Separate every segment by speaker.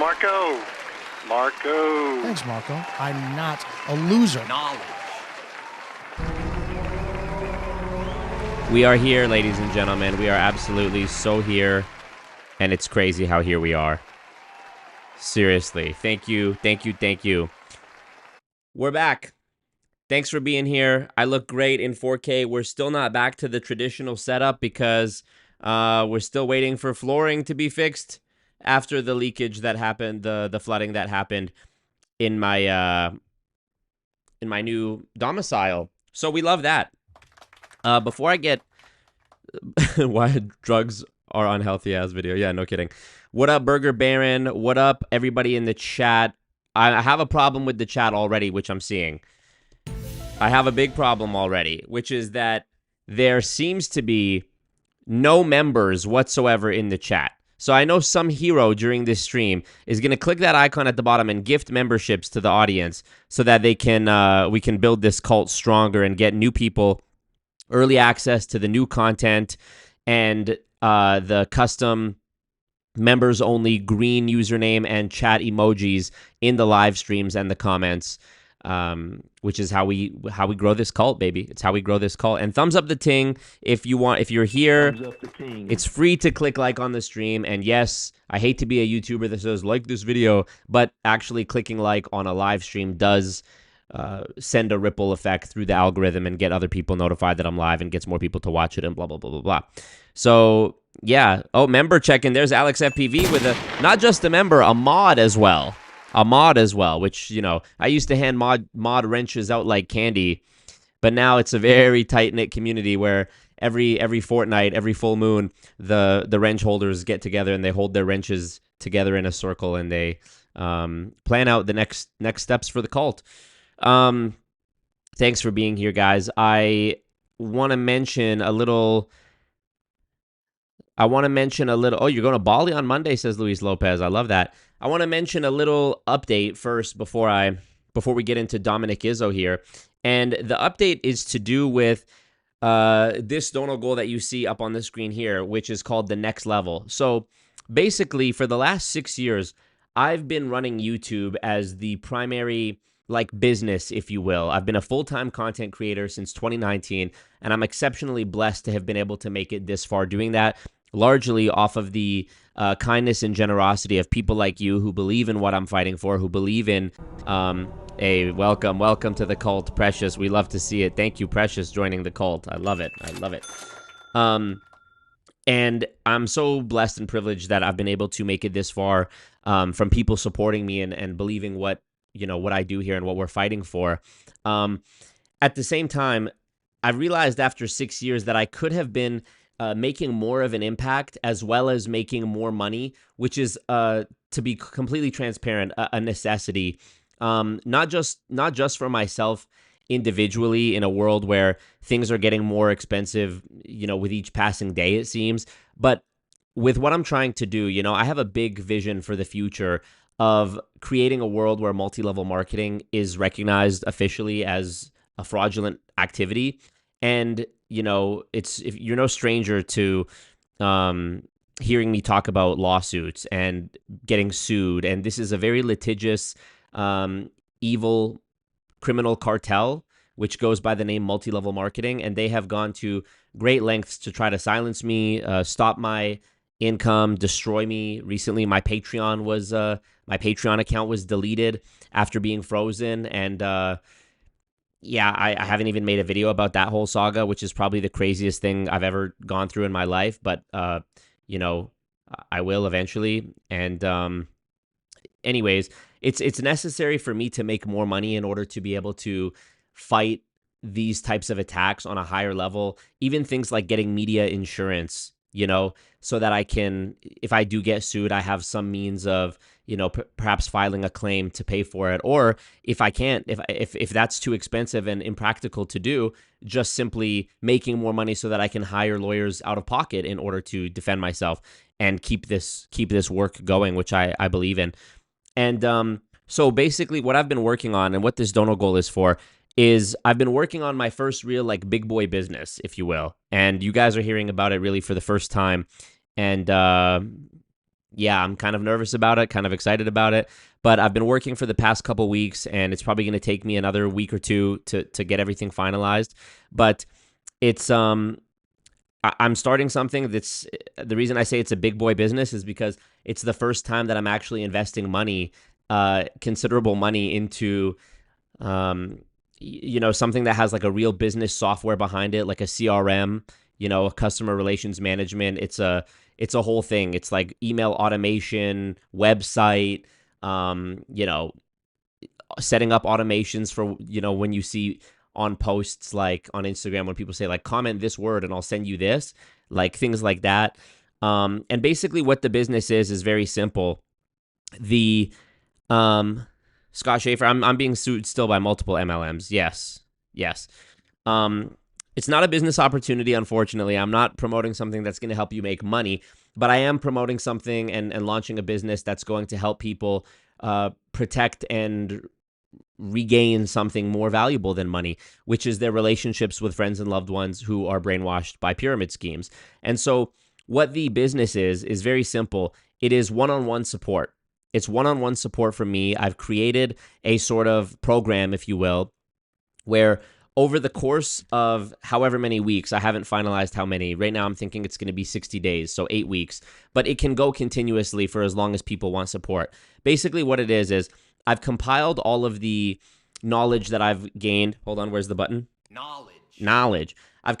Speaker 1: Marco. Marco.
Speaker 2: Thanks, Marco. I'm not a loser.
Speaker 3: Knowledge.
Speaker 4: We are here, ladies and gentlemen. We are absolutely so here, and it's crazy how here we are. Seriously. Thank you, thank you, thank you. We're back. Thanks for being here. I look great in 4K. We're still not back to the traditional setup because we're still waiting for flooring to be fixed after the leakage that happened, the flooding that happened in my new domicile. So we love that. Before I get why drugs are unhealthy as video. Yeah, no kidding. What up, Burger Baron? What up, everybody in the chat? I have a problem with the chat already, which I'm seeing. I have a big problem already, which is that there seems to be no members whatsoever in the chat. So I know some hero during this stream is going to click that icon at the bottom and gift memberships to the audience so that they can we can build this cult stronger and get new people early access to the new content and the custom members only green username and chat emojis in the live streams and the comments, which is how we grow this cult, baby. It's how we grow this cult. And thumbs up the ting if you want. If you're here, it's free to click like on the stream. And yes, I hate to be a YouTuber that says like this video, but actually clicking like on a live stream does send a ripple effect through the algorithm and get other people notified that I'm live and gets more people to watch it and blah, blah, blah, blah, blah. So, yeah. Oh, member check-in. There's Alex FPV with not just a member, a mod as well. A mod as well, which, you know, I used to hand mod wrenches out like candy, but now it's a very tight-knit community where every fortnight, every full moon, the wrench holders get together and they hold their wrenches together in a circle and they plan out the next steps for the cult. Thanks for being here, guys. I want to mention a little. Oh, you're going to Bali on Monday, says Luis Lopez. I love that. I want to mention a little update first before we get into Dominick Izzo here. And the update is to do with this donor goal that you see up on the screen here, which is called the next level. So basically, for the last 6 years, I've been running YouTube as the primary business, if you will. I've been a full-time content creator since 2019, and I'm exceptionally blessed to have been able to make it this far doing that, largely off of the kindness and generosity of people like you who believe in what I'm fighting for, who believe in welcome to the cult, Precious. We love to see it. Thank you, Precious, joining the cult. I love it. I love it. And I'm so blessed and privileged that I've been able to make it this far from people supporting me and believing what I do here and what we're fighting for. At the same time, I realized after 6 years that I could have been making more of an impact as well as making more money, which is, to be completely transparent, a necessity. Not just for myself individually in a world where things are getting more expensive, with each passing day, it seems, but with what I'm trying to do, I have a big vision for the future of creating a world where multi-level marketing is recognized officially as a fraudulent activity. And, if you're no stranger to hearing me talk about lawsuits and getting sued. And this is a very litigious, evil criminal cartel, which goes by the name multi-level marketing. And they have gone to great lengths to try to silence me, stop my income, destroy me. Recently, my Patreon account was deleted after being frozen, and I haven't even made a video about that whole saga, which is probably the craziest thing I've ever gone through in my life. But I will eventually. And anyways, it's necessary for me to make more money in order to be able to fight these types of attacks on a higher level. Even things like getting media insurance, so that I can, if I do get sued, I have some means of, perhaps filing a claim to pay for it. Or if I can't, if that's too expensive and impractical to do, just simply making more money so that I can hire lawyers out of pocket in order to defend myself and keep this work going, which I believe in. And so basically what I've been working on and what this donor goal is for is I've been working on my first real big boy business, if you will. And you guys are hearing about it really for the first time. And yeah, I'm kind of nervous about it, kind of excited about it, but I've been working for the past couple weeks, and it's probably going to take me another week or two to get everything finalized. But it's I'm starting something that's the reason I say it's a big boy business is because it's the first time that I'm actually investing money, considerable money into something that has like a real business software behind it, like a CRM, a customer relations management. It's a whole thing. It's like email automation, website, setting up automations for, when you see on posts like on Instagram when people say like comment this word and I'll send you this, like things like that. And basically what the business is very simple. The Scott Schaefer, I'm being sued still by multiple MLMs. Yes. Um, it's not a business opportunity, unfortunately. I'm not promoting something that's going to help you make money, but I am promoting something and launching a business that's going to help people protect and regain something more valuable than money, which is their relationships with friends and loved ones who are brainwashed by pyramid schemes. And so what the business is very simple. It is one-on-one support. It's one-on-one support from me. I've created a sort of program, if you will, where over the course of however many weeks, I haven't finalized how many. Right now, I'm thinking it's going to be 60 days, so 8 weeks. But it can go continuously for as long as people want support. Basically, what it is I've compiled all of the knowledge that I've gained. Hold on, where's the button? Knowledge. I've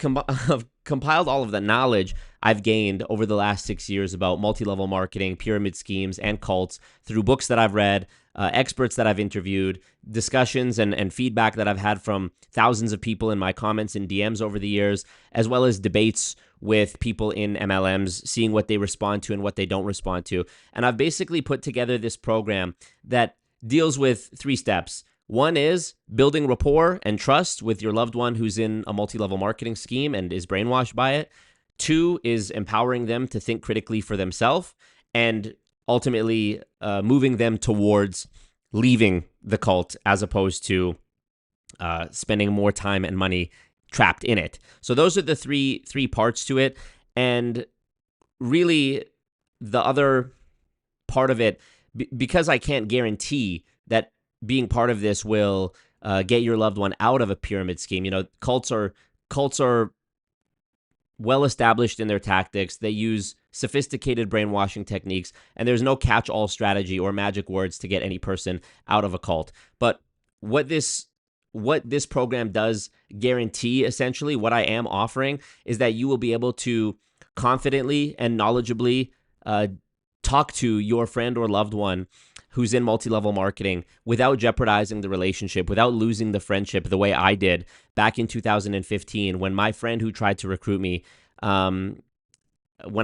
Speaker 4: compiled all of the knowledge I've gained over the last 6 years about multi-level marketing, pyramid schemes, and cults through books that I've read, experts that I've interviewed, discussions and feedback that I've had from thousands of people in my comments and DMs over the years, as well as debates with people in MLMs, seeing what they respond to and what they don't respond to. And I've basically put together this program that deals with 3 steps. One is building rapport and trust with your loved one who's in a multi-level marketing scheme and is brainwashed by it. 2 is empowering them to think critically for themselves and ultimately moving them towards leaving the cult as opposed to spending more time and money trapped in it. So those are the three parts to it. And really the other part of it, because I can't guarantee that being part of this will get your loved one out of a pyramid scheme. Cults are well established in their tactics. They use sophisticated brainwashing techniques, and there's no catch-all strategy or magic words to get any person out of a cult. But what this program does guarantee, essentially, what I am offering, is that you will be able to confidently and knowledgeably talk to your friend or loved one who's in multi-level marketing without jeopardizing the relationship, without losing the friendship the way I did back in 2015 when my friend who tried to recruit me, when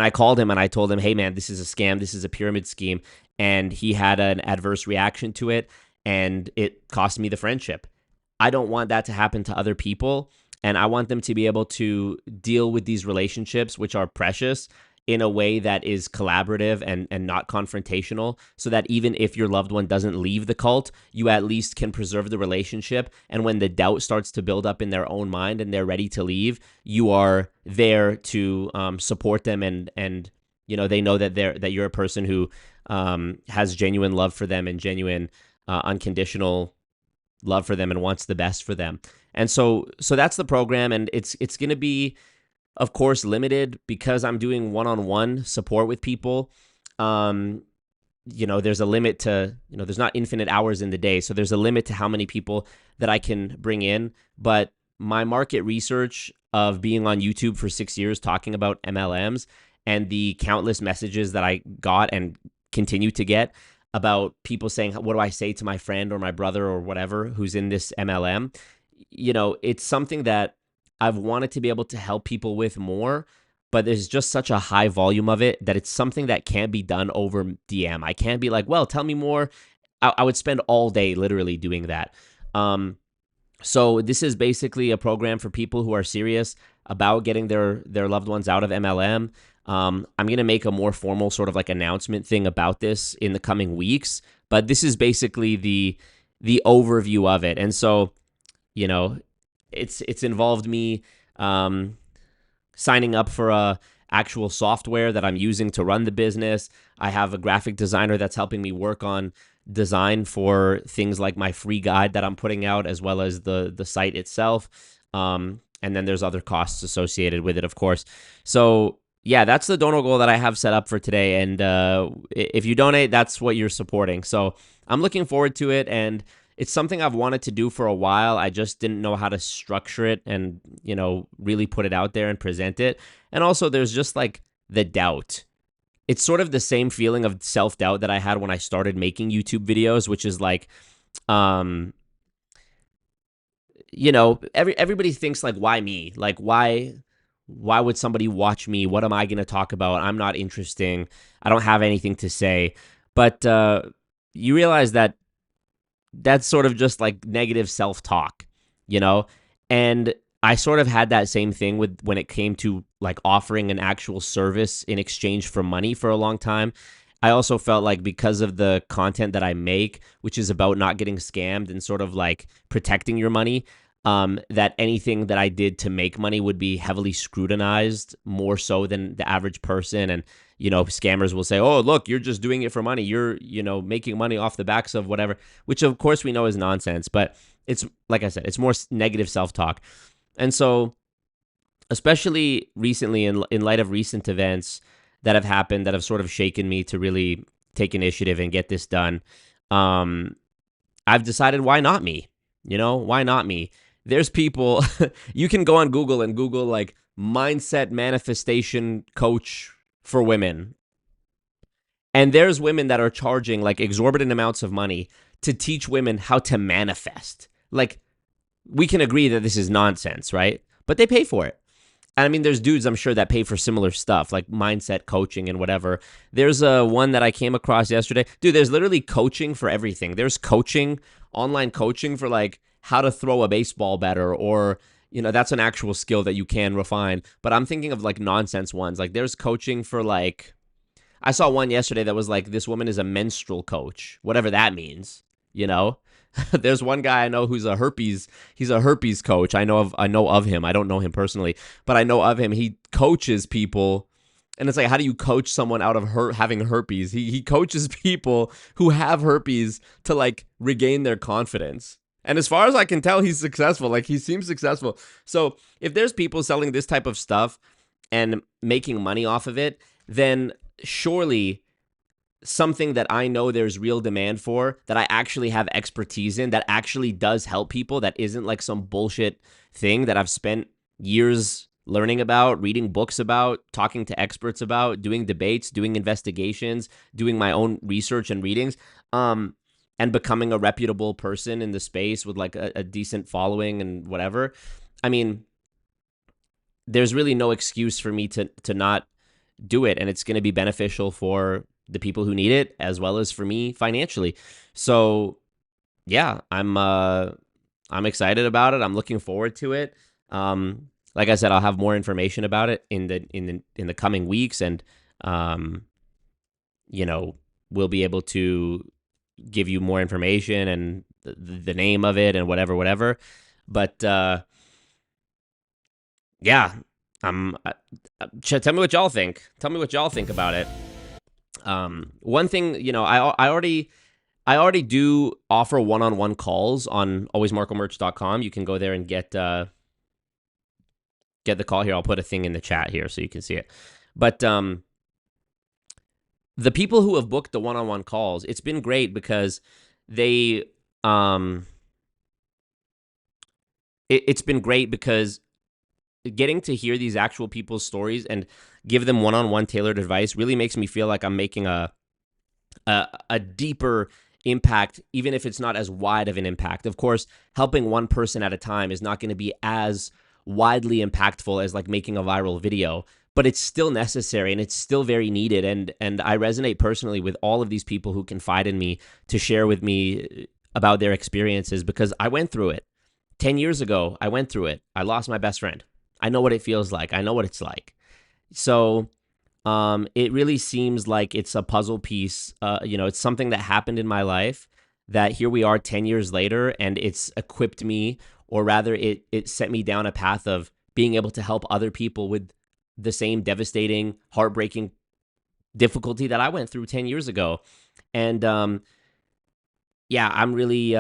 Speaker 4: I called him and I told him, hey man, this is a scam, this is a pyramid scheme, and he had an adverse reaction to it and it cost me the friendship. I don't want that to happen to other people, and I want them to be able to deal with these relationships, which are precious, in a way that is collaborative and not confrontational, so that even if your loved one doesn't leave the cult, you at least can preserve the relationship. And when the doubt starts to build up in their own mind and they're ready to leave, you are there to support them, and they know that you're a person who has genuine love for them and genuine unconditional love for them and wants the best for them. And so that's the program, and it's going to be, of course, limited because I'm doing one-on-one support with people. There's a limit to, there's not infinite hours in the day. So there's a limit to how many people that I can bring in. But my market research of being on YouTube for 6 years talking about MLMs and the countless messages that I got and continue to get about people saying, what do I say to my friend or my brother or whatever who's in this MLM? It's something that I've wanted to be able to help people with more, but there's just such a high volume of it that it's something that can't be done over DM. I can't be like, well, tell me more. I would spend all day literally doing that. So this is basically a program for people who are serious about getting their loved ones out of MLM. I'm going to make a more formal sort of like announcement thing about this in the coming weeks, but this is basically the overview of it. And so, it's involved me signing up for a actual software that I'm using to run the business. I have a graphic designer that's helping me work on design for things like my free guide that I'm putting out, as well as the site itself. And then there's other costs associated with it, of course. So yeah, that's the donor goal that I have set up for today. And if you donate, that's what you're supporting. So I'm looking forward to it. And it's something I've wanted to do for a while. I just didn't know how to structure it and, really put it out there and present it. And also there's just like the doubt. It's sort of the same feeling of self-doubt that I had when I started making YouTube videos, which is like, everybody thinks like, why me? Like, why would somebody watch me? What am I going to talk about? I'm not interesting. I don't have anything to say. But you realize that that's sort of just like negative self-talk, And I sort of had that same thing with when it came to like offering an actual service in exchange for money for a long time. I also felt like because of the content that I make, which is about not getting scammed and sort of like protecting your money, that anything that I did to make money would be heavily scrutinized more so than the average person. And, scammers will say, oh, look, you're just doing it for money. You're, making money off the backs of whatever, which of course we know is nonsense. But it's, like I said, it's more negative self-talk. And so, especially recently in light of recent events that have happened that have sort of shaken me to really take initiative and get this done, I've decided, why not me? Why not me? There's people, you can go on Google and Google like mindset manifestation coach for women. And there's women that are charging like exorbitant amounts of money to teach women how to manifest. Like, we can agree that this is nonsense, right? But they pay for it. And I mean, there's dudes, I'm sure, that pay for similar stuff, like mindset coaching and whatever. There's one that I came across yesterday. Dude, there's literally coaching for everything. There's coaching, online coaching for like how to throw a baseball better, or, that's an actual skill that you can refine. But I'm thinking of like nonsense ones. Like there's coaching for like, I saw one yesterday that was like, this woman is a menstrual coach, whatever that means, There's one guy I know who's he's a herpes coach. I know of him. I don't know him personally, but I know of him. He coaches people, and it's like, how do you coach someone out of having herpes? He coaches people who have herpes to like regain their confidence. And as far as I can tell, he's successful. Like, he seems successful. So if there's people selling this type of stuff and making money off of it, then surely something that I know there's real demand for, that I actually have expertise in, that actually does help people, that isn't like some bullshit thing that I've spent years learning about, reading books about, talking to experts about, doing debates, doing investigations, doing my own research and readings, and becoming a reputable person in the space with like a decent following and whatever. I mean, there's really no excuse for me to not do it, and it's going to be beneficial for the people who need it, as well as for me financially. So yeah, I'm excited about it. I'm looking forward to it. Like I said, I'll have more information about it in the coming weeks, and we'll be able to give you more information and the name of it and whatever. But yeah, tell me what y'all think. Tell me what y'all think about it. One thing, I already do offer one-on-one calls on alwaysmarcomerch.com. You can go there and get the call here. I'll put a thing in the chat here so you can see it. But the people who have booked the one-on-one calls, it's been great because they it's been great because getting to hear these actual people's stories and give them one-on-one tailored advice really makes me feel like I'm making a deeper impact, even if it's not as wide of an impact. Of course, helping one person at a time is not going to be as widely impactful as like making a viral video, but it's still necessary and it's still very needed. And I resonate personally with all of these people who confide in me to share with me about their experiences, because I went through it. 10 years ago, I went through it. I lost my best friend. I know what it feels like. I know what it's like. So it really seems like it's a puzzle piece. It's something that happened in my life that here we are 10 years later, and it's equipped me, or rather it set me down a path of being able to help other people with the same devastating, heartbreaking difficulty that I went through 10 years ago. And yeah, I'm really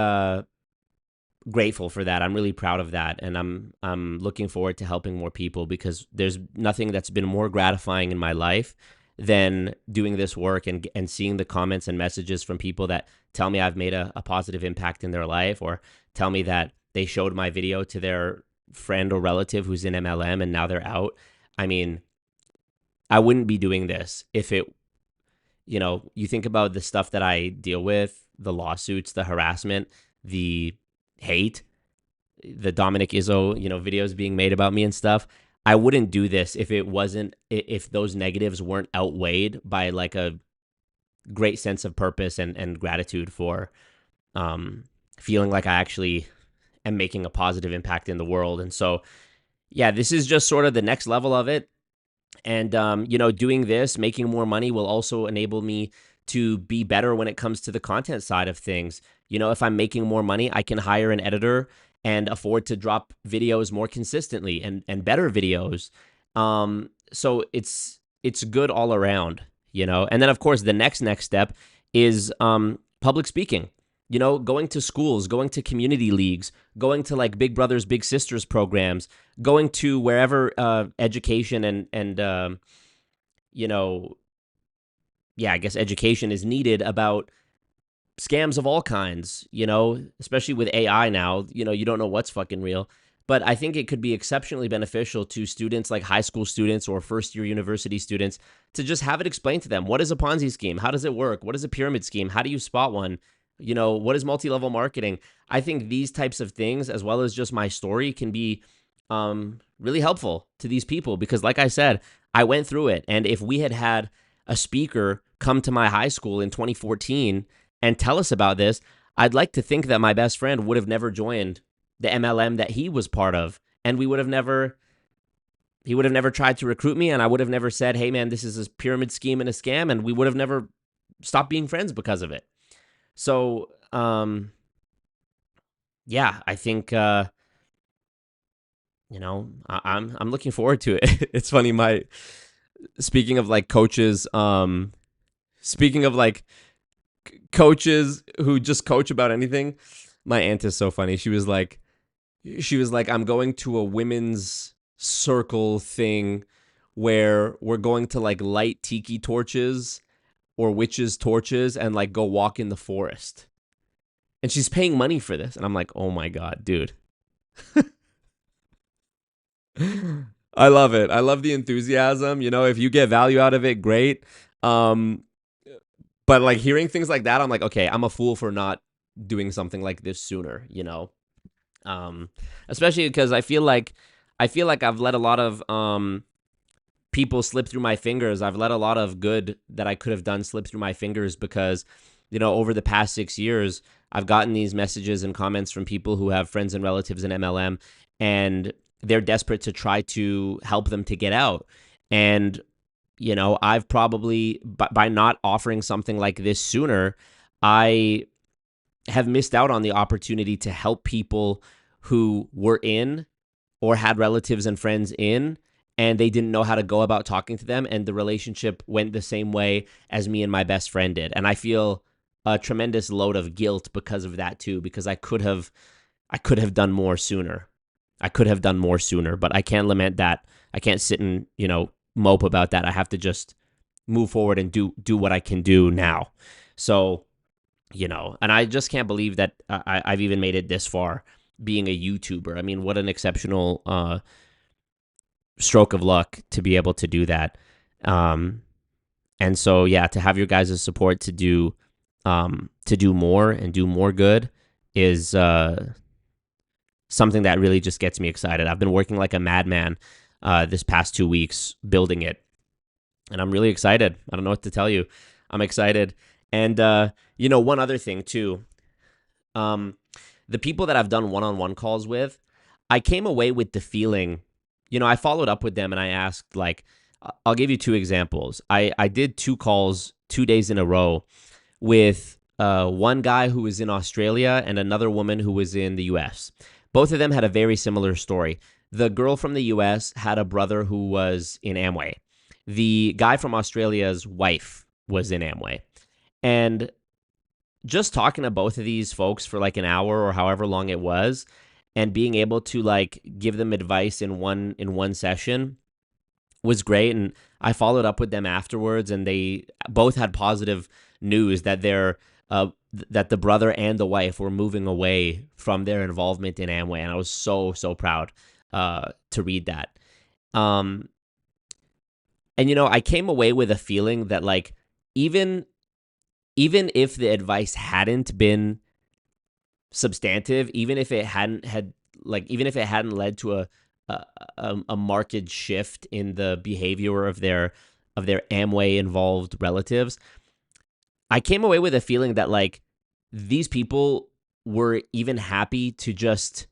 Speaker 4: grateful for that. I'm really proud of that, and I'm looking forward to helping more people, because there's nothing that's been more gratifying in my life than doing this work and seeing the comments and messages from people that tell me I've made a positive impact in their life, or tell me that they showed my video to their friend or relative who's in MLM and now they're out. I mean, I wouldn't be doing this if it, you think about the stuff that I deal with, the lawsuits, the harassment, the hate, the Dominick Izzo, videos being made about me and stuff. I wouldn't do this if those negatives weren't outweighed by like a great sense of purpose and gratitude for feeling like I actually am making a positive impact in the world. And so, yeah, this is just sort of the next level of it. And, doing this, making more money will also enable me to be better when it comes to the content side of things. If I'm making more money, I can hire an editor and afford to drop videos more consistently and better videos. So it's good all around, And then, of course, the next step is public speaking. Going to schools, going to community leagues, going to like Big Brothers, Big Sisters programs, going to wherever education and I guess education is needed about scams of all kinds, especially with AI now, you don't know what's fucking real. But I think it could be exceptionally beneficial to students, like high school students or first-year university students, to just have it explained to them. What is a Ponzi scheme? How does it work? What is a pyramid scheme? How do you spot one? What is multi-level marketing? I think these types of things, as well as just my story, can be really helpful to these people, because like I said, I went through it. And if we had a speaker come to my high school in 2014 and tell us about this, I'd like to think that my best friend would have never joined the MLM that he was part of. And he would have never tried to recruit me. And I would have never said, hey man, this is a pyramid scheme and a scam. And we would have never stopped being friends because of it. So, yeah, I think, I'm looking forward to it. It's funny. Speaking of like coaches, coaches who just coach about anything, my aunt is so funny. She was like, I'm going to a women's circle thing where we're going to like light tiki torches or witches' torches and like go walk in the forest. And she's paying money for this. And I'm like, oh my God, dude. I love it. I love the enthusiasm. If you get value out of it, great. But like hearing things like that, I'm like, okay, I'm a fool for not doing something like this sooner, especially because I feel like I've let a lot of people slip through my fingers. I've let a lot of good that I could have done slip through my fingers because, over the past 6 years, I've gotten these messages and comments from people who have friends and relatives in MLM, and they're desperate to try to help them to get out. And, I've probably, by not offering something like this sooner, I have missed out on the opportunity to help people who were in or had relatives and friends in, and they didn't know how to go about talking to them, and the relationship went the same way as me and my best friend did. And I feel a tremendous load of guilt because of that too, because I could have done more sooner. But I can't lament that. I can't sit and, mope about that. I have to just move forward and do what I can do now. So, and I just can't believe that I've even made it this far being a YouTuber. I mean, what an exceptional stroke of luck to be able to do that. And so, yeah, to have your guys' support to do more and do more good is something that really just gets me excited. I've been working like a madman this past 2 weeks building it, and I'm really excited. I don't know what to tell you. I'm excited. And, one other thing too, the people that I've done one-on-one calls with, I came away with the feeling, I followed up with them and I asked, like, I'll give you 2 examples. I did 2 calls 2 days in a row with one guy who was in Australia and another woman who was in the US. Both of them had a very similar story. the girl from the US had a brother who was in Amway. The guy from Australia's wife was in Amway. And just talking to both of these folks for like an hour or however long it was, and being able to like give them advice in one session was great. And I followed up with them afterwards, and they both had positive news that that the brother and the wife were moving away from their involvement in Amway, and I was so proud to read that. And I came away with a feeling that like even if the advice hadn't been substantive, even if it hadn't led to a marked shift in the behavior of their Amway involved relatives, I came away with a feeling that like these people were even happy to just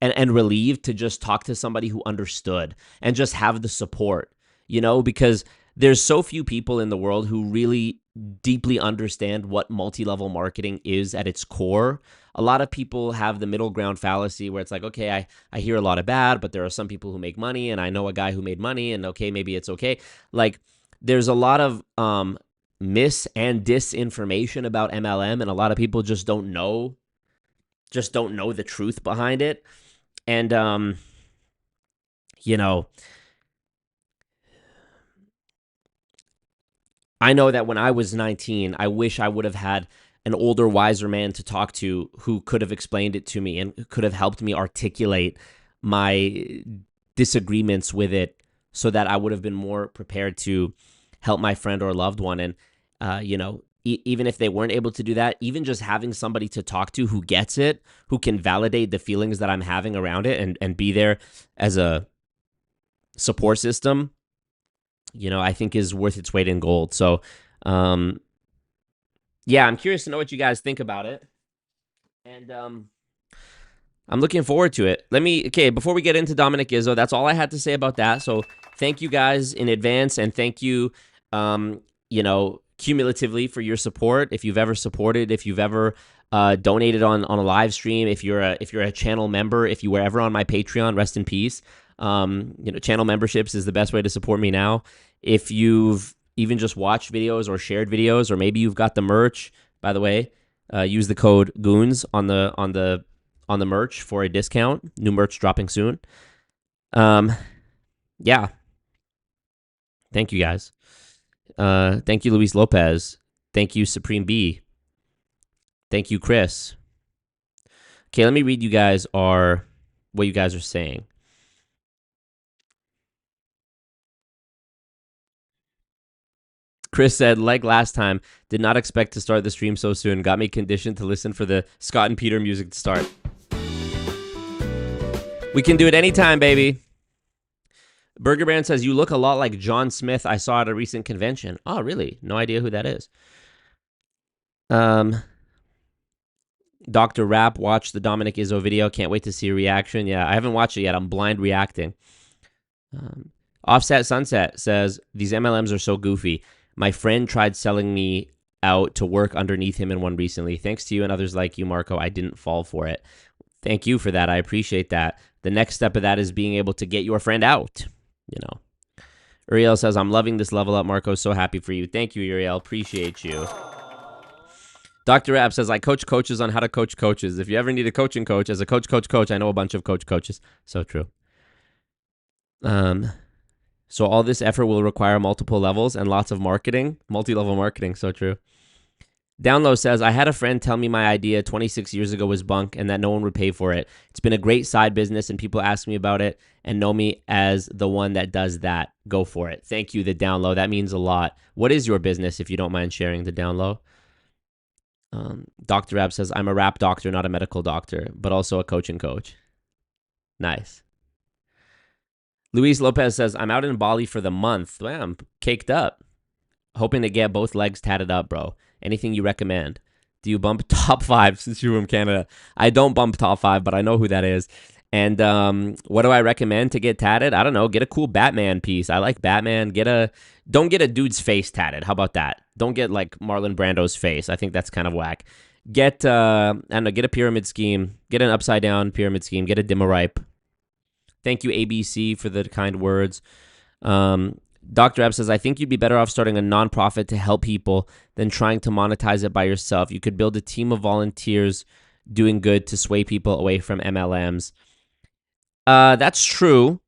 Speaker 4: and relieved to just talk to somebody who understood and just have the support, because there's so few people in the world who really deeply understand what multi-level marketing is at its core. A lot of people have the middle ground fallacy where it's like, okay, I hear a lot of bad, but there are some people who make money, and I know a guy who made money, and okay, maybe it's okay. Like, there's a lot of mis and disinformation about MLM, and a lot of people just don't know the truth behind it. And I know that when I was 19, I wish I would have had an older, wiser man to talk to who could have explained it to me and could have helped me articulate my disagreements with it, so that I would have been more prepared to help my friend or loved one. And, even if they weren't able to do that, even just having somebody to talk to who gets it, who can validate the feelings that I'm having around it and be there as a support system, I think is worth its weight in gold. So, yeah, I'm curious to know what you guys think about it. And I'm looking forward to it. Before we get into Dominick Izzo, that's all I had to say about that. So thank you guys in advance, and thank you, cumulatively for your support. If you've ever supported, if you've ever donated on a live stream, if you're a channel member, if you were ever on my Patreon, rest in peace. Channel memberships is the best way to support me now. If you've even just watched videos or shared videos, or maybe you've got the merch, by the way, use the code GOONS on the merch for a discount. New merch dropping soon. Yeah. Thank you guys. Thank you, Luis Lopez. Thank you, Supreme B. Thank you, Chris. Okay, let me read you guys what you guys are saying. Chris said, like last time, did not expect to start the stream so soon. Got me conditioned to listen for the Scott and Peter music to start. We can do it anytime, baby. Burger Brand says, you look a lot like John Smith I saw at a recent convention. Oh, really? No idea who that is. Dr. Rapp watched the Dominick Izzo video. Can't wait to see a reaction. Yeah, I haven't watched it yet. I'm blind reacting. Offset Sunset says, these MLMs are so goofy. My friend tried selling me out to work underneath him in one recently. Thanks to you and others like you, Marco, I didn't fall for it. Thank you for that. I appreciate that. The next step of that is being able to get your friend out. Uriel says, I'm loving this level up, Marco. So happy for you. Thank you, Uriel. Appreciate you. Dr. Rapp says, I coach coaches on how to coach coaches. If you ever need a coaching coach, as a coach, I know a bunch of coaches. So true. So all this effort will require multiple levels and lots of marketing. Multi-level marketing. So true. Download says, I had a friend tell me my idea 26 years ago was bunk and that no one would pay for it. It's been a great side business and people ask me about it and know me as the one that does that. Go for it. Thank you, the download. That means a lot. What is your business, if you don't mind sharing, the download? Dr. Rapp says, I'm a rap doctor, not a medical doctor, but also a coach. Nice. Luis Lopez says, I'm out in Bali for the month. Well, I'm caked up. Hoping to get both legs tatted up, bro. Anything you recommend? Do you bump top 5 since you're from Canada? I don't bump top 5, but I know who that is. And what do I recommend to get tatted? I don't know. Get a cool Batman piece. I like Batman. Don't get a dude's face tatted. How about that? Don't get like Marlon Brando's face. I think that's kind of whack. Get I don't know. Get a pyramid scheme. Get an upside down pyramid scheme. Get a dimmer ripe. Thank you, ABC, for the kind words. Dr. Ebb says, I think you'd be better off starting a nonprofit to help people than trying to monetize it by yourself. You could build a team of volunteers doing good to sway people away from MLMs. That's true.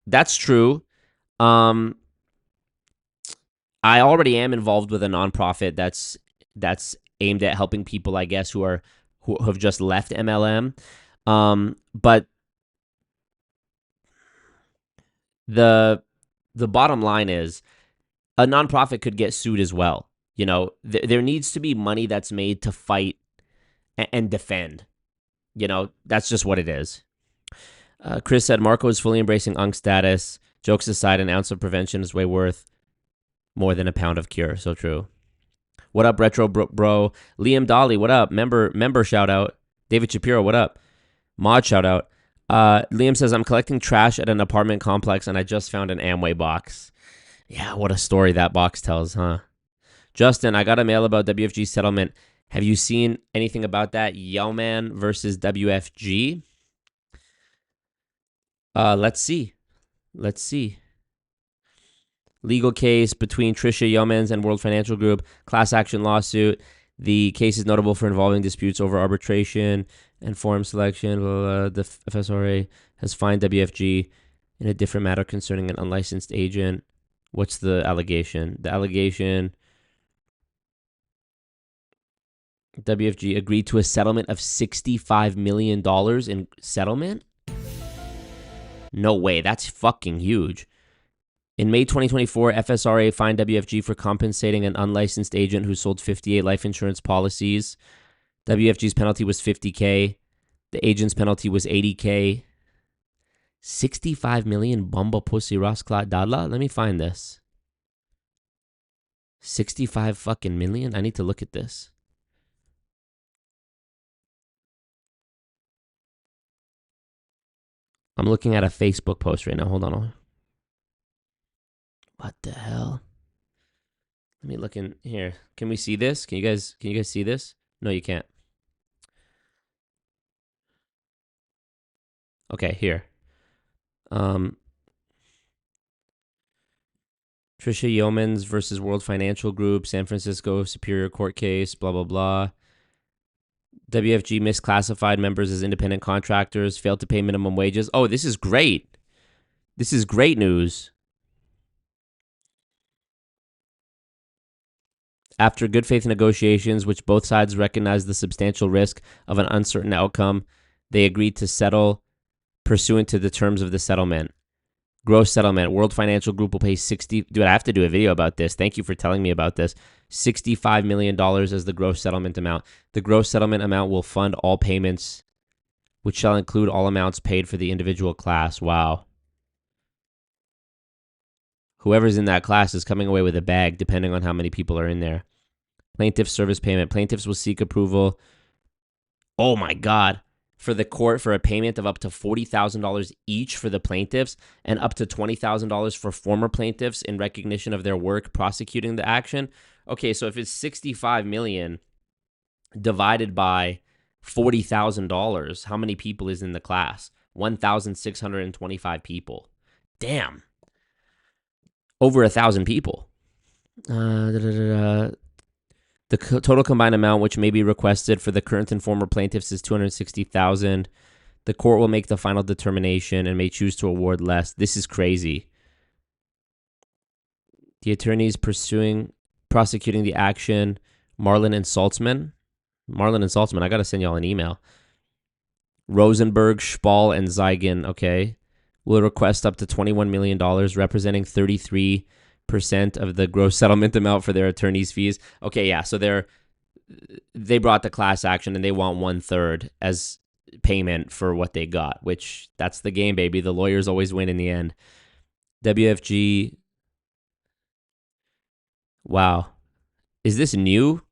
Speaker 4: That's true. I already am involved with a nonprofit that's aimed at helping people, I guess, who have just left MLM. But the bottom line is a nonprofit could get sued as well. You know, there needs to be money that's made to fight and defend. You know, that's just what it is. Chris said, Marco is fully embracing UNC status. Jokes aside, an ounce of prevention is way worth more than a pound of cure. So true. What up, Retro Bro? Liam Dolly, what up? Member shout out. David Shapiro, what up? Mod shout out. Liam says, I'm collecting trash at an apartment complex and I just found an Amway box. Yeah, what a story that box tells, huh? Justin, I got a mail about WFG settlement. Have you seen anything about that? Yeoman versus WFG? Let's see. Legal case between Trisha Yeomans and World Financial Group. Class action lawsuit. The case is notable for involving disputes over arbitration and forum selection. The FSRA has fined WFG in a different matter concerning an unlicensed agent. What's the allegation? The allegation, WFG agreed to a settlement of $65 million in settlement? No way. That's fucking huge. In May 2024, FSRA fined WFG for compensating an unlicensed agent who sold 58 life insurance policies. WFG's penalty was $50K. The agent's penalty was $80K. 65 million Bumba Pussy Rasklat Dadla? Let me find this. 65 fucking million? I need to look at this. I'm looking at a Facebook post right now. Hold on. What the hell? Let me look in here. Can we see this? Can you guys see this? No, you can't. Okay, here. Trisha Yeomans versus World Financial Group, San Francisco Superior Court case, blah, blah, blah. WFG misclassified members as independent contractors, failed to pay minimum wages. Oh, this is great. This is great news. After good faith negotiations, which both sides recognized the substantial risk of an uncertain outcome, they agreed to settle pursuant to the terms of the settlement. Gross settlement. World Financial Group will pay Dude, I have to do a video about this. Thank you for telling me about this. $65 million as the gross settlement amount. The gross settlement amount will fund all payments, which shall include all amounts paid for the individual class. Wow. Whoever's in that class is coming away with a bag, depending on how many people are in there. Plaintiff service payment. Plaintiffs will seek approval. Oh my God. For the court for a payment of up to $40,000 each for the plaintiffs and up to $20,000 for former plaintiffs in recognition of their work prosecuting the action. Okay, so if it's $65 million divided by $40,000, how many people is in the class? 1,625 people. Damn. Over 1,000 people. The total combined amount which may be requested for the current and former plaintiffs is $260,000. The court will make the final determination and may choose to award less. This is crazy. The attorneys prosecuting the action, Marlin and Saltzman. I got to send y'all an email. Rosenberg, Spall, and Zeigen, okay, will request up to $21 million, representing 33% of the gross settlement amount for their attorney's fees. Okay, yeah, so they brought the class action and they want 1/3 as payment for what they got, which that's the game, baby. The lawyers always win in the end. WFG. Wow. Is this new?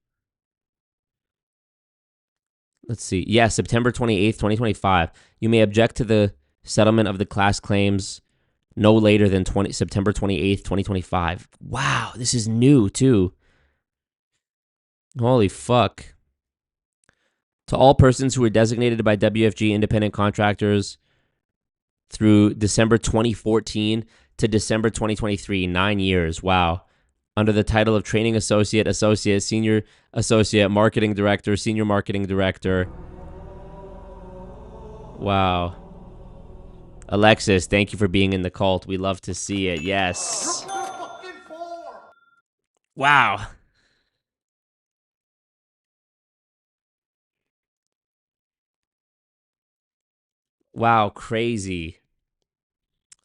Speaker 4: Let's see. Yeah, September 28th, 2025. You may object to the settlement of the class claims no later than September 28th, 2025. Wow, this is new too. Holy fuck. To all persons who were designated by WFG independent contractors through December 2014 to December 2023, 9 years. Wow. Under the title of Training Associate, Associate, Senior Associate, Marketing Director, Senior Marketing Director. Wow. Alexis, thank you for being in the cult. We love to see it. Yes. Wow. Wow, crazy.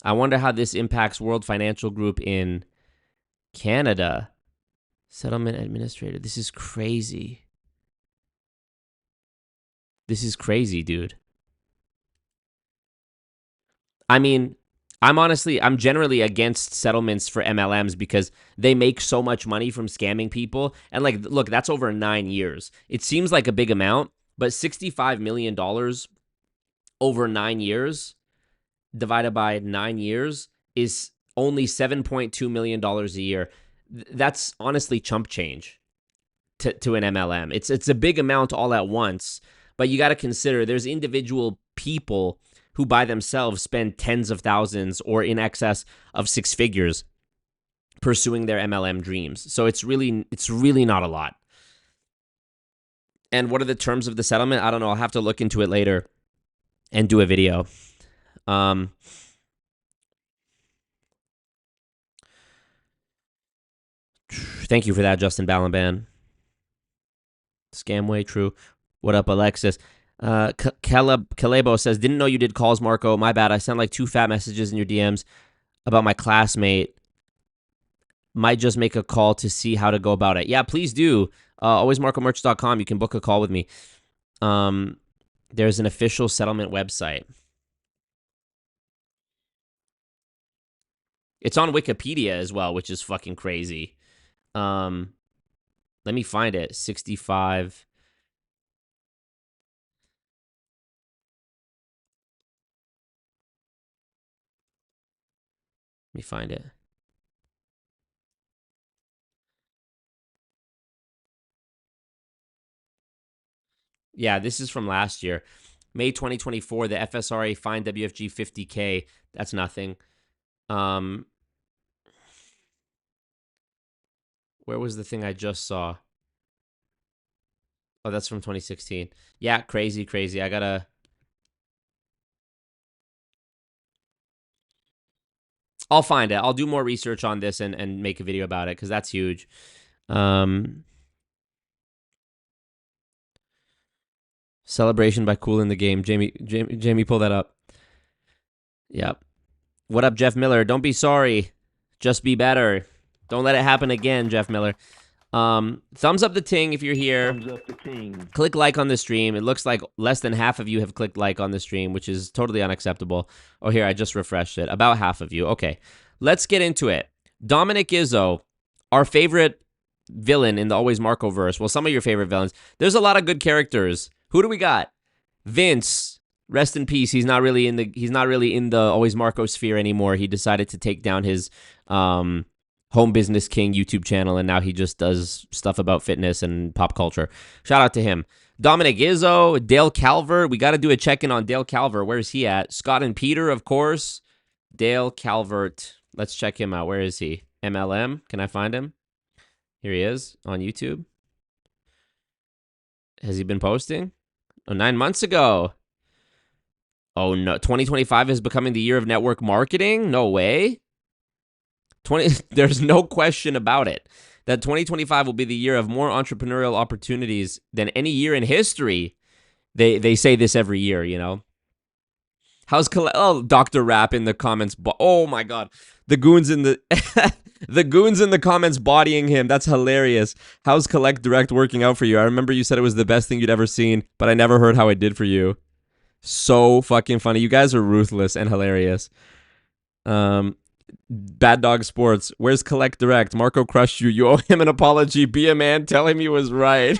Speaker 4: I wonder how this impacts World Financial Group in Canada. Settlement administrator. This is crazy. This is crazy, dude. I mean, I'm generally against settlements for MLMs because they make so much money from scamming people. And like, look, that's over 9 years. It seems like a big amount, but $65 million over 9 years divided by 9 years is only $7.2 million a year. That's honestly chump change to an MLM. It's a big amount all at once, but you got to consider there's individual people who by themselves spend tens of thousands or in excess of 6 figures pursuing their MLM dreams. So it's really not a lot. And what are the terms of the settlement? I don't know. I'll have to look into it later and do a video. Thank you for that, Justin Ballanban. Scamway, true. What up, Alexis? Calebo says, didn't know you did calls, Marco. My bad. I sent like 2 fat messages in your DMs about my classmate. Might just make a call to see how to go about it. Yeah, please do. Alwaysmarcomerch.com. You can book a call with me. There's an official settlement website. It's on Wikipedia as well, which is fucking crazy. Let me find it. 65. Let me find it. Yeah, this is from last year. May 2024, the FSRA fined WFG $50K. That's nothing. Where was the thing I just saw? Oh, that's from 2016. Yeah, crazy. I gotta... I'll find it. I'll do more research on this and make a video about it because that's huge. Celebration by Cool in the Game. Jamie, pull that up. Yep. What up, Jeff Miller? Don't be sorry. Just be better. Don't let it happen again, Jeff Miller. Thumbs up the ting if you're here.
Speaker 3: Thumbs up the ting.
Speaker 4: Click like on the stream. It looks like less than half of you have clicked like on the stream, which is totally unacceptable. Oh, here, I just refreshed it. About half of you. Okay, let's get into it. Dominick Izzo, our favorite villain in the Always Marco verse. Well, some of your favorite villains. There's a lot of good characters. Who do we got? Vince, rest in peace. He's not really in the Always Marco sphere anymore. He decided to take down his Home Business King YouTube channel, and now he just does stuff about fitness and pop culture. Shout out to him. Dominick Izzo, Dale Calvert. We got to do a check-in on Dale Calvert. Where's he at? Scott and Peter, of course. Dale Calvert. Let's check him out. Where is he? MLM. Can I find him? Here he is on YouTube. Has he been posting? Oh, 9 months ago. Oh, no. 2025 is becoming the year of network marketing? No way. There's no question about it that 2025 will be the year of more entrepreneurial opportunities than any year in history. They say this every year, you know. How's Dr. Rap in the comments? Oh my God, the goons in the the goons in the comments bodying him. That's hilarious. How's Collect Direct working out for you? I remember you said it was the best thing you'd ever seen, but I never heard how it did for you. So fucking funny. You guys are ruthless and hilarious. Bad Dog Sports. Where's Collect Direct? Marco crushed you. You owe him an apology. Be a man. Tell him he was right.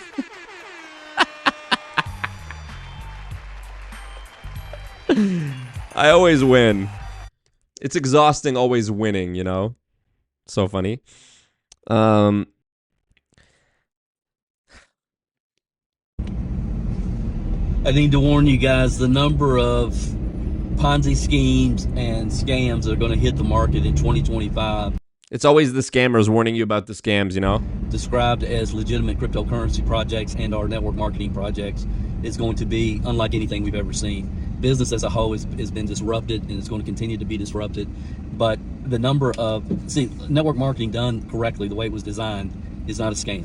Speaker 4: I always win. It's exhausting always winning, you know? So funny.
Speaker 3: I need to warn you guys, the number of
Speaker 5: Ponzi schemes and scams are going to hit the market in 2025.
Speaker 4: It's always the scammers warning you about the scams, you know?
Speaker 5: Described as legitimate cryptocurrency projects and our network marketing projects is going to be unlike anything we've ever seen. Business as a whole has been disrupted, and it's going to continue to be disrupted. But the number of, network marketing done correctly, the way it was designed, is not a scam.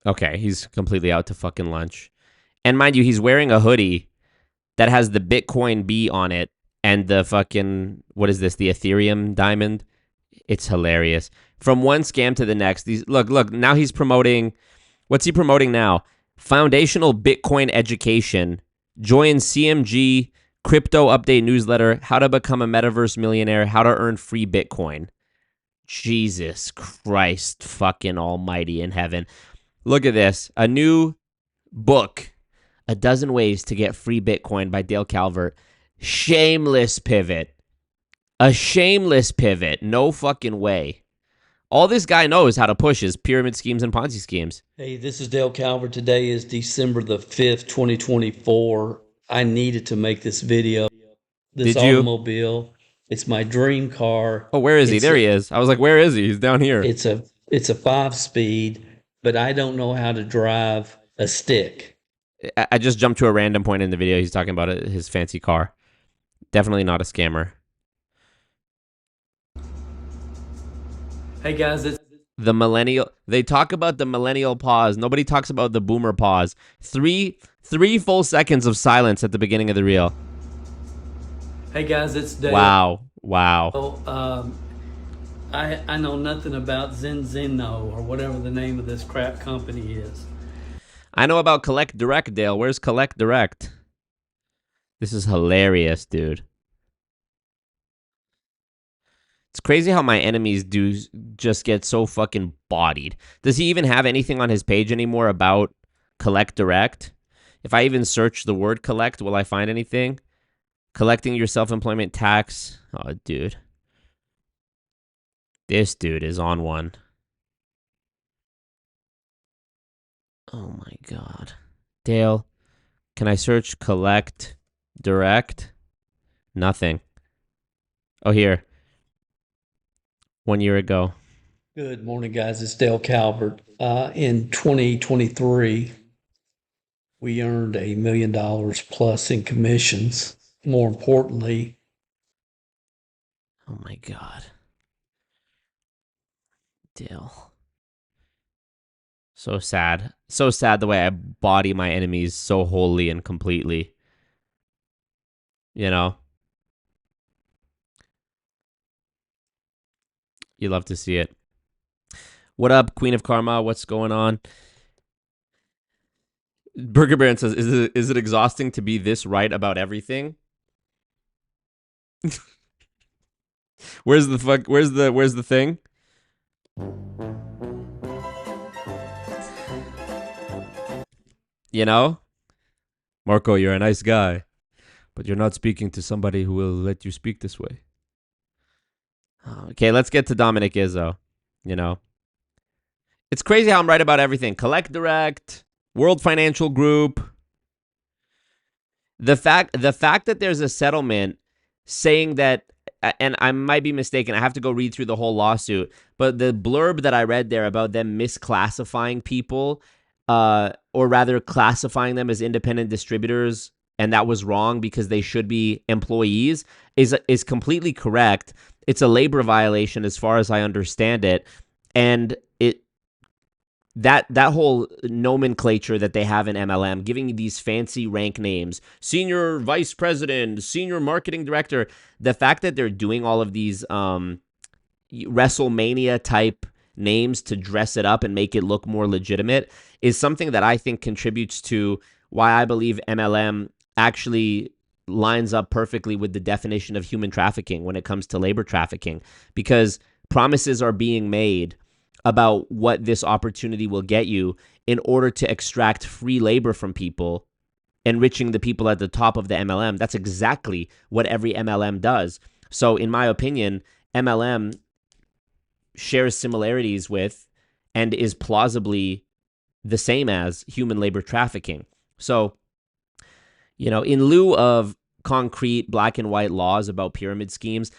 Speaker 4: Okay, he's completely out to fucking lunch. And mind you, he's wearing a hoodie that has the Bitcoin B on it and the fucking, what is this, the Ethereum diamond? It's hilarious. From one scam to the next. Look, now he's promoting, what's he promoting now? Foundational Bitcoin education. Join CMG Crypto Update Newsletter. How to become a metaverse millionaire. How to earn free Bitcoin. Jesus Christ fucking almighty in heaven. Look at this. A new book. A Dozen Ways to Get Free Bitcoin by Dale Calvert. Shameless pivot. A shameless pivot. No fucking way. All this guy knows how to push is pyramid schemes and Ponzi schemes.
Speaker 5: Hey, this is Dale Calvert. Today is December the 5th, 2024. I needed to make this video. This
Speaker 4: Did you?
Speaker 5: automobile, it's my dream car.
Speaker 4: Oh, where is he? There he is. I was like, where is he? He's down here.
Speaker 5: It's a 5-speed, but I don't know how to drive a stick.
Speaker 4: I just jumped to a random point in the video. He's talking about his fancy car. Definitely not a scammer.
Speaker 5: Hey guys,
Speaker 4: The millennial. They talk about the millennial pause. Nobody talks about the boomer pause. Three full seconds of silence at the beginning of the reel.
Speaker 5: it's Dale.
Speaker 4: Wow.
Speaker 5: I know nothing about Zenzino or whatever the name of this crap company is.
Speaker 4: I know about Collect Direct, Dale. Where's Collect Direct? This is hilarious, dude. It's crazy how my enemies do just get so fucking bodied. Does he even have anything on his page anymore about Collect Direct? If I even search the word collect, will I find anything? Collecting your self-employment tax. Oh, dude. This dude is on one. Oh my God. Dale, can I search Collect Direct? Nothing. Oh, here. 1 year ago.
Speaker 5: Good morning, guys. It's Dale Calvert. In 2023, we earned $1 million plus in commissions. More importantly,
Speaker 4: Oh my God. Dale. So sad. So sad the way I body my enemies so wholly and completely. You know? You love to see it. What up, Queen of Karma? What's going on? Burger Baron says, is it exhausting to be this right about everything? Where's the thing? You know? Marco, you're a nice guy, but you're not speaking to somebody who will let you speak this way. Okay, let's get to Dominick Izzo. You know, it's crazy how I'm right about everything. Collect Direct, World Financial Group. The fact that there's a settlement saying that, and I might be mistaken, I have to go read through the whole lawsuit, but the blurb that I read there about them misclassifying people, or rather classifying them as independent distributors, and that was wrong because they should be employees, is completely correct. It's a labor violation as far as I understand it. And that whole nomenclature that they have in MLM, giving you these fancy rank names, senior vice president, senior marketing director, the fact that they're doing all of these WrestleMania type names to dress it up and make it look more legitimate is something that I think contributes to why I believe MLM actually lines up perfectly with the definition of human trafficking when it comes to labor trafficking, because promises are being made about what this opportunity will get you in order to extract free labor from people, enriching the people at the top of the MLM. That's exactly what every MLM does. So in my opinion, MLM shares similarities with and is plausibly the same as human labor trafficking. So, you know, in lieu of concrete black and white laws about pyramid schemes.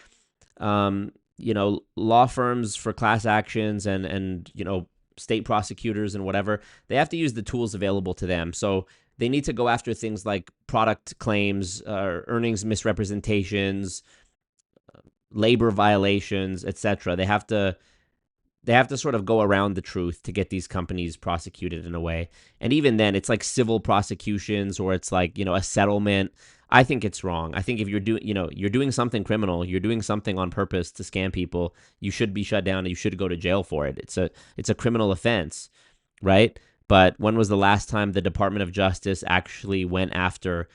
Speaker 4: You know, law firms for class actions and you know, state prosecutors and whatever, they have to use the tools available to them. So they need to go after things like product claims, earnings misrepresentations, labor violations, etc. They have to sort of go around the truth to get these companies prosecuted in a way. And even then, it's like civil prosecutions, or it's like, you know, a settlement. I think it's wrong. I think if you're doing something criminal, you're doing something on purpose to scam people, you should be shut down and you should go to jail for it. It's a criminal offense, right? But when was the last time the Department of Justice actually went after,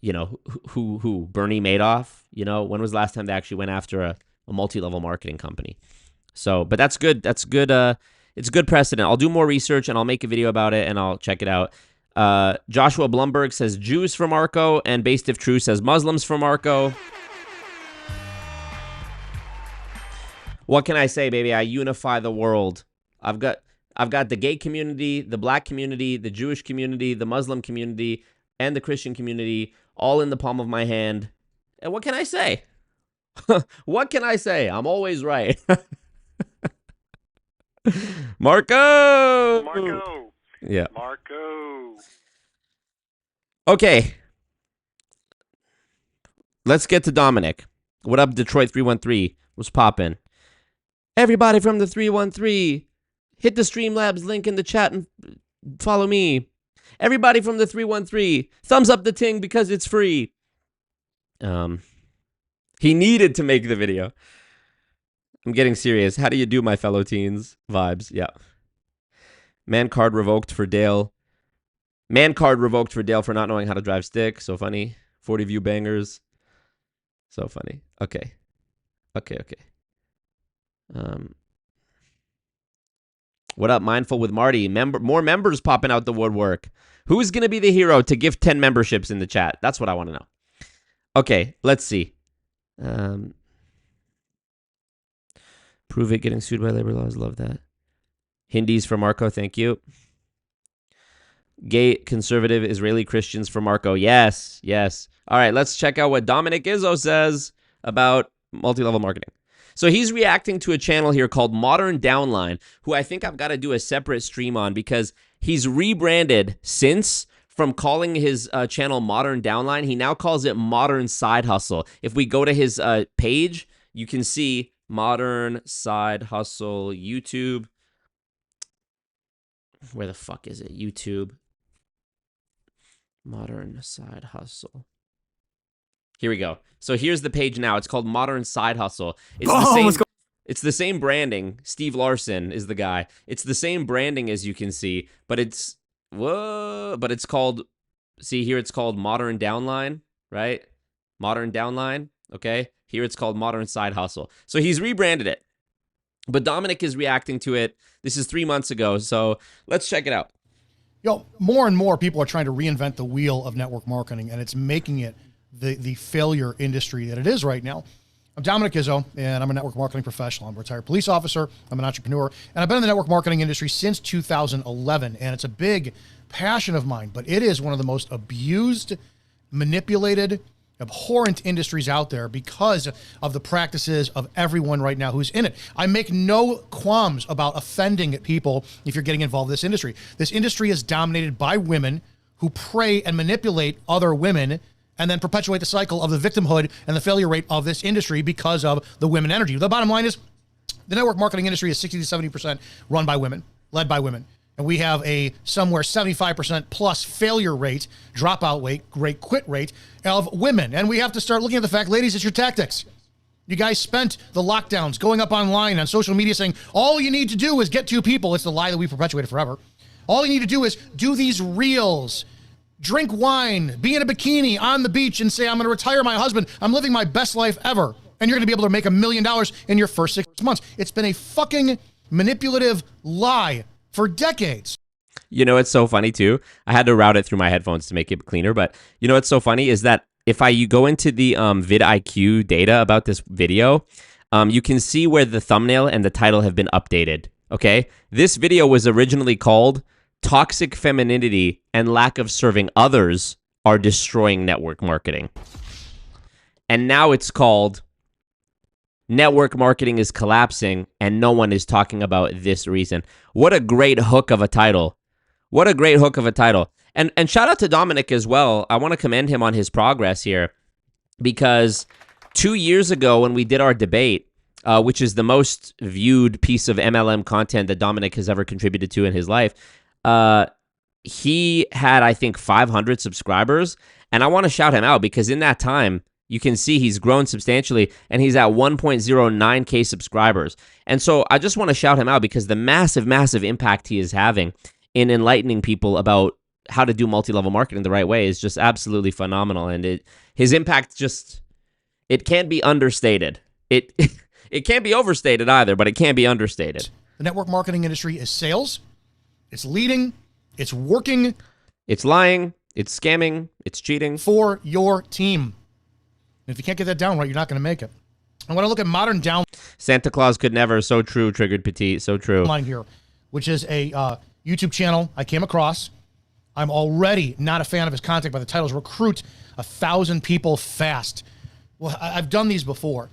Speaker 4: you know, who Bernie Madoff? You know, when was the last time they actually went after a multi-level marketing company? So, but that's good. That's good. It's good precedent. I'll do more research and I'll make a video about it and I'll check it out. Joshua Blumberg says Jews for Marco, and Based If True says Muslims for Marco. What can I say, baby? I unify the world. I've got the gay community, the black community, the Jewish community, the Muslim community, and the Christian community all in the palm of my hand. And what can I say? What can I say? I'm always right. Marco!
Speaker 1: Marco!
Speaker 4: Yeah.
Speaker 1: Marco!
Speaker 4: Okay. Let's get to Dominic. What up, Detroit 313? What's poppin'? Everybody from the 313, hit the Streamlabs link in the chat and follow me. Everybody from the 313, thumbs up the ting because it's free. He needed to make the video. I'm getting serious. How do you do, my fellow teens? Vibes, yeah. Man card revoked for Dale. Man card revoked for Dale for not knowing how to drive stick. So funny. 40 view bangers. So funny. Okay. What up, Mindful with Marty? More members popping out the woodwork. Who's going to be the hero to give 10 memberships in the chat? That's what I want to know. Okay, let's see. Prove it, getting sued by labor laws. Love that. Hindis for Marco, thank you. Gay, conservative, Israeli Christians for Marco. Yes. All right, let's check out what Dominick Izzo says about multi-level marketing. So he's reacting to a channel here called Modern Downline, who I think I've got to do a separate stream on because he's rebranded since from calling his channel Modern Downline. He now calls it Modern Side Hustle. If we go to his page, you can see Modern Side Hustle YouTube. Where the fuck is it? YouTube. Modern Side Hustle. Here we go. So here's the page now. It's called Modern Side Hustle. It's the same branding. Steve Larson is the guy. It's the same branding as you can see, but it's called, see here it's called Modern Downline, right? Modern Downline, okay? Here it's called Modern Side Hustle. So he's rebranded it. But Dominic is reacting to it. This is 3 months ago, so let's check it out.
Speaker 2: More and more people are trying to reinvent the wheel of network marketing, and it's making it the failure industry that it is right now. I'm Dominick Izzo, and I'm a network marketing professional. I'm a retired police officer. I'm an entrepreneur, and I've been in the network marketing industry since 2011, and it's a big passion of mine, but it is one of the most abused, manipulated, abhorrent industries out there because of the practices of everyone right now who's in it. I make no qualms about offending people if you're getting involved in this industry. This industry is dominated by women who prey and manipulate other women and then perpetuate the cycle of the victimhood and the failure rate of this industry because of the women energy. The bottom line is the network marketing industry is 60 to 70% run by women, led by women. And we have a somewhere 75% plus failure rate, dropout rate, quit rate of women. And we have to start looking at the fact, ladies, it's your tactics. You guys spent the lockdowns going up online on social media saying, all you need to do is get 2 people. It's the lie that we perpetuated forever. All you need to do is do these reels, drink wine, be in a bikini on the beach and say, I'm going to retire my husband. I'm living my best life ever. And you're going to be able to make $1 million in your first 6 months. It's been a fucking manipulative lie for decades.
Speaker 4: You know, it's so funny too. I had to route it through my headphones to make it cleaner. But you know, what's so funny is that if you go into the vidIQ data about this video, you can see where the thumbnail and the title have been updated. Okay. This video was originally called Toxic Femininity and Lack of Serving Others Are Destroying Network Marketing. And now it's called Network Marketing is Collapsing and No One is Talking About This Reason. What a great hook of a title. What a great hook of a title. And shout out to Dominick as well. I want to commend him on his progress here, because 2 years ago when we did our debate, which is the most viewed piece of MLM content that Dominick has ever contributed to in his life, he had, I think, 500 subscribers. And I want to shout him out because in that time, you can see he's grown substantially and he's at 1.09K subscribers. And so I just want to shout him out because the massive, massive impact he is having in enlightening people about how to do multi-level marketing the right way is just absolutely phenomenal. And his impact just, it can't be understated. It can't be overstated either, but it can't be understated.
Speaker 2: The network marketing industry is sales. It's leading. It's working.
Speaker 4: It's lying. It's scamming. It's cheating.
Speaker 2: For your team. And if you can't get that down right, you're not going to make it. I want to look at modern downline
Speaker 4: Santa Claus could never. So true, Triggered Petite. So true.
Speaker 2: Here, which is a YouTube channel I came across. I'm already not a fan of his content, but the title is Recruit 1,000 People Fast. Well, I've done these before.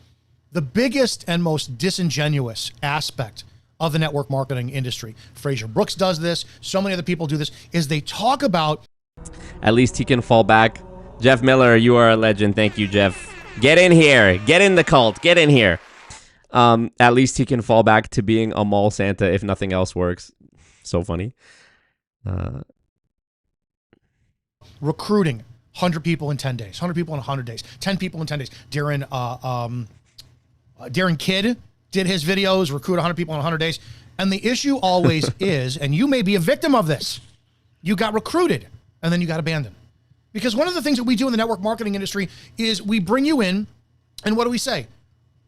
Speaker 2: The biggest and most disingenuous aspect of the network marketing industry, Fraser Brooks does this, so many other people do this, is they talk about...
Speaker 4: At least he can fall back. Jeff Miller, you are a legend. Thank you, Jeff. Get in here. Get in the cult. Get in here. At least he can fall back to being a mall Santa if nothing else works. So funny.
Speaker 2: Recruiting 100 people in 10 days, 100 people in 100 days, 10 people in 10 days. Darren Kidd did his videos, recruit 100 people in 100 days. And the issue always is, and you may be a victim of this, you got recruited and then you got abandoned. Because one of the things that we do in the network marketing industry is we bring you in, and what do we say?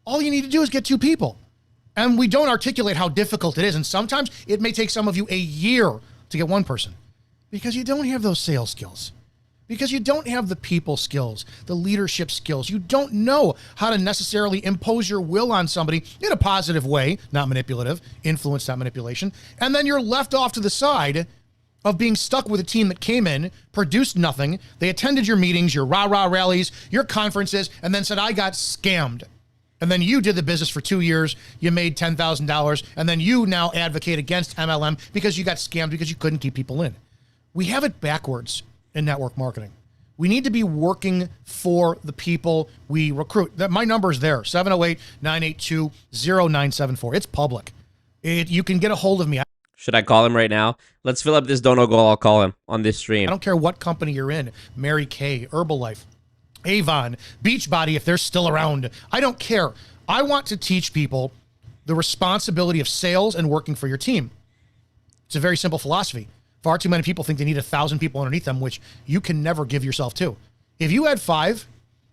Speaker 2: All you need to do is get 2 people. And we don't articulate how difficult it is. And sometimes it may take some of you a year to get 1 person because you don't have those sales skills, because you don't have the people skills, the leadership skills. You don't know how to necessarily impose your will on somebody in a positive way, not manipulative, influence, not manipulation. And then you're left off to the side of being stuck with a team that came in, produced nothing. They attended your meetings, your rah-rah rallies, your conferences, and then said, I got scammed. And then you did the business for 2 years, you made $10,000, and then you now advocate against MLM because you got scammed because you couldn't keep people in. We have it backwards in network marketing. We need to be working for the people we recruit. My number is there, 708-982-0974. It's public. You can get a hold of me.
Speaker 4: Should I call him right now? Let's fill up this dono goal. I'll call him on this stream.
Speaker 2: I don't care what company you're in. Mary Kay, Herbalife, Avon, Beachbody, if they're still around. I don't care. I want to teach people the responsibility of sales and working for your team. It's a very simple philosophy. Far too many people think they need 1,000 people underneath them, which you can never give yourself to. If you had 5,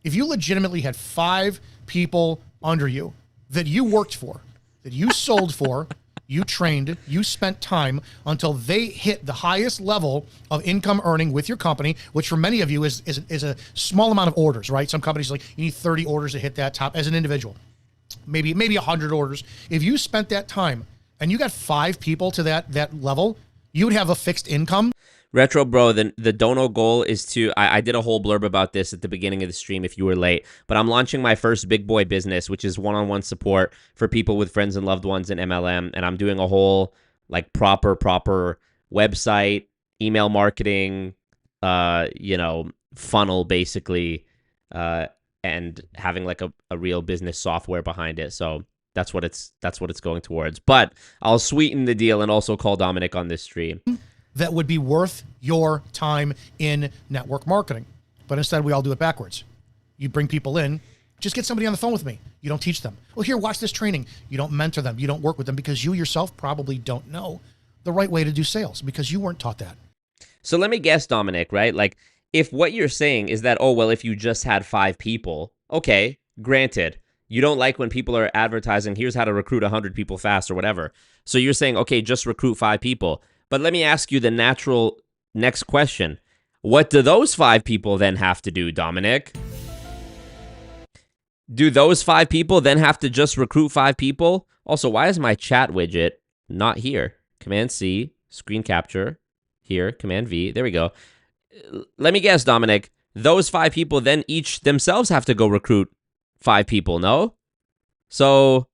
Speaker 2: if you legitimately had 5 people under you that you worked for, that you sold for, you trained, you spent time until they hit the highest level of income earning with your company, which for many of you is a small amount of orders, right? Some companies like you need 30 orders to hit that top as an individual, maybe 100 orders. If you spent that time and you got 5 people to that level, you would have a fixed income.
Speaker 4: Retro Bro, the dono goal is to, I did a whole blurb about this at the beginning of the stream if you were late, but I'm launching my first big boy business, which is one-on-one support for people with friends and loved ones in MLM, and I'm doing a whole like proper website, email marketing, funnel basically, and having like a real business software behind it. So that's what it's going towards. But I'll sweeten the deal and also call Dominick on this stream.
Speaker 2: That would be worth your time in network marketing. But instead, we all do it backwards. You bring people in, just get somebody on the phone with me. You don't teach them. Well, here, watch this training. You don't mentor them. You don't work with them because you yourself probably don't know the right way to do sales because you weren't taught that.
Speaker 4: So let me guess, Dominick, right? Like, if what you're saying is that, oh, well, if you just had 5 people, okay, granted, you don't like when people are advertising, here's how to recruit 100 people fast or whatever. So you're saying, okay, just recruit 5 people. But let me ask you the natural next question. What do those 5 people then have to do, Dominick? Do those 5 people then have to just recruit 5 people? Also, why is my chat widget not here? Command C, screen capture, here, Command V. There we go. Let me guess, Dominick. those 5 people then each themselves have to go recruit 5 people, no? So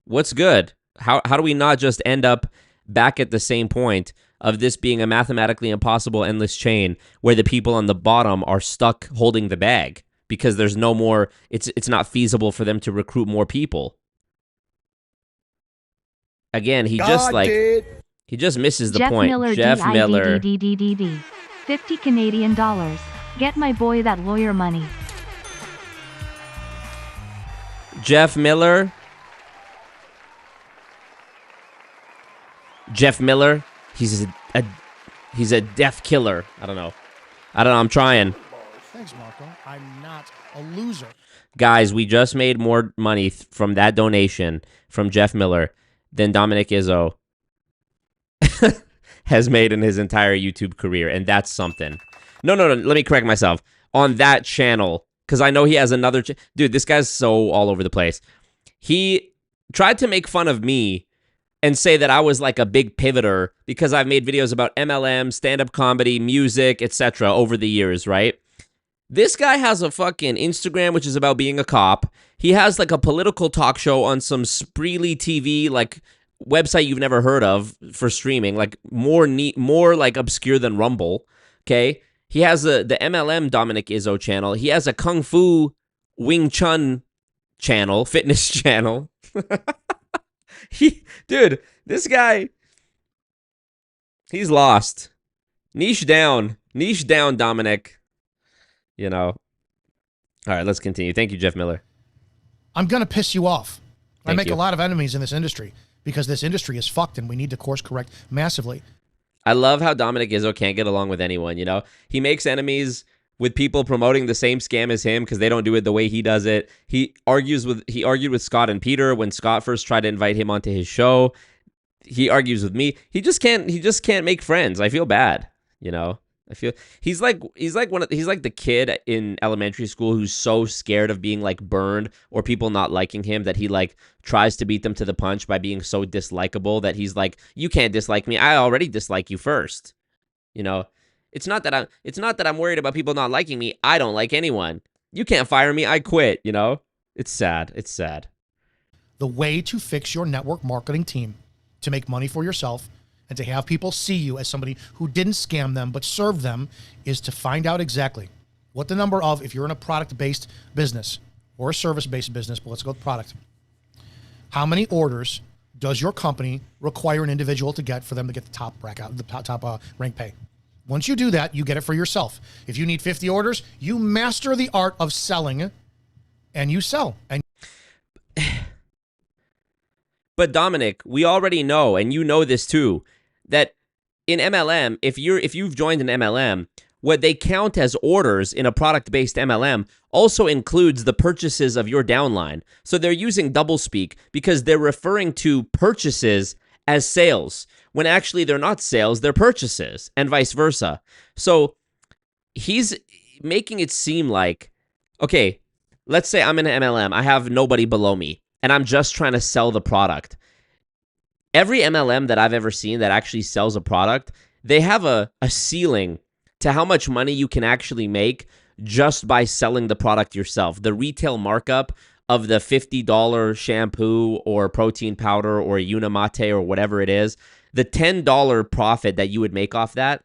Speaker 4: what's good? How do we not just end up back at the same point of this being a mathematically impossible endless chain where the people on the bottom are stuck holding the bag because there's no more, it's not feasible for them to recruit more people. Again, he just misses the point. Jeff Miller.
Speaker 6: 50 Canadian dollars. Get my boy that lawyer money.
Speaker 4: Jeff Miller. Jeff Miller. He's a death killer. I don't know. I'm trying.
Speaker 2: Thanks, Marco. I'm not a loser.
Speaker 4: Guys, we just made more money from that donation from Jeff Miller than Dominick Izzo has made in his entire YouTube career, and that's something. No, let me correct myself. On that channel, because I know he has another... Dude, this guy's so all over the place. He tried to make fun of me and say that I was like a big pivoter because I've made videos about MLM, stand-up comedy, music, etc. over the years, right? This guy has a fucking Instagram, which is about being a cop. He has like a political talk show on some Spreely TV, like website you've never heard of for streaming, like more like obscure than Rumble. Okay, he has the MLM Dominick Izzo channel. He has a Kung Fu Wing Chun channel, fitness channel. Dude, this guy, he's lost. Niche down, Dominic. You know. All right, let's continue. Thank you, Jeff Miller.
Speaker 2: I'm going to piss you off. I
Speaker 4: Thank
Speaker 2: make
Speaker 4: you.
Speaker 2: a lot of enemies in this industry because this industry is fucked and we need to course correct massively.
Speaker 4: I love how Dominick Izzo can't get along with anyone, you know? He makes enemies with people promoting the same scam as him because they don't do it the way he does it. He argued with Scott and Peter when Scott first tried to invite him onto his show. He argues with me. He just can't make friends. I feel bad, you know? I feel he's like the kid in elementary school who's so scared of being like burned or people not liking him that he like tries to beat them to the punch by being so dislikable that he's like, you can't dislike me. I already dislike you first. You know, it's not that I'm worried about people not liking me. I don't like anyone. You can't fire me. I quit. You know, it's sad. It's sad.
Speaker 2: The way to fix your network marketing team to make money for yourself and to have people see you as somebody who didn't scam them but served them is to find out exactly what the number of, if you're in a product-based business or a service-based business, but let's go with product, how many orders does your company require an individual to get for them to get the top rank pay? Once you do that, you get it for yourself. If you need 50 orders, you master the art of selling and you sell. And
Speaker 4: But Dominic, we already know, and you know this too, that in MLM, if you've joined an MLM, what they count as orders in a product-based MLM also includes the purchases of your downline. So they're using doublespeak because they're referring to purchases as sales, when actually they're not sales, they're purchases, and vice versa. So he's making it seem like, okay, let's say I'm in an MLM, I have nobody below me, and I'm just trying to sell the product. Every MLM that I've ever seen that actually sells a product, they have a ceiling to how much money you can actually make just by selling the product yourself. The retail markup of the $50 shampoo or protein powder or Unimate or whatever it is, the $10 profit that you would make off that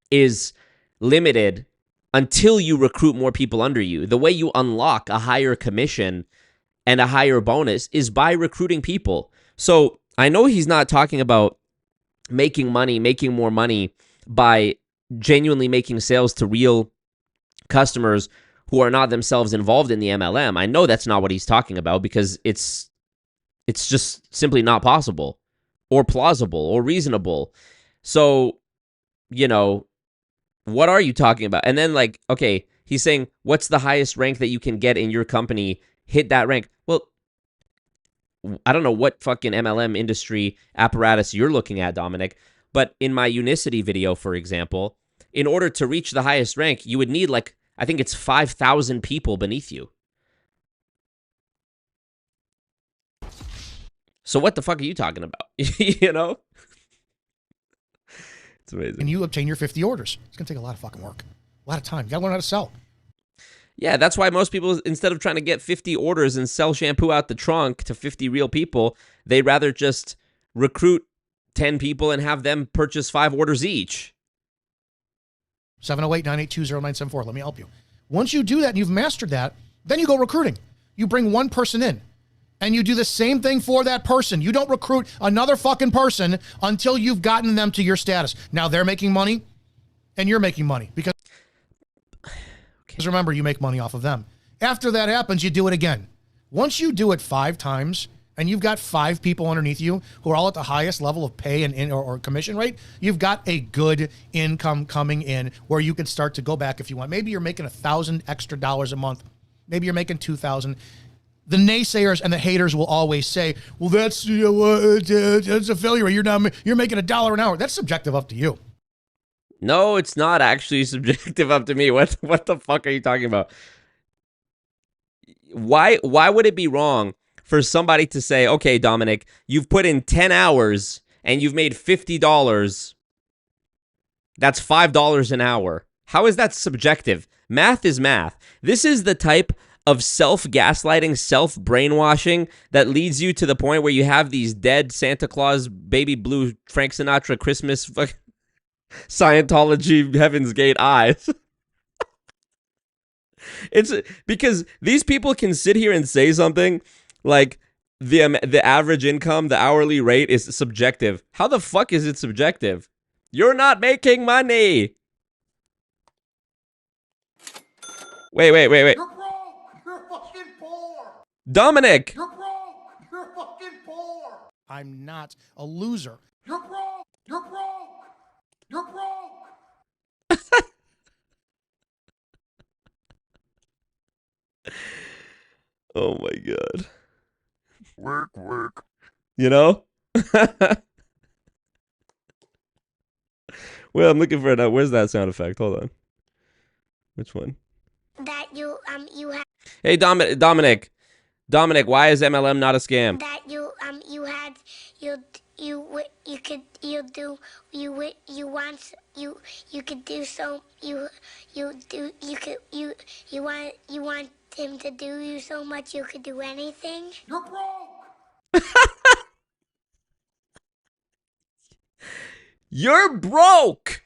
Speaker 4: is limited until you recruit more people under you. The way you unlock a higher commission and a higher bonus is by recruiting people. So I know he's not talking about making more money by genuinely making sales to real customers who are not themselves involved in the MLM. I know that's not what he's talking about because it's just simply not possible or plausible or reasonable. So, you know, what are you talking about? And then like, okay, he's saying, what's the highest rank that you can get in your company? Hit that rank. Well, I don't know what fucking MLM industry apparatus you're looking at, Dominic, but in my Unicity video, for example, in order to reach the highest rank, you would need like, I think it's 5,000 people beneath you. So what the fuck are you talking about? You know? It's amazing.
Speaker 2: And you obtain your 50 orders. It's going to take a lot of fucking work. A lot of time. You got to learn how to sell.
Speaker 4: Yeah, that's why most people, instead of trying to get 50 orders and sell shampoo out the trunk to 50 real people, they'd rather just recruit 10 people and have them purchase 5 orders each.
Speaker 2: 708-982-0974. Let me help you. Once you do that and you've mastered that, then you go recruiting. You bring one person in and you do the same thing for that person. You don't recruit another fucking person until you've gotten them to your status. Now they're making money and you're making money because remember, you make money off of them. After that happens, you do it again. Once you do it 5 times and you've got 5 people underneath you who are all at the highest level of pay and or commission rate, you've got a good income coming in where you can start to go back if you want. Maybe you're making $1,000 extra a month. Maybe you're making $2,000. The naysayers and the haters will always say, well, that's, that's a failure. You're making $1 an hour. That's subjective up to you.
Speaker 4: No, it's not actually subjective up to me. What the fuck are you talking about? Why would it be wrong for somebody to say, okay, Dominic, you've put in 10 hours and you've made $50. That's $5 an hour. How is that subjective? Math is math. This is the type of self-gaslighting, self-brainwashing that leads you to the point where you have these dead Santa Claus, baby blue, Frank Sinatra, Christmas, fucking Scientology, Heaven's Gate eyes. It's because these people can sit here and say something like the average income, the hourly rate is subjective. How the fuck is it subjective? You're not making money. Wait.
Speaker 2: You're broke. You're fucking poor.
Speaker 4: Dominic.
Speaker 2: You're broke. You're fucking poor. I'm not a loser. You're broke. You're broke. You're broke.
Speaker 4: Oh my God. Work. You know? Well, I'm looking for it now. Where's that sound effect? Hold on. Which one?
Speaker 7: That you have.
Speaker 4: Hey, Dominic, why is MLM not a scam?
Speaker 7: That you want him to do you so much you could do anything.
Speaker 2: You're broke.
Speaker 4: You're broke.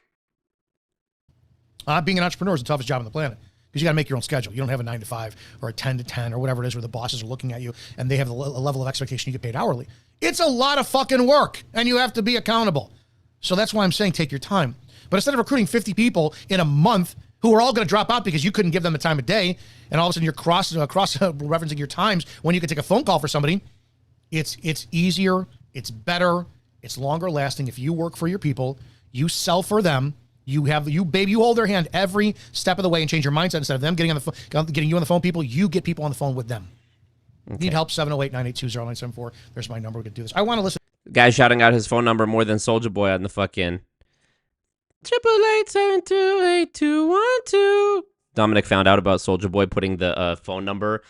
Speaker 2: Being an entrepreneur is the toughest job on the planet because you got to make your own schedule. You don't have a 9 to 5 or a 10 to 10 or whatever it is where the bosses are looking at you and they have a level of expectation you get paid hourly. It's a lot of fucking work and you have to be accountable. So that's why I'm saying take your time. But instead of recruiting 50 people in a month who are all going to drop out because you couldn't give them the time of day, and all of a sudden you're cross referencing your times when you could take a phone call for somebody, it's easier, it's better, it's longer lasting. If you work for your people, you sell for them, you hold their hand every step of the way and change your mindset. Instead of them getting you on the phone, you get people on the phone with them. Okay. Need help? 708-982-0974. There's my number. We can do this. I want to listen.
Speaker 4: Guy shouting out his phone number more than Soulja Boy on the fucking 888-728-212. Dominic found out about Soulja Boy putting the phone number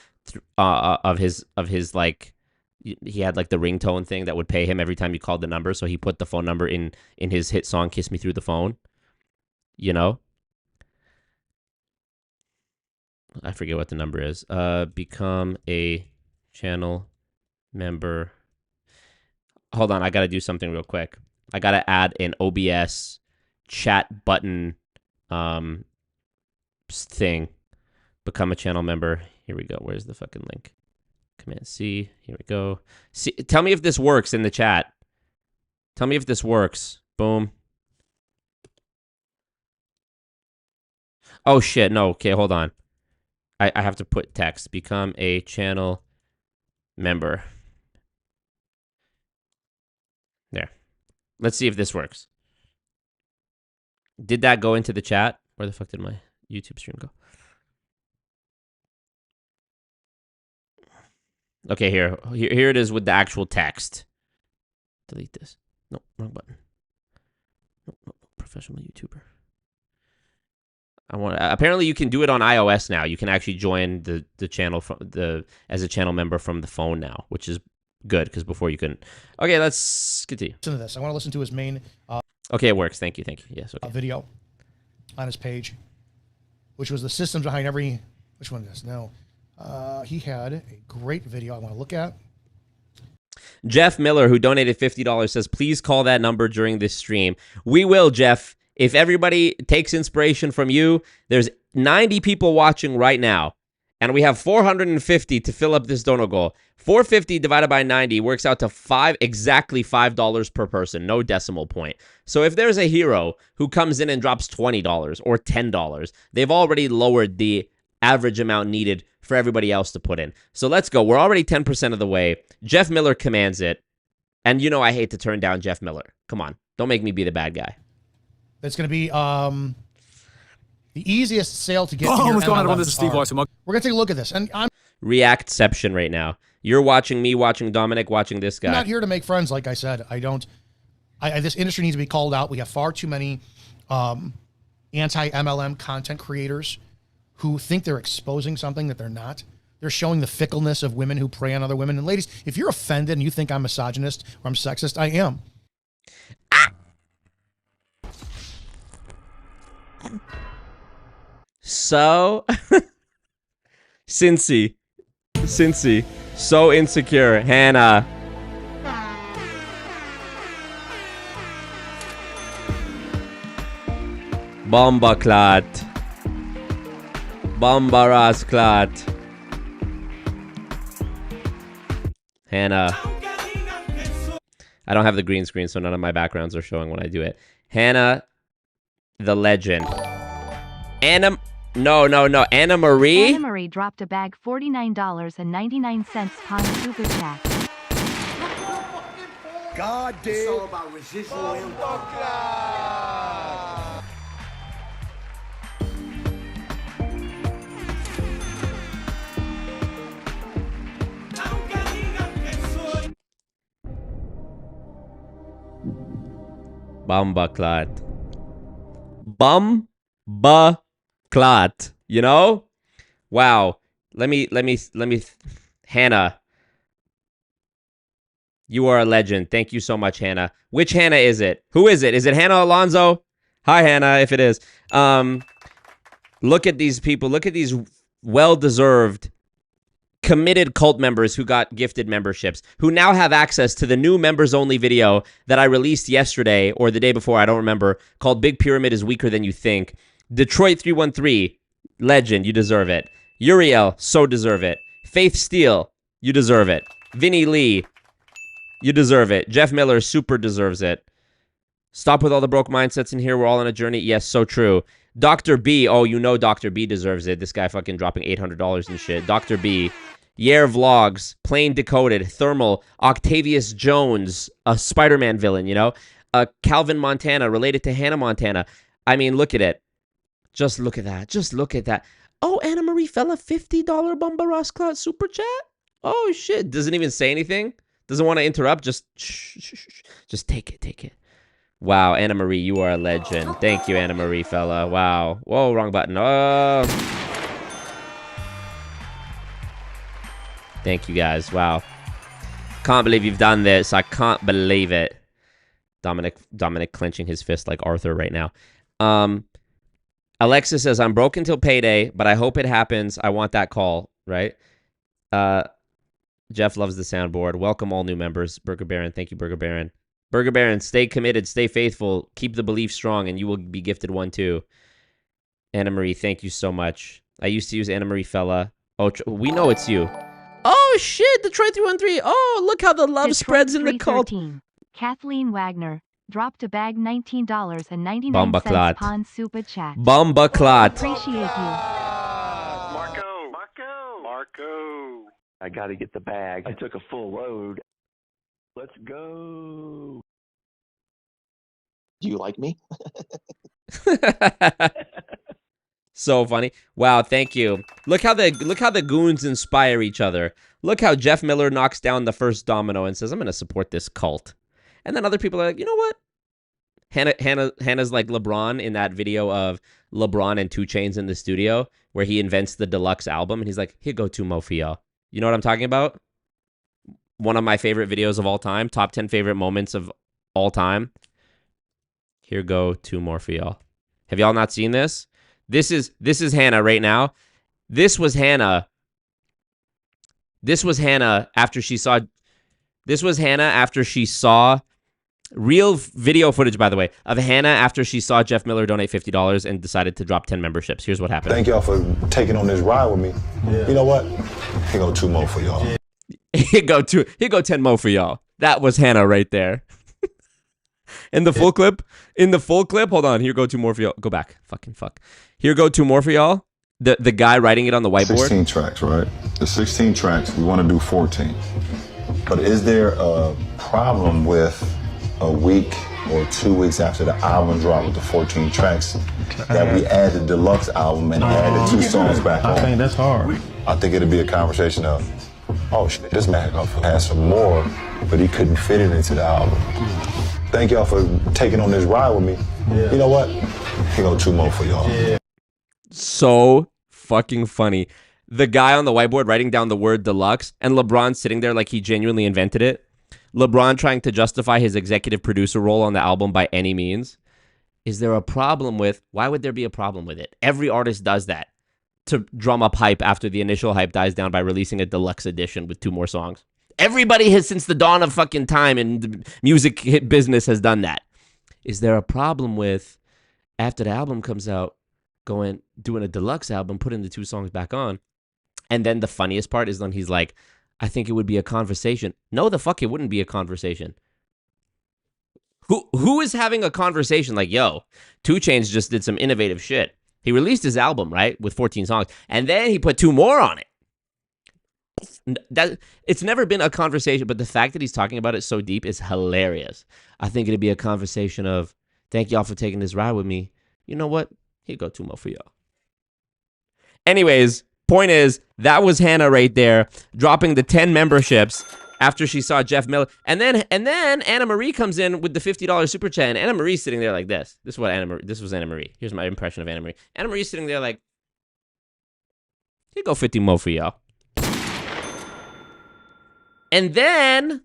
Speaker 4: of his like, he had like the ringtone thing that would pay him every time you called the number. So he put the phone number in his hit song "Kiss Me Through the Phone." You know, I forget what the number is. Become a channel member. Hold on, I gotta do something real quick. I gotta add an OBS chat button thing. Become a channel member. Here we go. Where's the fucking link? Command C. Here we go. See, tell me if this works in the chat. Tell me if this works. Boom. Oh shit, no, okay, hold on. I have to put text. Become a channel member. There. Let's see if this works. Did that go into the chat? Where the fuck did my YouTube stream go? Okay, here it is with the actual text. Delete this. No, wrong button. No, professional YouTuber. Apparently you can do it on iOS now. You can actually join the channel as a channel member from the phone now, which is good because before you couldn't. Okay, let's continue.
Speaker 2: Listen to this. I want to listen to his main.
Speaker 4: Okay, it works. Thank you. Yes, okay.
Speaker 2: A video on his page, which was the systems behind every. Which one is this? No, he had a great video I want to look at.
Speaker 4: Jeff Miller, who donated $50, says, please call that number during this stream. We will, Jeff. If everybody takes inspiration from you, there's 90 people watching right now, and we have 450 to fill up this donor goal. 450 divided by 90 works out to exactly $5 per person, no decimal point. So if there's a hero who comes in and drops $20 or $10, they've already lowered the average amount needed for everybody else to put in. So let's go. We're already 10% of the way. Jeff Miller commands it. And you know I hate to turn down Jeff Miller. Come on. Don't make me be the bad guy.
Speaker 2: That's going to be the easiest sale to get.
Speaker 8: Oh, what's going on? This is Steve Watson.
Speaker 2: We're going to take a look at this. And I'm
Speaker 4: Reactception right now. You're watching me, watching Dominic, watching this guy.
Speaker 2: not here to make friends, like I said. This industry needs to be called out. We have far too many anti-MLM content creators who think they're exposing something that they're not. They're showing the fickleness of women who prey on other women. And ladies, if you're offended and you think I'm misogynist or I'm sexist, I am.
Speaker 4: So, Cincy, so insecure, Hannah. Bombaklat, Bombarasklat, Hannah. I don't have the green screen, so none of my backgrounds are showing when I do it. Hannah, the legend. Anna Marie?
Speaker 6: Anna Marie dropped a bag $49.99 upon super chat.
Speaker 9: God damn. It's all about residual
Speaker 4: Bombaklat. Bombaklat. You know? Wow. Let me Hannah. You are a legend. Thank you so much, Hannah. Which Hannah is it? Who is it? Is it Hannah Alonso? Hi, Hannah, if it is. Look at these people. Look at these well-deserved, committed cult members who got gifted memberships, who now have access to the new members-only video that I released yesterday or the day before, I don't remember, called Big Pyramid is Weaker Than You Think. Detroit 313, legend, you deserve it. Uriel, so deserve it. Faith Steele, you deserve it. Vinny Lee, you deserve it. Jeff Miller, super deserves it. Stop with all the broke mindsets in here. We're all on a journey. Yes, so true. Dr. B, oh, you know Dr. B deserves it. This guy fucking dropping $800 and shit. Dr. B. Yair Vlogs, Plain Decoded, Thermal, Octavius Jones, a Spider-Man villain, you know? Calvin Montana, related to Hannah Montana. I mean, look at it. Just look at that. Just look at that. Oh, Anna Marie Fella, $50 Bombaras Cloud super chat? Oh, shit. Doesn't even say anything? Doesn't want to interrupt? Just take it, take it. Wow, Anna Marie, you are a legend. Thank you, Anna Marie Fella. Wow. Whoa, wrong button. Oh. Thank you, guys. Wow. Can't believe you've done this. I can't believe it. Dominic clenching his fist like Arthur right now. Alexa says, I'm broke until payday, but I hope it happens. I want that call, right? Jeff loves the soundboard. Welcome all new members. Burger Baron, thank you, Burger Baron. Burger Baron, stay committed, stay faithful, keep the belief strong, and you will be gifted one too. Anna Marie, thank you so much. I used to use Anna Marie Fella. Oh, we know it's you. Oh, shit, Detroit 313. Oh, look how the love spreads in the cult.
Speaker 6: Kathleen Wagner dropped a bag $19.99 upon super chat.
Speaker 4: Bombaklat.
Speaker 6: Appreciate you.
Speaker 1: Marco.
Speaker 3: I got to get the bag. I took a full load. Let's go.
Speaker 9: Do you like me?
Speaker 4: So funny. Wow, thank you. Look how the goons inspire each other. Look how Jeff Miller knocks down the first domino and says, I'm going to support this cult. And then other people are like, you know what? Hannah's like LeBron in that video of LeBron and 2 Chainz in the studio where he invents the deluxe album. And he's like, here go 2 mo for y'all. You know what I'm talking about? One of my favorite videos of all time. Top 10 favorite moments of all time. Here go 2 more for y'all. Have y'all not seen this? This is Hannah right now. This was Hannah. This was Hannah after she saw. This was Hannah after she saw. Real video footage, by the way, of Hannah after she saw Jeff Miller donate $50 and decided to drop 10 memberships. Here's what happened.
Speaker 8: Thank y'all for taking on this ride with me. Yeah. You know what? Here go 2 more for y'all.
Speaker 4: Here go 10 more for y'all. That was Hannah right there. In the full clip, hold on. Here go 2 more for y'all. Go back. Fucking fuck. Here go 2 more for y'all. The guy writing it on the whiteboard.
Speaker 8: 16 tracks, right? The 16 tracks, we want to do 14. But is there a problem with a week or 2 weeks after the album drop with the 14 tracks that we add the deluxe album and add the 2 songs back on?
Speaker 10: I think that's hard.
Speaker 8: I think it'll be a conversation of, oh shit, this man has some more, but he couldn't fit it into the album. Thank y'all for taking on this ride with me. Yeah. You know what? Here go 2 more for y'all. Yeah.
Speaker 4: So fucking funny. The guy on the whiteboard writing down the word deluxe and LeBron sitting there like he genuinely invented it. LeBron trying to justify his executive producer role on the album by any means. Is there a problem with, why would there be a problem with it? Every artist does that to drum up hype after the initial hype dies down by releasing a deluxe edition with 2 more songs. Everybody has, since the dawn of fucking time in the music hit business, has done that. Is there a problem with, after the album comes out, doing a deluxe album, putting the 2 songs back on? And then the funniest part is when he's like, I think it would be a conversation. No, the fuck, it wouldn't be a conversation. Who is having a conversation like, yo, 2 Chainz just did some innovative shit. He released his album, right, with 14 songs, and then he put 2 more on it. It's never been a conversation, but the fact that he's talking about it so deep is hilarious. I think it'd be a conversation of, thank y'all for taking this ride with me. You know what? Here go 2 more for y'all. Anyways, point is, that was Hannah right there, dropping the 10 memberships after she saw Jeff Miller. And then Anna Marie comes in with the $50 super chat, and Anna Marie's sitting there like this. This was Anna Marie. Here's my impression of Anna Marie. Anna Marie's sitting there like, here go 50 more for y'all. And then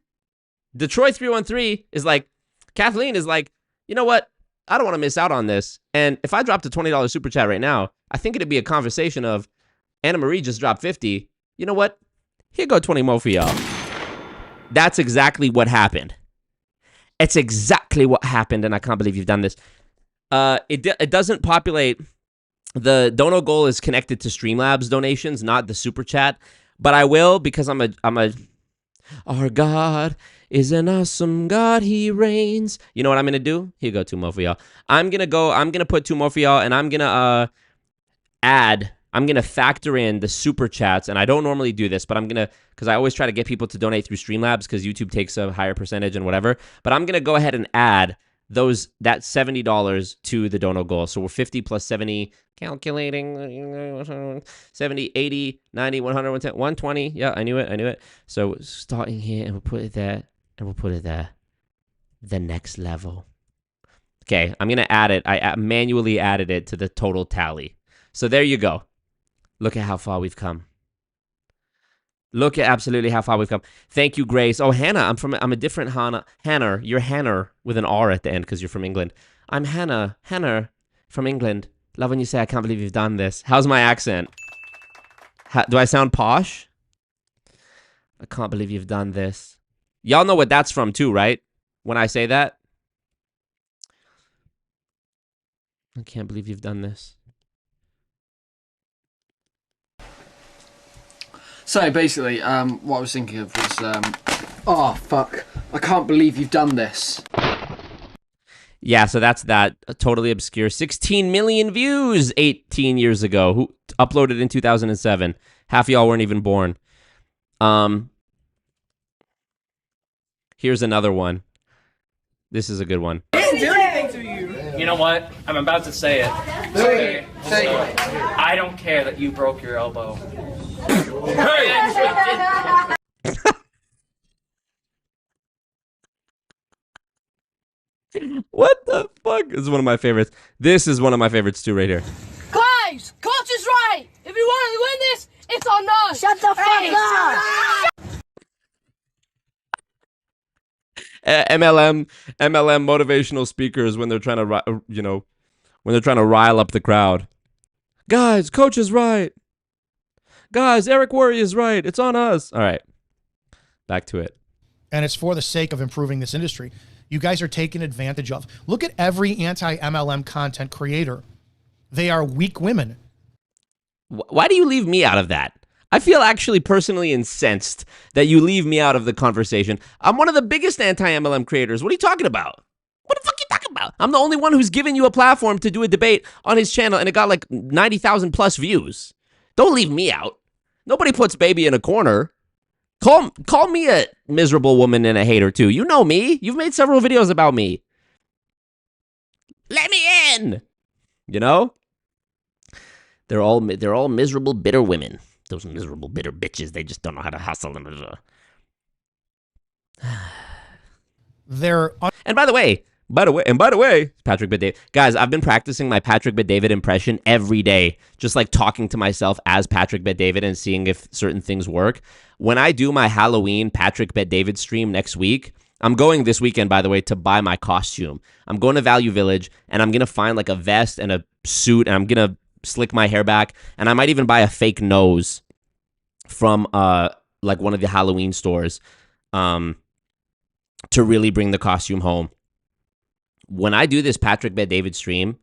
Speaker 4: Detroit 313 is like, Kathleen is like, you know what? I don't want to miss out on this. And if I dropped a $20 super chat right now, I think it'd be a conversation of, Anna Marie just dropped 50. You know what? Here go 20 more for y'all. That's exactly what happened. It's exactly what happened, and I can't believe you've done this. It doesn't populate. The dono goal is connected to Streamlabs donations, not the super chat. But I will, because I'm a. Our God is an awesome God. He reigns. You know what I'm gonna do? Here go 2 more for y'all. I'm gonna put 2 more for y'all, and I'm gonna I'm going to factor in the super chats, and I don't normally do this, but I'm going to, because I always try to get people to donate through Streamlabs because YouTube takes a higher percentage and whatever, but I'm going to go ahead and add that $70 to the dono goal. So we're 50 plus 70, calculating, 70, 80, 90, 100, 110, 120. Yeah, I knew it. So starting here, and we'll put it there, and we'll put it there. The next level. Okay, I'm going to add it. I manually added it to the total tally. So there you go. Look at how far we've come. Look at absolutely how far we've come. Thank you, Grace. Oh, Hannah, I'm a different Hannah. Hannah, you're Hannah with an R at the end because you're from England. I'm Hannah from England. Love when you say, I can't believe you've done this. How's my accent? Do I sound posh? I can't believe you've done this. Y'all know what that's from too, right? When I say that. I can't believe you've done this.
Speaker 11: So basically, what I was thinking of was, oh fuck, I can't believe you've done this.
Speaker 4: Yeah, so that's that. Totally obscure. 16 million views 18 years ago. Who uploaded in 2007. Half of y'all weren't even born. Here's another one. This is a good one.
Speaker 12: I didn't do anything to you. You know what? I'm about to say it. Say it. I don't care that you broke your elbow.
Speaker 4: What the fuck? This is one of my favorites. This is one of my favorites too right here.
Speaker 13: Guys, coach is right. If you want to win this, it's on us.
Speaker 7: Shut the fuck up.
Speaker 4: MLM motivational speakers when they're trying to, when they're trying to rile up the crowd. Guys, coach is right. Guys, Eric Worre is right. It's on us. All right, back to it.
Speaker 2: And it's for the sake of improving this industry. You guys are taken advantage of. Look at every anti-MLM content creator. They are weak women.
Speaker 4: Why do you leave me out of that? I feel actually personally incensed that you leave me out of the conversation. I'm one of the biggest anti-MLM creators. What are you talking about? What the fuck are you talking about? I'm the only one who's given you a platform to do a debate on his channel, and it got like 90,000 plus views. Don't leave me out. Nobody puts baby in a corner. Call me a miserable woman and a hater too. You know me. You've made several videos about me. Let me in. You know? They're all miserable, bitter women. Those miserable, bitter bitches. They just don't know how to hustle. And by the way, Patrick Bet-David. Guys, I've been practicing my Patrick Bet-David impression every day, just like talking to myself as Patrick Bet-David and seeing if certain things work. When I do my Halloween Patrick Bet-David stream next week, I'm going this weekend, by the way, to buy my costume. I'm going to Value Village, and I'm going to find like a vest and a suit, and I'm going to slick my hair back, and I might even buy a fake nose from like one of the Halloween stores to really bring the costume home. When I do this Patrick Bet-David stream,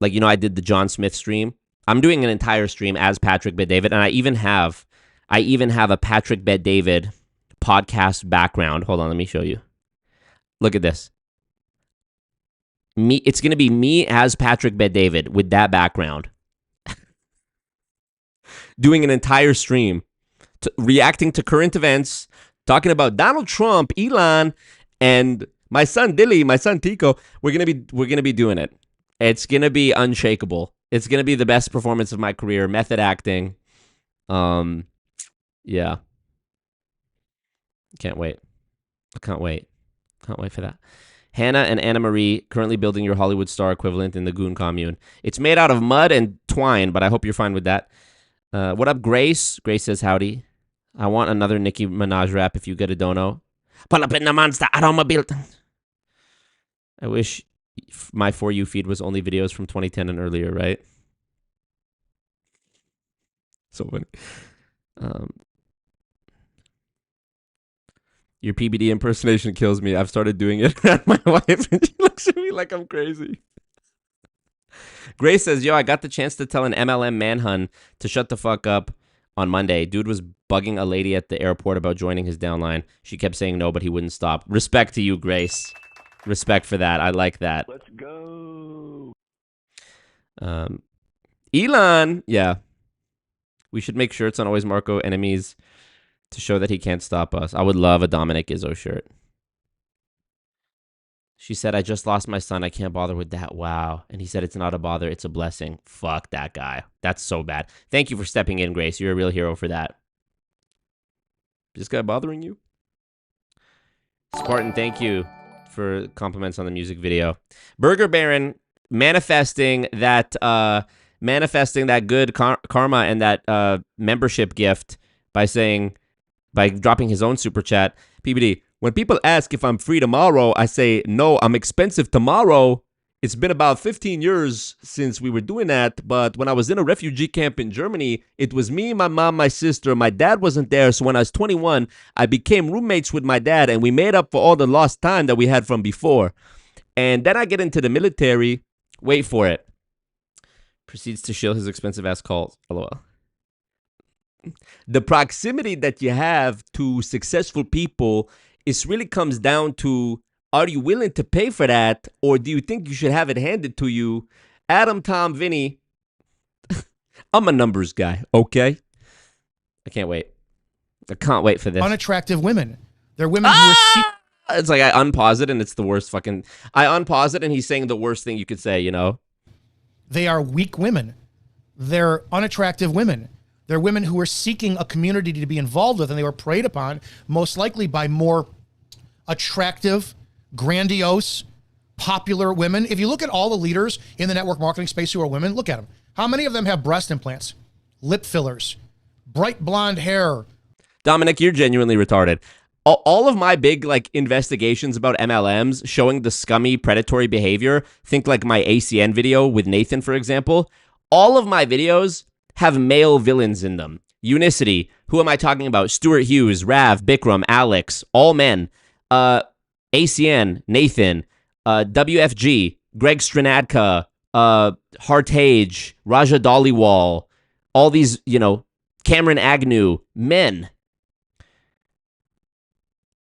Speaker 4: like, I did the John Smith stream, I'm doing an entire stream as Patrick Bet-David, and I even have a Patrick Bet-David podcast background. Hold on, let me show you. Look at this. It's going to be me as Patrick Bet-David with that background. Doing an entire stream, reacting to current events, talking about Donald Trump, Elon, and my son Dilly, my son Tico. We're gonna be doing it. It's gonna be unshakable. It's gonna be the best performance of my career. Method acting. Yeah. Can't wait. I can't wait. Can't wait for that. Hannah and Anna Marie, currently building your Hollywood star equivalent in the Goon commune. It's made out of mud and twine, but I hope you're fine with that. What up, Grace? Grace says howdy. I want another Nicki Minaj rap if you get a dono. Pull up in the monster automobile. I wish my For You feed was only videos from 2010 and earlier, right? So funny. Your PBD impersonation kills me. I've started doing it at my wife, and she looks at me like I'm crazy. Grace says, yo, I got the chance to tell an MLM manhunt to shut the fuck up on Monday. Dude was bugging a lady at the airport about joining his downline. She kept saying no, but he wouldn't stop. Respect to you, Grace. Respect for that. I like that.
Speaker 3: Let's go.
Speaker 4: Elon. Yeah. We should make shirts on Always Marco Enemies to show that he can't stop us. I would love a Dominick Izzo shirt. She said, I just lost my son. I can't bother with that. Wow. And he said, it's not a bother. It's a blessing. Fuck that guy. That's so bad. Thank you for stepping in, Grace. You're a real hero for that. Is this guy bothering you? Spartan, thank you for compliments on the music video. Burger Baron manifesting that good karma and that membership gift by dropping his own super chat. PBD, when people ask if I'm free tomorrow, I say, no, I'm expensive tomorrow. It's been about 15 years since we were doing that, but when I was in a refugee camp in Germany, it was me, my mom, my sister. My dad wasn't there, so when I was 21, I became roommates with my dad, and we made up for all the lost time that we had from before. And then I get into the military. Wait for it. Proceeds to shill his expensive-ass calls. LOL. The proximity that you have to successful people, it really comes down to, are you willing to pay for that, or do you think you should have it handed to you? Adam, Tom, Vinny. I'm a numbers guy, okay? I can't wait. I can't wait for this.
Speaker 2: Unattractive women. They're women who are...
Speaker 4: It's like I unpause it, and it's the worst fucking... I unpause it, and he's saying the worst thing you could say, you know?
Speaker 2: They are weak women. They're unattractive women. They're women who are seeking a community to be involved with, and they were preyed upon, most likely by more attractive, grandiose, popular women. If you look at all the leaders in the network marketing space who are women, look at them. How many of them have breast implants, lip fillers, bright blonde hair?
Speaker 4: Dominic, you're genuinely retarded. all of my big like investigations about MLMs showing the scummy predatory behavior, think like my ACN video with Nathan, for example, all of my videos have male villains in them. Unicity, who am I talking about? Stuart Hughes, Rav, Bikram, Alex, all men. ACN, Nathan, WFG, Greg Stranadka, Hartage, Raja Dhaliwal, all these, you know, Cameron Agnew, men.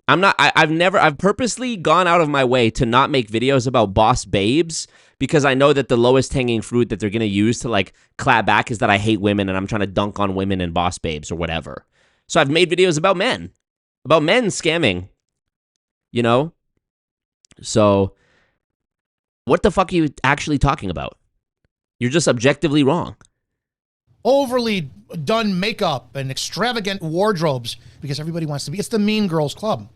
Speaker 4: I've purposely gone out of my way to not make videos about boss babes because I know that the lowest hanging fruit that they're going to use to like clap back is that I hate women and I'm trying to dunk on women and boss babes or whatever. So I've made videos about men scamming, you know? So what the fuck are you actually talking about? You're just objectively wrong.
Speaker 2: Overly done makeup and extravagant wardrobes because everybody wants to be. It's the mean girls club.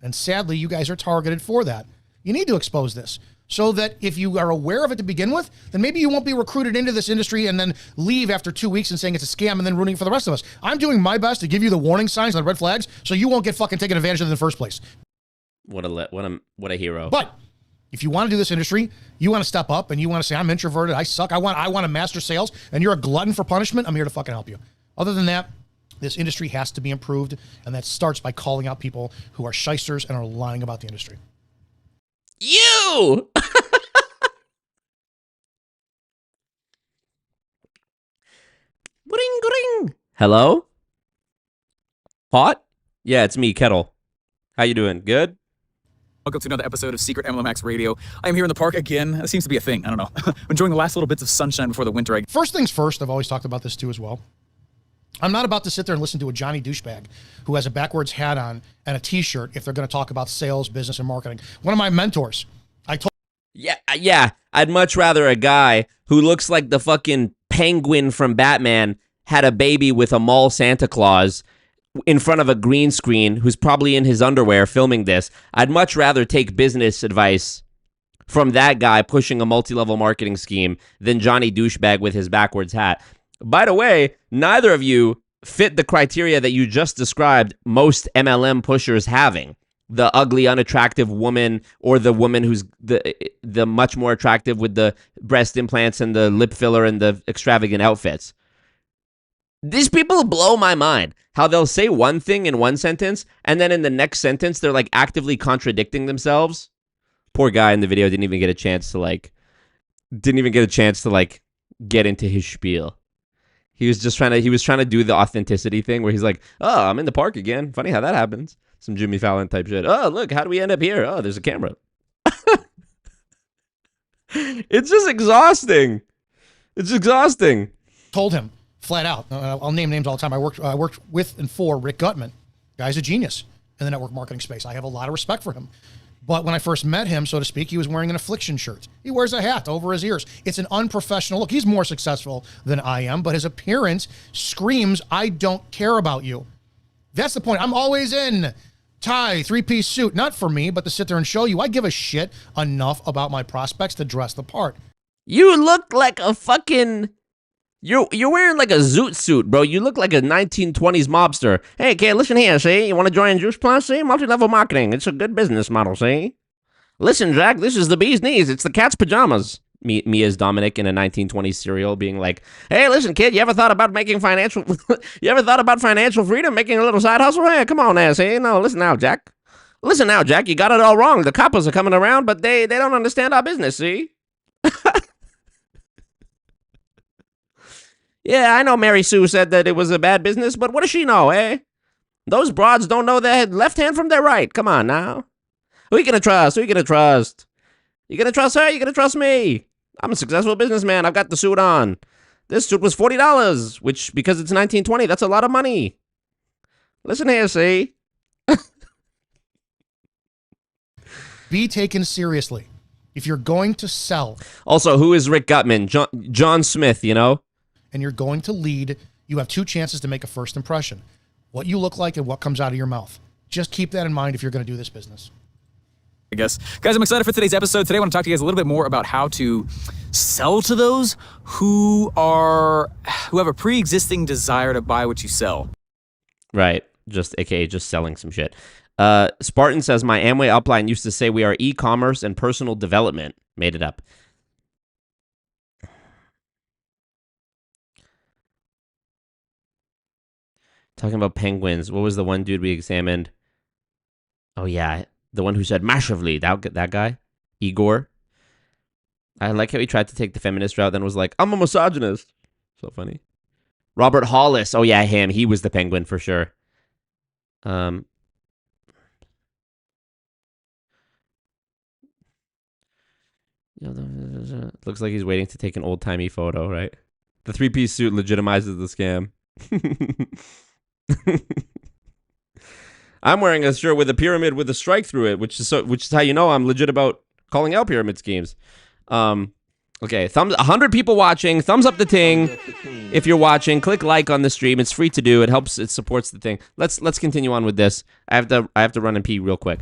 Speaker 2: And sadly, you guys are targeted for that. You need to expose this so that if you are aware of it to begin with, then maybe you won't be recruited into this industry and then leave after 2 weeks and saying it's a scam and then ruining it for the rest of us. I'm doing my best to give you the warning signs and the red flags so you won't get fucking taken advantage of in the first place.
Speaker 4: What a hero.
Speaker 2: But if you want to do this industry, you want to step up and you want to say, I'm introverted, I suck, I want to master sales, and you're a glutton for punishment, I'm here to fucking help you. Other than that, this industry has to be improved, and that starts by calling out people who are shysters and are lying about the industry.
Speaker 4: You! Ring. Hello? Hot? Yeah, it's me, Kettle. How you doing? Good?
Speaker 10: Welcome to another episode of Secret MLM Max Radio. I am here in the park again. That seems to be a thing. I don't know. Enjoying the last little bits of sunshine before the winter.
Speaker 2: First things first, I've always talked about this too as well. I'm not about to sit there and listen to a Johnny douchebag who has a backwards hat on and a t-shirt if they're going to talk about sales, business, and marketing. One of my mentors,
Speaker 4: Yeah. I'd much rather a guy who looks like the fucking penguin from Batman had a baby with a mall Santa Claus in front of a green screen who's probably in his underwear filming this. I'd much rather take business advice from that guy pushing a multi-level marketing scheme than Johnny douchebag with his backwards hat. By the way, neither of you fit the criteria that you just described most MLM pushers having. The ugly, unattractive woman or the woman who's the much more attractive with the breast implants and the lip filler and the extravagant outfits. These people blow my mind. How they'll say one thing in one sentence, and then in the next sentence, they're like actively contradicting themselves. Poor guy in the video didn't even get a chance to get into his spiel. He was trying to do the authenticity thing where he's like, oh, I'm in the park again. Funny how that happens. Some Jimmy Fallon type shit. Oh, look, how do we end up here? Oh, there's a camera. It's just exhausting. It's exhausting.
Speaker 2: Told him flat out. I'll name names all the time. I worked with and for Rick Gutman. Guy's a genius in the network marketing space. I have a lot of respect for him. But when I first met him, so to speak, he was wearing an affliction shirt. He wears a hat over his ears. It's an unprofessional look. He's more successful than I am, but his appearance screams, I don't care about you. That's the point. I'm always in tie, three-piece suit. Not for me, but to sit there and show you I give a shit enough about my prospects to dress the part.
Speaker 4: You look like a fucking... You're wearing like a zoot suit, bro. You look like a 1920s mobster. Hey, kid, listen here, see? You want to join Juice Plus, see? Multi-level marketing. It's a good business model, see? Listen, Jack, this is the bee's knees. It's the cat's pajamas. Me as Dominick in a 1920s serial being like, hey, listen, kid, you ever thought about financial freedom, making a little side hustle? Hey, come on now, see? No, listen now, Jack. Listen now, Jack, you got it all wrong. The coppers are coming around, but they don't understand our business, see? Yeah, I know Mary Sue said that it was a bad business, but what does she know, eh? Those broads don't know their left hand from their right. Come on now. Who you gonna trust? You gonna trust her? You gonna trust me? I'm a successful businessman. I've got the suit on. This suit was $40, which, because it's 1920, that's a lot of money. Listen here, see?
Speaker 2: Be taken seriously. If you're going to sell.
Speaker 4: Also, who is Rick Gutman? John Smith, you know?
Speaker 2: And you're going to lead, you have two chances to make a first impression. What you look like and what comes out of your mouth. Just keep that in mind if you're going to do this business.
Speaker 10: I guess. Guys, I'm excited for today's episode. Today I want to talk to you guys a little bit more about how to sell to those who have a pre-existing desire to buy what you sell.
Speaker 4: Right. Just selling some shit. Spartan says, my Amway upline used to say we are e-commerce and personal development. Made it up. Talking about penguins. What was the one dude we examined? Oh, yeah. The one who said massively. That guy? Igor? I like how he tried to take the feminist route, then was like, I'm a misogynist. So funny. Robert Hollis. Oh, yeah, him. He was the penguin for sure. Looks like he's waiting to take an old-timey photo, right? The three-piece suit legitimizes the scam. I'm wearing a shirt with a pyramid with a strike through it, which is how you know I'm legit about calling out pyramid schemes. Okay, 100 people watching. Thumbs up the ting if you're watching. Click like on the stream. It's free to do. It helps. It supports the thing. Let's continue on with this. I have to run and pee real quick.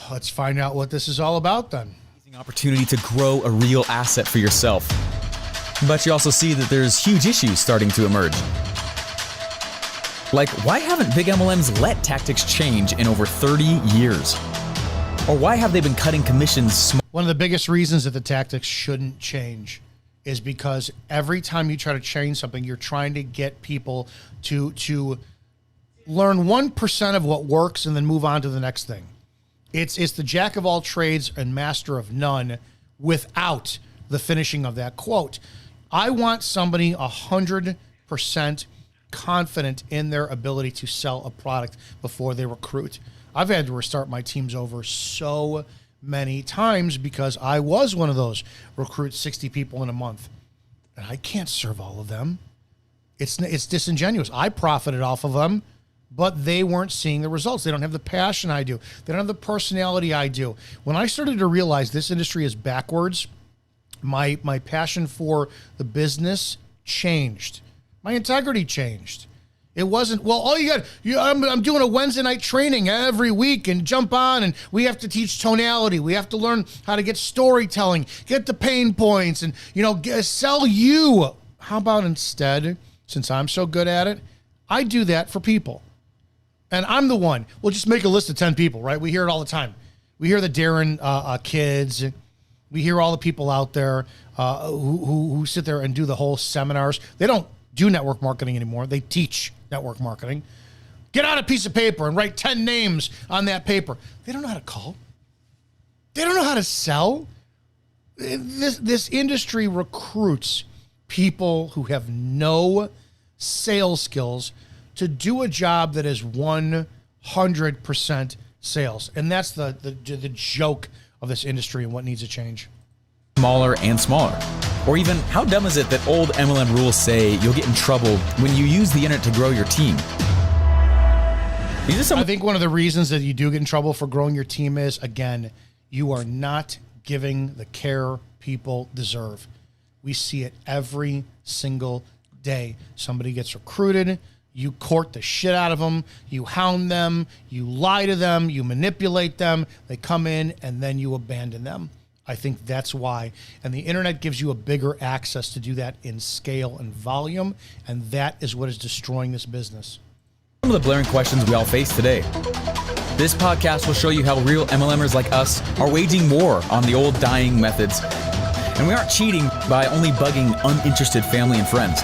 Speaker 2: Let's find out what this is all about then.
Speaker 10: Opportunity to grow a real asset for yourself. But you also see that there's huge issues starting to emerge. Like, why haven't big MLMs let tactics change in over 30 years? Or why have they been cutting commissions?
Speaker 2: One of the biggest reasons that the tactics shouldn't change is because every time you try to change something, you're trying to get people to learn 1% of what works and then move on to the next thing. It's the jack of all trades and master of none without the finishing of that quote. I want somebody 100% confident in their ability to sell a product before they recruit. I've had to restart my teams over so many times because I was one of those recruit 60 people in a month. And I can't serve all of them. It's disingenuous. I profited off of them, but they weren't seeing the results. They don't have the passion I do. They don't have the personality I do. When I started to realize this industry is backwards, my passion for the business changed. My integrity changed. It wasn't, well, all you got, I'm doing a Wednesday night training every week and jump on and we have to teach tonality. We have to learn how to get storytelling, get the pain points and, sell you. How about instead, since I'm so good at it, I do that for people. And I'm the one. We'll just make a list of 10 people, right? We hear it all the time. We hear the Darren kids. We hear all the people out there who sit there and do the whole seminars. They don't do network marketing anymore. They teach network marketing. Get out a piece of paper and write 10 names on that paper. They don't know how to call. They don't know how to sell. This industry recruits people who have no sales skills to do a job that is 100% sales. And that's the joke of this industry and what needs to change.
Speaker 10: Smaller and smaller. Or even, how dumb is it that old MLM rules say you'll get in trouble when you use the internet to grow your team?
Speaker 2: I think one of the reasons that you do get in trouble for growing your team is, again, you are not giving the care people deserve. We see it every single day. Somebody gets recruited, you court the shit out of them, you hound them, you lie to them, you manipulate them, they come in, and then you abandon them. I think that's why. And the internet gives you a bigger access to do that in scale and volume, and that is what is destroying this business.
Speaker 10: Some of the blaring questions we all face today. This podcast will show you how real MLMers like us are waging war on the old dying methods. And we aren't cheating by only bugging uninterested family and friends.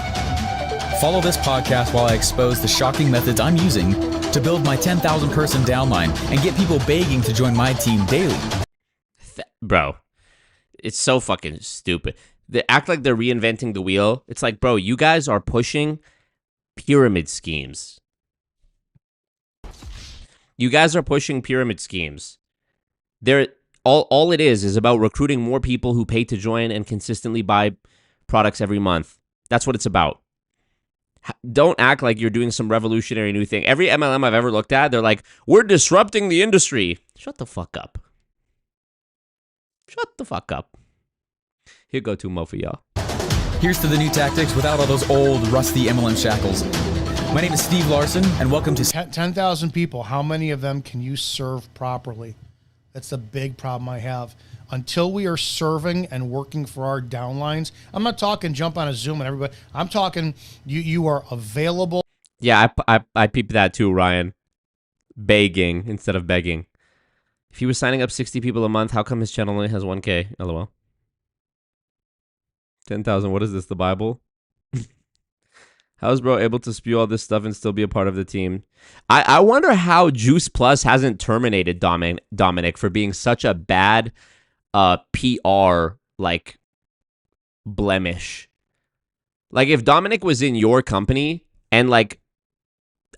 Speaker 10: Follow this podcast while I expose the shocking methods I'm using to build my 10,000 person downline and get people begging to join my team daily.
Speaker 4: Bro, it's so fucking stupid. They act like they're reinventing the wheel. It's like, bro, you guys are pushing pyramid schemes. You guys are pushing pyramid schemes. All it is about recruiting more people who pay to join and consistently buy products every month. That's what it's about. Don't act like you're doing some revolutionary new thing. Every MLM I've ever looked at, they're like, we're disrupting the industry. Shut the fuck up. Shut the fuck up. Here go to mo for y'all.
Speaker 10: Here's to the new tactics without all those old, rusty MLM shackles. My name is Steve Larson, and welcome to
Speaker 2: 10,000 people. How many of them can you serve properly? That's the big problem I have. Until we are serving and working for our downlines, I'm not talking jump on a Zoom and everybody. I'm talking you are available.
Speaker 4: Yeah, I peeped that too, Ryan. Begging instead of begging. If he was signing up 60 people a month, how come his channel only has 1K? LOL. 10,000. What is this? The Bible? How is bro able to spew all this stuff and still be a part of the team? I wonder how Juice Plus hasn't terminated Dominic for being such a bad PR like blemish. Like if Dominic was in your company and like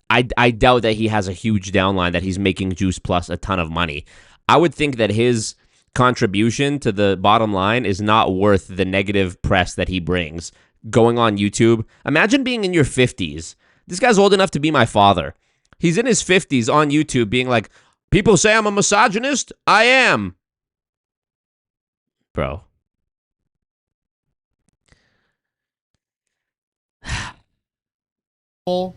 Speaker 4: I doubt that he has a huge downline that he's making Juice Plus a ton of money. I would think that his contribution to the bottom line is not worth the negative press that he brings. Going on YouTube. Imagine being in your 50s. This guy's old enough to be my father. He's in his 50s on YouTube being like, people say I'm a misogynist. I am. Bro.
Speaker 2: On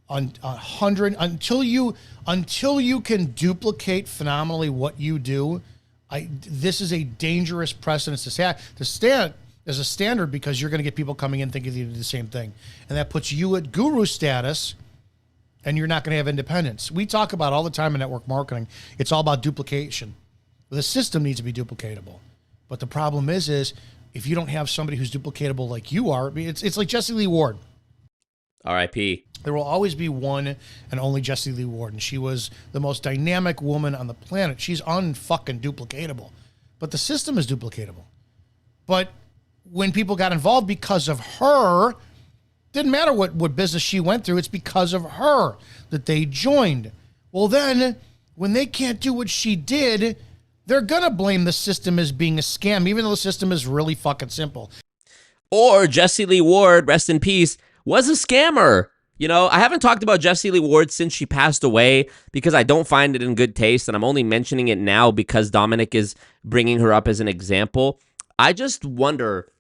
Speaker 2: 100 until you can duplicate phenomenally what you do. This is a dangerous precedent to stand as a standard, because you're going to get people coming in thinking they do the same thing, and that puts you at guru status, and you're not going to have independence. We talk about all the time in network marketing. It's all about duplication. The system needs to be duplicatable, but the problem is if you don't have somebody who's duplicatable like you are, it's like Jessie Lee Ward.
Speaker 4: R.I.P.
Speaker 2: There will always be one and only Jessie Lee Ward, and she was the most dynamic woman on the planet. She's unfucking duplicatable, but the system is duplicatable. But when people got involved because of her, didn't matter what business she went through, it's because of her that they joined. Well, then, when they can't do what she did, they're going to blame the system as being a scam, even though the system is really fucking simple.
Speaker 4: Or Jessie Lee Ward, rest in peace, was a scammer. You know, I haven't talked about Jessie Lee Ward since she passed away because I don't find it in good taste, and I'm only mentioning it now because Dominic is bringing her up as an example. I just wonder,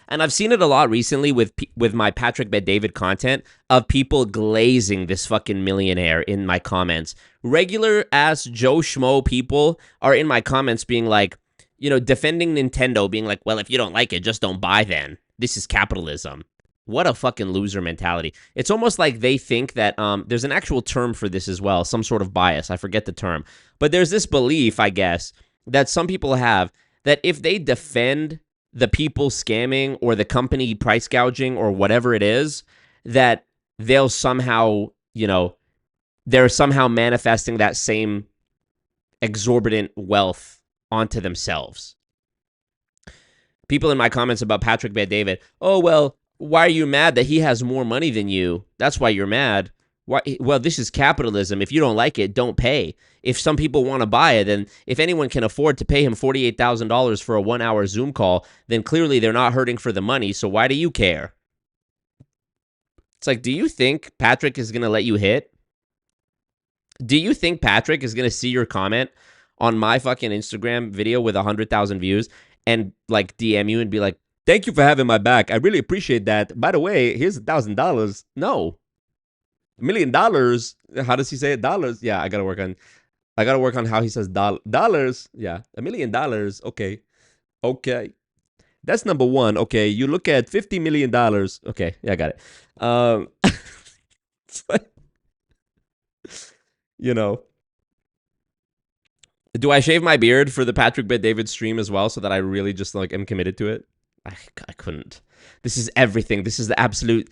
Speaker 4: and I've seen it a lot recently with my Patrick Bet-David content, of people glazing this fucking millionaire in my comments. Regular ass Joe Schmo people are in my comments being like, you know, defending Nintendo, being like, well, if you don't like it, just don't buy then. This is capitalism. What a fucking loser mentality. It's almost like they think that there's an actual term for this as well, some sort of bias. I forget the term. But there's this belief, I guess, that some people have that if they defend the people scamming or the company price gouging or whatever it is, that they'll somehow, you know, they're somehow manifesting that same exorbitant wealth onto themselves. People in my comments about Patrick Bet-David, oh, well, why are you mad that he has more money than you? That's why you're mad. Why? Well, this is capitalism. If you don't like it, don't pay. If some people want to buy it, then if anyone can afford to pay him $48,000 for a 1-hour Zoom call, then clearly they're not hurting for the money, so why do you care? It's like, do you think Patrick is going to let you hit? Do you think Patrick is going to see your comment on my fucking Instagram video with 100,000 views and like DM you and be like, thank you for having my back. I really appreciate that. By the way, here's $1,000. No. $1 million. How does he say it? Dollars. Yeah, I gotta work on how he says dollars. Yeah, $1 million. Okay. That's number one. Okay, you look at $50 million. Okay, yeah, I got it. It's like, you know, do I shave my beard for the Patrick Bet-David stream as well so that I really just like am committed to it? I couldn't. This is everything. This is the absolute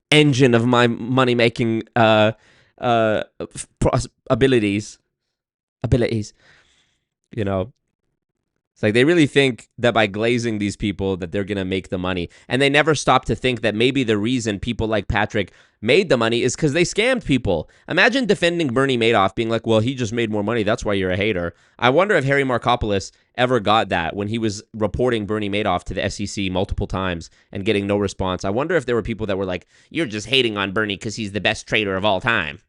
Speaker 4: engine of my money-making abilities. You know, it's like they really think that by glazing these people that they're going to make the money. And they never stop to think that maybe the reason people like Patrick made the money is because they scammed people. Imagine defending Bernie Madoff being like, well, he just made more money. That's why you're a hater. I wonder if Harry Markopolos ever got that when he was reporting Bernie Madoff to the SEC multiple times and getting no response. I wonder if there were people that were like, you're just hating on Bernie because he's the best trader of all time.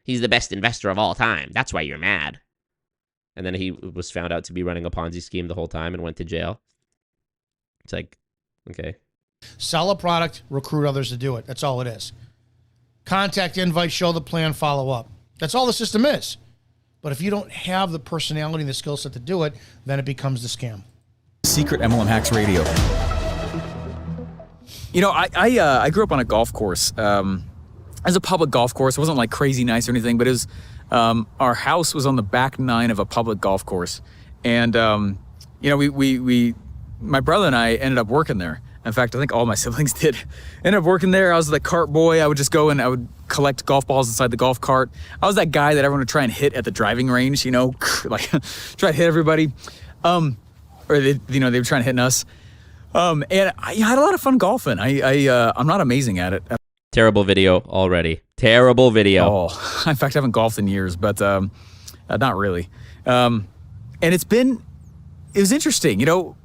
Speaker 4: He's the best investor of all time. That's why you're mad. And then he was found out to be running a Ponzi scheme the whole time and went to jail. It's like, okay.
Speaker 2: Sell a product, recruit others to do it. That's all it is. Contact, invite, show the plan, follow up. That's all the system is. But if you don't have the personality and the skill set to do it, then it becomes the scam.
Speaker 10: Secret MLM Hacks Radio. You know, I grew up on a golf course. As a public golf course. It wasn't like crazy nice or anything, but it was, our house was on the back 9 of a public golf course. And, you know, my brother and I ended up working there. In fact, I think all my siblings did. Ended up working there. I was the cart boy. I would just go and I would collect golf balls inside the golf cart. I was that guy that everyone would try and hit at the driving range, you know, like try to hit everybody. Or they were trying to hit us. And I had a lot of fun golfing. I'm not amazing at it.
Speaker 4: Terrible video already. Terrible video.
Speaker 10: Oh, in fact, I haven't golfed in years, but not really. And it was interesting, you know.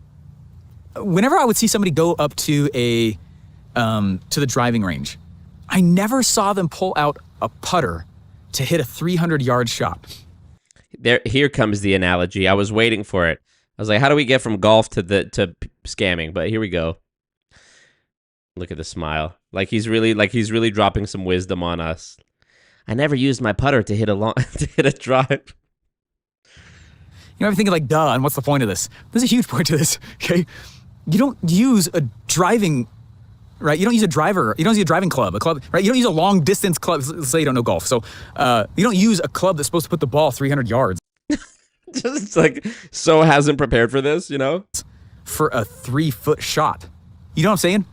Speaker 10: Whenever I would see somebody go up to the driving range, I never saw them pull out a putter to hit a 300-yard shot.
Speaker 4: Here comes the analogy. I was waiting for it. I was like, how do we get from golf to scamming? But here we go. Look at the smile. Like he's really dropping some wisdom on us. I never used my putter to hit a drive.
Speaker 10: You know, I'm thinking like, duh, and what's the point of this? There's a huge point to this, okay? You don't use a driving, right? You don't use a driving club, right? You don't use a long distance club. Let's say you don't know golf. So you don't use a club that's supposed to put the ball 300 yards.
Speaker 4: Just like, so hasn't prepared for this, you know?
Speaker 10: For a 3-foot shot. You know what I'm saying?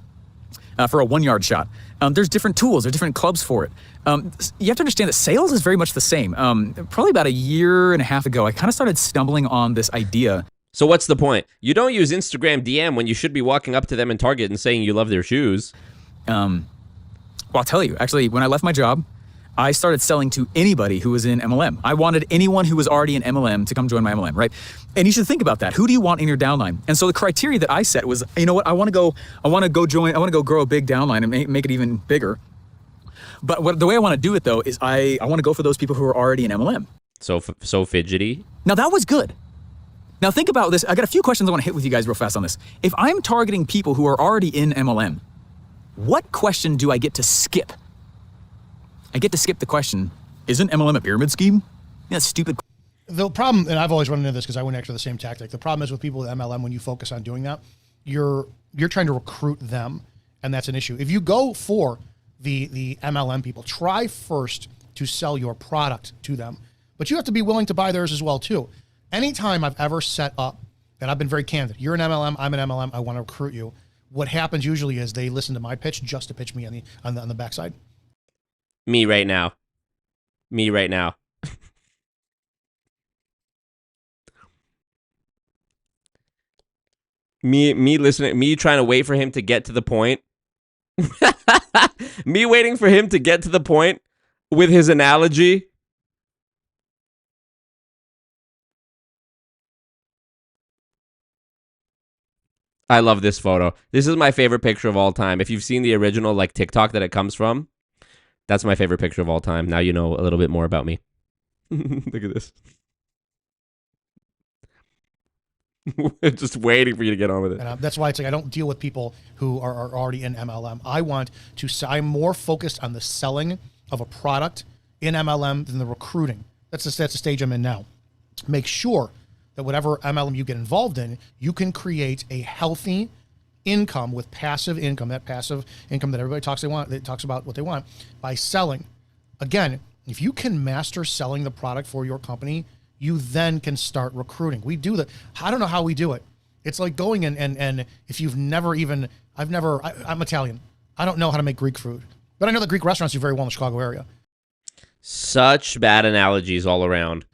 Speaker 10: For a 1-yard shot. There's different tools, there's different clubs for it. You have to understand that sales is very much the same. Probably about a year and a half ago, I kind of started stumbling on this idea.
Speaker 4: So what's the point? You don't use Instagram DM when you should be walking up to them in Target and saying you love their shoes.
Speaker 10: Well, I'll tell you, actually, when I left my job, I started selling to anybody who was in MLM. I wanted anyone who was already in MLM to come join my MLM, right? And you should think about that. Who do you want in your downline? And so the criteria that I set was, you know what, I want to go grow a big downline and make it even bigger. But the way I want to do it though is I want to go for those people who are already in MLM.
Speaker 4: So fidgety.
Speaker 10: Now that was good. Now think about this. I got a few questions I want to hit with you guys real fast on this. If I'm targeting people who are already in MLM, what question do I get to skip? I get to skip the question, isn't MLM a pyramid scheme? That's stupid.
Speaker 2: The problem, and I've always run into this because I went after the same tactic. The problem is with people with MLM, when you focus on doing that, you're trying to recruit them, and that's an issue. If you go for the MLM people, try first to sell your product to them, but you have to be willing to buy theirs as well too. Anytime I've ever set up, and I've been very candid, you're an MLM, I'm an MLM, I want to recruit you. What happens usually is they listen to my pitch just to pitch me on the backside.
Speaker 4: Me right now. Me listening, me trying to wait for him to get to the point. Me waiting for him to get to the point with his analogy. I love this photo. This is my favorite picture of all time. If you've seen the original like TikTok that it comes from, that's my favorite picture of all time. Now you know a little bit more about me. Look at this. Just waiting for you to get on with it.
Speaker 2: And that's why it's like I don't deal with people who are already in MLM. I'm more focused on the selling of a product in MLM than the recruiting. That's the stage I'm in now. Make sure that whatever MLM you get involved in, you can create a healthy income with passive income, that passive income that everybody talks about what they want by selling. Again, if you can master selling the product for your company, you then can start recruiting. We do that. I don't know how we do it. It's like going and if you've never even, I'm Italian. I don't know how to make Greek food, but I know that Greek restaurants do very well in the Chicago area.
Speaker 4: Such bad analogies all around.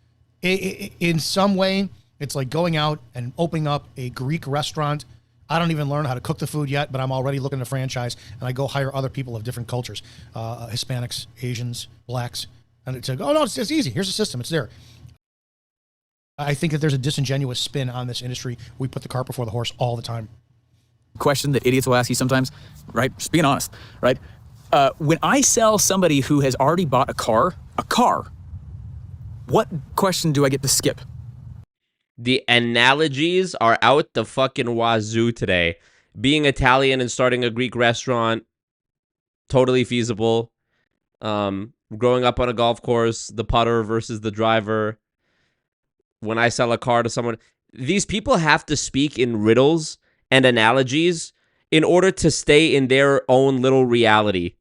Speaker 2: In some way, it's like going out and opening up a Greek restaurant. I don't even learn how to cook the food yet, but I'm already looking to franchise, and I go hire other people of different cultures, Hispanics, Asians, blacks, and it's like, oh no, it's easy. Here's the system. It's there. I think that there's a disingenuous spin on this industry. We put the cart before the horse all the time.
Speaker 10: Question that idiots will ask you sometimes, right? Just being honest, right? When I sell somebody who has already bought a car, what question do I get to skip?
Speaker 4: The analogies are out the fucking wazoo today. Being Italian and starting a Greek restaurant, totally feasible. Growing up on a golf course, the putter versus the driver. When I sell a car to someone, these people have to speak in riddles and analogies in order to stay in their own little reality.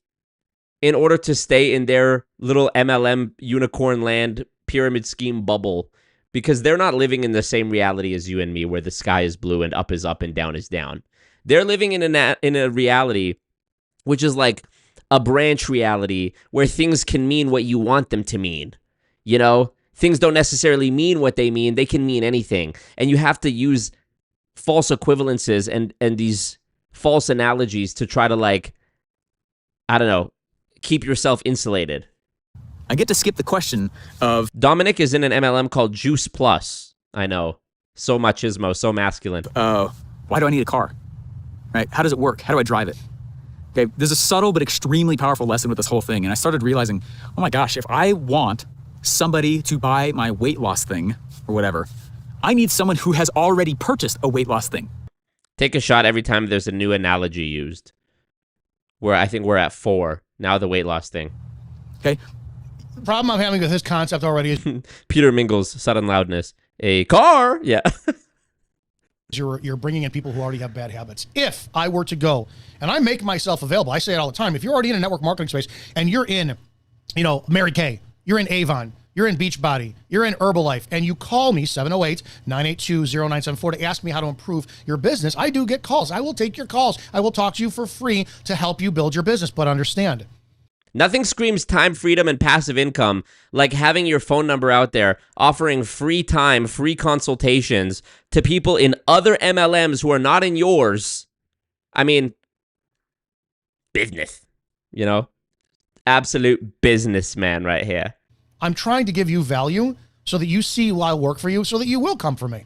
Speaker 4: in order to stay in their little MLM unicorn land pyramid scheme bubble, because they're not living in the same reality as you and me, where the sky is blue and up is up and down is down. They're living in a reality which is like a branch reality where things can mean what you want them to mean. You know, things don't necessarily mean what they mean. They can mean anything. And you have to use false equivalences and these false analogies to try to, like, I don't know, keep yourself insulated.
Speaker 10: I get to skip the question of...
Speaker 4: Dominic is in an MLM called Juice Plus. I know. So machismo, so masculine.
Speaker 10: Why do I need a car? Right? How does it work? How do I drive it? Okay, there's a subtle but extremely powerful lesson with this whole thing. And I started realizing, oh my gosh, if I want somebody to buy my weight loss thing or whatever, I need someone who has already purchased a weight loss thing.
Speaker 4: Take a shot every time there's a new analogy used. Where I think we're at 4. Now the weight loss thing.
Speaker 10: Okay.
Speaker 2: The problem I'm having with this concept already is...
Speaker 4: Peter Mingle's sudden loudness. A car? Yeah.
Speaker 2: You're bringing in people who already have bad habits. If I were to go, and I make myself available, I say it all the time, if you're already in a network marketing space and you're in, you know, Mary Kay, you're in Avon, you're in Beachbody, you're in Herbalife, and you call me, 708-982-0974, to ask me how to improve your business, I do get calls. I will take your calls. I will talk to you for free to help you build your business, but understand.
Speaker 4: Nothing screams time freedom and passive income like having your phone number out there, offering free time, free consultations to people in other MLMs who are not in yours. I mean, business, you know? Absolute businessman right here.
Speaker 2: I'm trying to give you value so that you see why I work for you, so that you will come for me.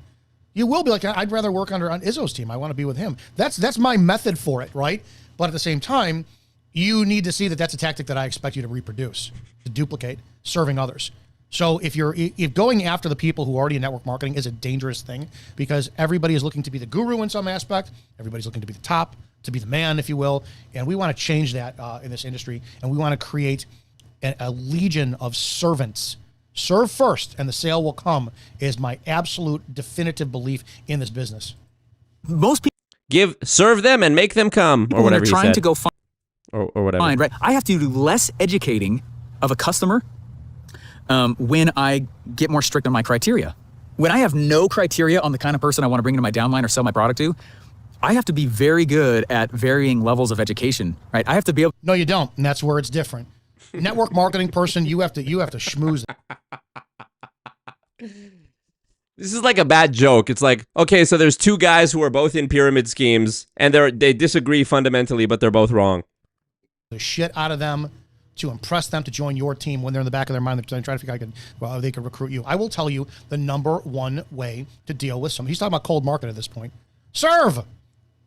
Speaker 2: You will be like, I'd rather work on Izzo's team. I want to be with him. That's my method for it, right? But at the same time, you need to see that that's a tactic that I expect you to reproduce, to duplicate, serving others. So if going after the people who are already in network marketing is a dangerous thing, because everybody is looking to be the guru in some aspect, everybody's looking to be the top, to be the man, if you will, and we want to change that in this industry, and we want to create a legion of servants. Serve first, and the sale will come, is my absolute definitive belief in this business.
Speaker 10: Most people
Speaker 4: serve them and make them come, or whatever he said.
Speaker 10: Trying to go find.
Speaker 4: Or whatever.
Speaker 10: Right? I have to do less educating of a customer when I get more strict on my criteria. When I have no criteria on the kind of person I want to bring into my downline or sell my product to, I have to be very good at varying levels of education, right? I have to be able...
Speaker 2: No, you don't, and that's where it's different. Network marketing person, you have to schmooze.
Speaker 4: This is like a bad joke. It's like, okay, so there's 2 guys who are both in pyramid schemes, and they disagree fundamentally, but they're both wrong.
Speaker 2: The shit out of them to impress them to join your team when they're in the back of their mind. They're trying to figure out they could recruit you. I will tell you the number one way to deal with somebody. He's talking about cold market at this point. Serve.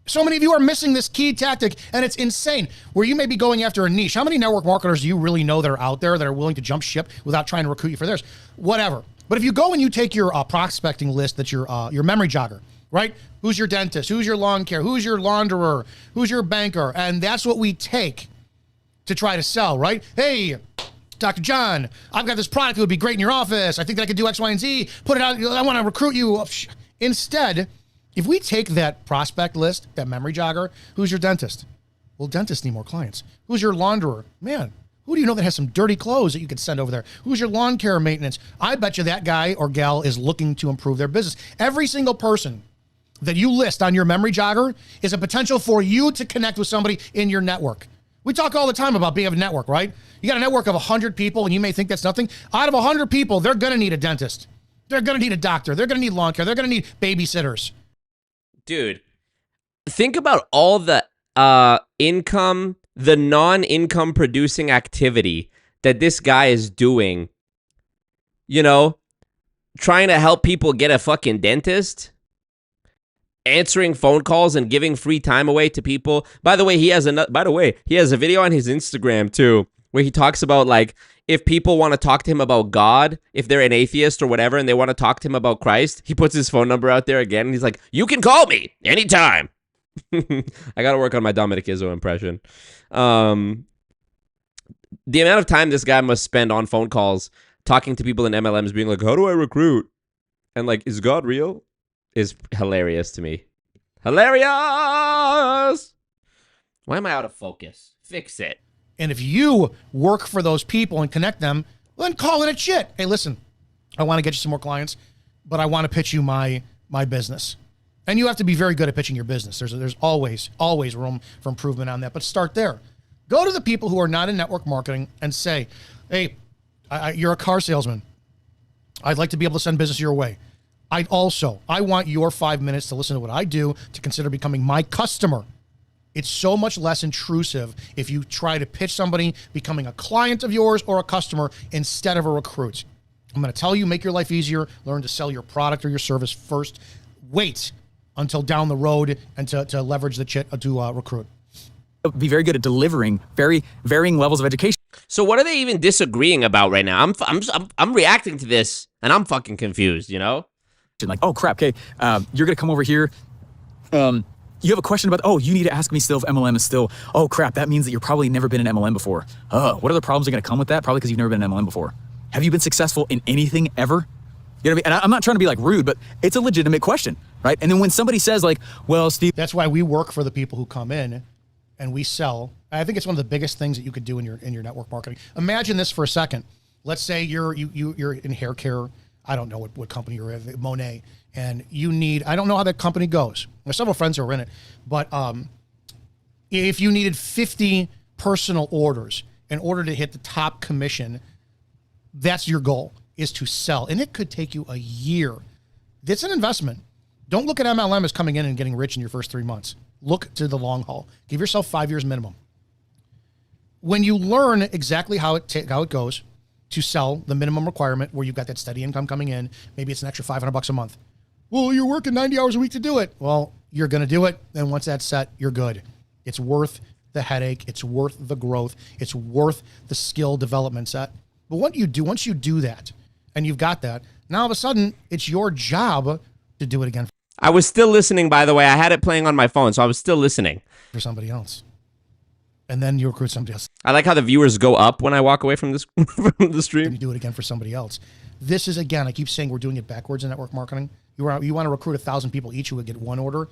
Speaker 2: So many of you are missing this key tactic, and it's insane. Where you may be going after a niche. How many network marketers do you really know that are out there that are willing to jump ship without trying to recruit you for theirs? Whatever. But if you go and you take your prospecting list, that's your memory jogger, right? Who's your dentist? Who's your lawn care? Who's your launderer? Who's your banker? And that's what we take to try to sell, right? Hey, Dr. John, I've got this product that would be great in your office. I think that I could do X, Y, and Z. Put it out. I want to recruit you. Instead, if we take that prospect list, that memory jogger, who's your dentist? Well, dentists need more clients. Who's your launderer? Man, who do you know that has some dirty clothes that you could send over there? Who's your lawn care maintenance? I bet you that guy or gal is looking to improve their business. Every single person that you list on your memory jogger is a potential for you to connect with somebody in your network. We talk all the time about being a network, right? You got a network of 100 people, and you may think that's nothing. Out of 100 people, they're going to need a dentist. They're going to need a doctor. They're going to need lawn care. They're going to need babysitters.
Speaker 4: Dude, think about all the income, the non-income producing activity that this guy is doing. You know, trying to help people get a fucking dentist, answering phone calls and giving free time away to people. By the way, he has a video on his Instagram too, where he talks about, like, if people want to talk to him about God, if they're an atheist or whatever, and they want to talk to him about Christ, he puts his phone number out there again, and he's like, you can call me anytime. I got to work on my Dominick Izzo impression. The amount of time this guy must spend on phone calls talking to people in MLMs being like, how do I recruit? And like, is God real? Is hilarious to me. Hilarious! Why am I out of focus? Fix it.
Speaker 2: And if you work for those people and connect them, then call it a shit. Hey, listen, I want to get you some more clients, but I want to pitch you my business. And you have to be very good at pitching your business. There's always room for improvement on that. But start there. Go to the people who are not in network marketing and say, hey, you're a car salesman. I'd like to be able to send business your way. I want your 5 minutes to listen to what I do to consider becoming my customer. It's so much less intrusive if you try to pitch somebody becoming a client of yours or a customer instead of a recruit. I'm going to tell you, make your life easier. Learn to sell your product or your service first. Wait until down the road and to leverage the chit to recruit.
Speaker 10: Be very good at delivering varying levels of education.
Speaker 4: So what are they even disagreeing about right now? I'm reacting to this and I'm fucking confused, you know?
Speaker 10: Like, oh crap, okay, you're gonna come over here. You have a question about, oh, you need to ask me still if MLM is still, oh crap, that means that you're probably never been in MLM before. What other problems are gonna come with that? Probably because you've never been in MLM before. Have you been successful in anything ever? You know what I mean? And I'm not trying to be like rude, but it's a legitimate question, right? And then when somebody says like, well, Steve.
Speaker 2: That's why we work for the people who come in and we sell. I think it's one of the biggest things that you could do in your network marketing. Imagine this for a second. Let's say you're in hair care. I don't know what company you're in, Monet, and you need, I don't know how that company goes. There's several friends who are in it, but if you needed 50 personal orders in order to hit the top commission, that's your goal, is to sell. And it could take you a year. It's an investment. Don't look at MLM as coming in and getting rich in your first 3 months. Look to the long haul. Give yourself 5 years minimum. When you learn exactly how it goes to sell, the minimum requirement where you've got that steady income coming in, maybe it's an extra $500 a month. Well, you're working 90 hours a week to do it. Well, you're going to do it. And once that's set, you're good. It's worth the headache. It's worth the growth. It's worth the skill development set. But once you do that and you've got that, now all of a sudden it's your job to do it again.
Speaker 4: I was still listening, by the way. I had it playing on my phone, so I was still listening.
Speaker 2: For somebody else. And then you recruit somebody else.
Speaker 4: I like how the viewers go up when I walk away from this from the stream.
Speaker 2: And you do it again for somebody else. This is, again, I keep saying we're doing it backwards in network marketing. You want to recruit 1,000 people each who would get one order.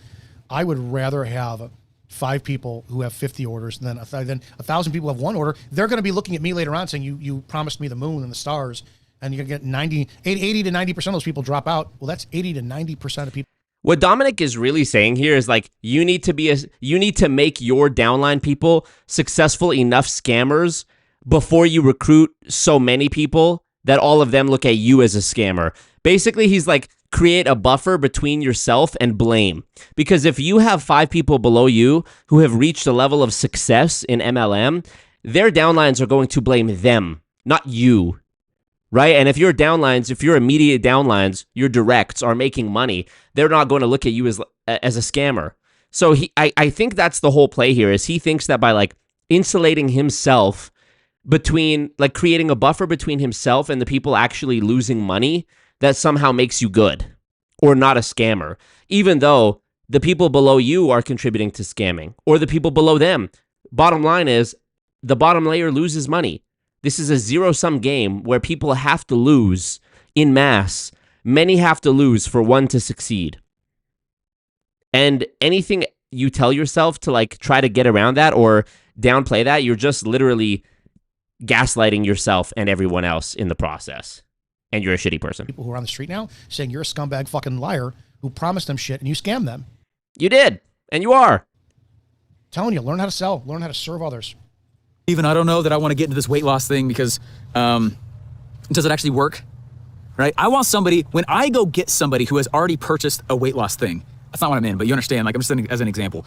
Speaker 2: I would rather have 5 people who have 50 orders than 1,000 people have one order. They're going to be looking at me later on saying, you promised me the moon and the stars, and you're going to get 80 to 90% of those people drop out. Well, that's 80 to 90% of people.
Speaker 4: What Dominick is really saying here is like, you need to make your downline people successful enough scammers before you recruit so many people that all of them look at you as a scammer. Basically, he's like, create a buffer between yourself and blame. Because if you have 5 people below you who have reached a level of success in MLM, their downlines are going to blame them, not you. Right? And if your downlines, if your immediate downlines, your directs are making money, they're not going to look at you as a scammer. So I think that's the whole play here, is he thinks that by like insulating himself between, like creating a buffer between himself and the people actually losing money, that somehow makes you good or not a scammer, even though the people below you are contributing to scamming, or the people below them. Bottom line is the bottom layer loses money. This is a zero-sum game where people have to lose in mass. Many have to lose for one to succeed. And anything you tell yourself to like try to get around that or downplay that, you're just literally gaslighting yourself and everyone else in the process. And you're a shitty person.
Speaker 2: People who are on the street now saying you're a scumbag fucking liar who promised them shit and you scammed them.
Speaker 4: You did. And you are.
Speaker 2: Telling you, learn how to sell, learn how to serve others.
Speaker 10: Even I don't know that I want to get into this weight loss thing because does it actually work? Right? I want somebody, when I go get somebody who has already purchased a weight loss thing, that's not what I'm in, but you understand, like I'm just saying as an example.